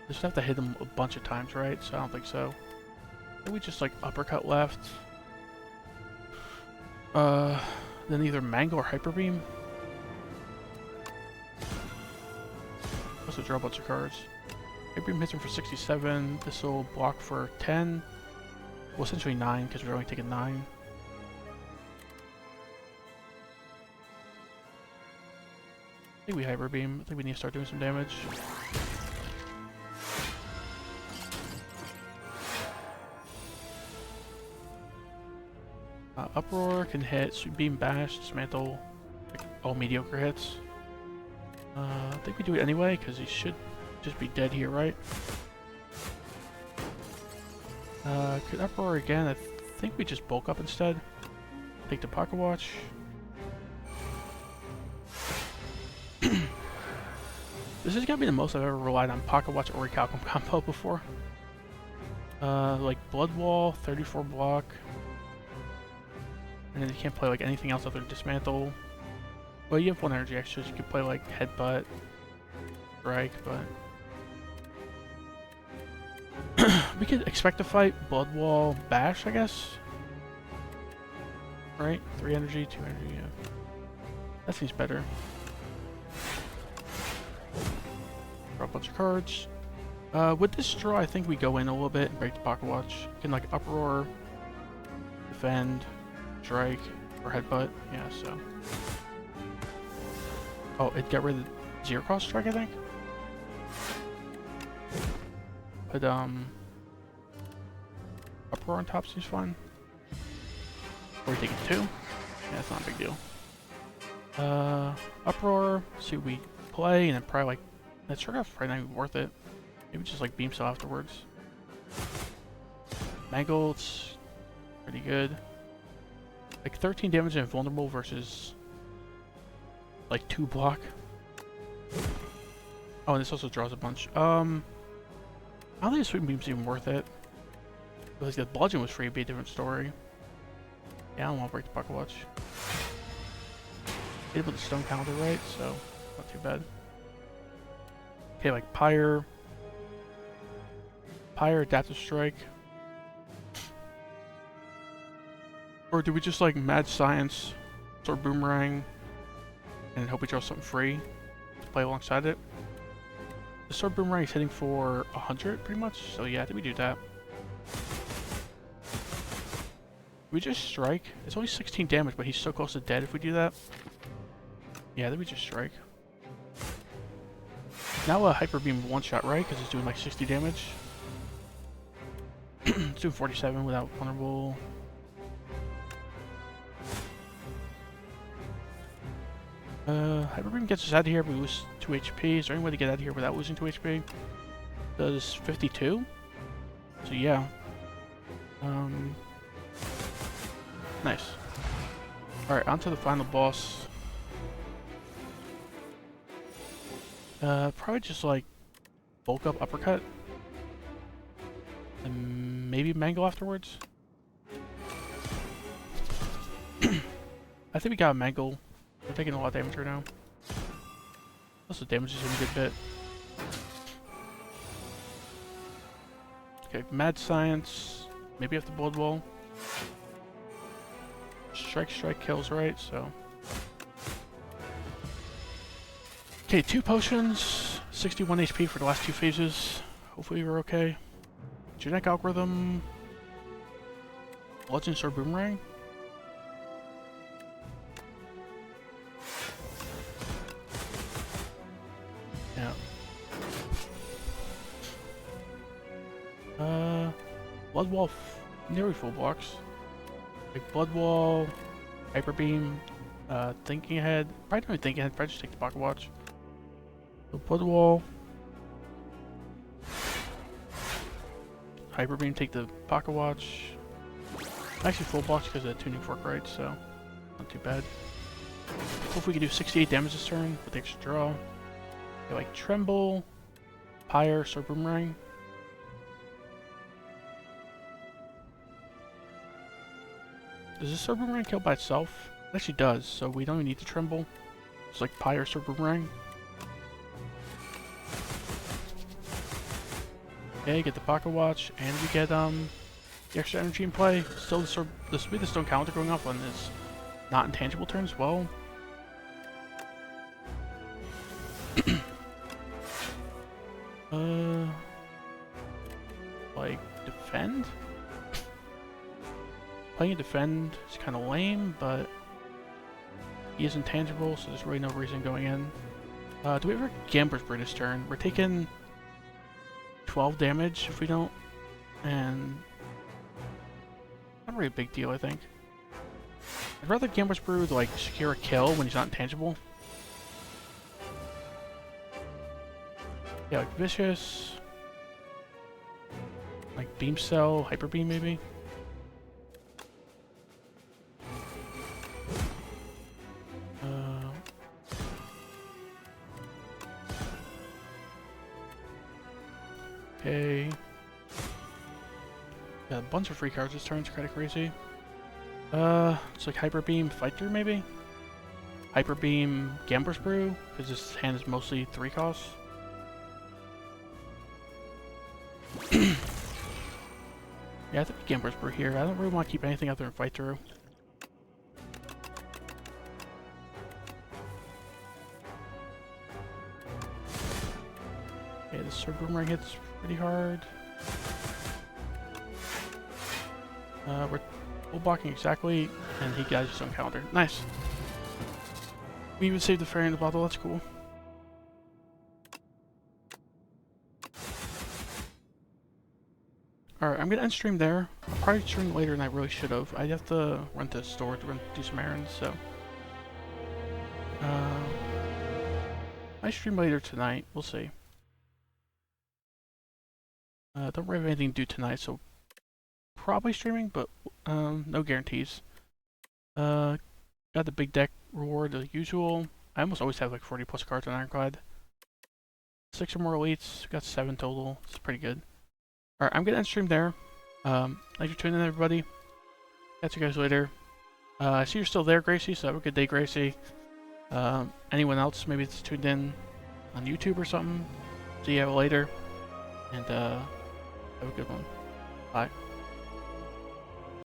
Just have to hit him a bunch of times, right? So I don't think so. Maybe we just like uppercut left. Then either Mango or Hyper Beam. Also draw a bunch of cards. Hyper Beam hits him for 67. This will block for 10. Well, essentially 9 because we're only taking 9. I think we Hyper Beam. I think we need to start doing some damage. Uproar can hit, Sweet Beam, Bash, Dismantle, like all mediocre hits. I think we do it anyway, because he should just be dead here, right? Could Uproar again. I think we just bulk up instead. Take the Pocket Watch. This is gonna be the most I've ever relied on Pocket Watch or Recalcum combo before. Like Blood Wall, 34 block. And then you can't play like anything else other than Dismantle. Well, you have 1 energy extra, so you could play like Headbutt, Strike, but we could expect to fight Blood Wall, Bash, I guess. Right? 3 energy, 2 energy, yeah. That seems better. Draw a bunch of cards. With this draw, I think we go in a little bit and break the Pocket Watch. You can like Uproar, Defend, Strike, or Headbutt. Yeah, so. Oh, it got rid of the 0 cost strike, I think? But, Uproar on top seems fine. Or we take it 2? Yeah, that's not a big deal. Uproar, see what we play, and then probably like, that strike off's probably not even worth it. Maybe just like Beam Cell afterwards. Mangle, it's pretty good. Like 13 damage and vulnerable versus like 2 block. Oh, and this also draws a bunch. I don't think the Sweet Beam's even worth it. But like the Bludgeon was free, it'd be a different story. Yeah, I don't want to break the Pocket Watch. Hit it with the Stone Counter, right? So, not too bad. Okay, like Pyre, Adaptive Strike. Or do we just like Mad Science, Sword Boomerang, and hope we draw something free to play alongside it? The Sword Boomerang is hitting for 100 pretty much, so yeah, I think we do that. We just strike. It's only 16 damage, but he's so close to dead if we do that. Yeah, I think we just strike. Now a Hyper Beam one-shot, right? Because it's doing like 60 damage. It's doing 47 without vulnerable. Hyper Beam gets us out of here, but we lose 2 HP. Is there any way to get out of here without losing 2 HP? Does 52? So yeah. Nice. Alright, on to the final boss. Probably just like bulk up uppercut. And maybe Mangle afterwards. I think we got a Mangle. We're taking a lot of damage right now. Also damages him a good bit. Okay, Mad Science. Maybe after Blood Wall. Strike kills, right? So. Okay, 2 potions. 61 HP for the last 2 phases. Hopefully we're okay. Genetic Algorithm. Bludgeon Sword Boomerang. Yeah. Blood Wall, nearly full blocks. Like Blood Wall, Hyper Beam, Thinking Ahead. Probably don't even Think Ahead, probably just take the Pocket Watch. So Blood Wall. Hyper Beam, take the Pocket Watch. Actually full blocks because of the Tuning Fork, right? So, not too bad. Hopefully we can do 68 damage this turn with the extra draw. Okay, like Tremble, Pyre, Sword Boomerang. Does this Sword Boomerang kill by itself? It actually does, so we don't even need to Tremble. It's like Pyre, Sword Boomerang. Okay, get the Pocket Watch, and we get the extra energy in play. Still, the Speed of Stone counter going off on this not intangible turn as well. Like, defend? Playing a defend is kind of lame, but he is intangible, so there's really no reason going in. Do we ever Gambler's Brew this turn? We're taking 12 damage if we don't, and not really a big deal, I think. I'd rather Gambler's Brew to, like, secure a kill when he's not intangible. Yeah, like Vicious, like Beam Cell, Hyper Beam maybe. Okay. Got a bunch of free cards this turn, it's kinda crazy. It's like Hyper Beam, Fight Through maybe? Hyper Beam, Gambler's Brew, because this hand is mostly 3 costs. Yeah, I think Gambler's Brew here. I don't really want to keep anything other than Fight Through. Okay, the Sword Boomerang hits pretty hard. We're full blocking exactly, and he got his own counter. Nice. We even saved the fairy in the bottle, that's cool. Alright, I'm gonna end stream there. I'll probably stream later than I really should have. I have to run to the store to do some errands, so. I stream later tonight, we'll see. Don't really have anything to do tonight, so probably streaming, but no guarantees. Got the big deck reward as usual. I almost always have like 40 plus cards on Ironclad. 6 or more elites, got 7 total. It's pretty good. Alright, I'm gonna end stream there. Thanks for tuning in, everybody. Catch you guys later. I see you're still there, Gracie, so have a good day, Gracie. Anyone else maybe that's tuned in on YouTube or something, see you later. And have a good one. Bye.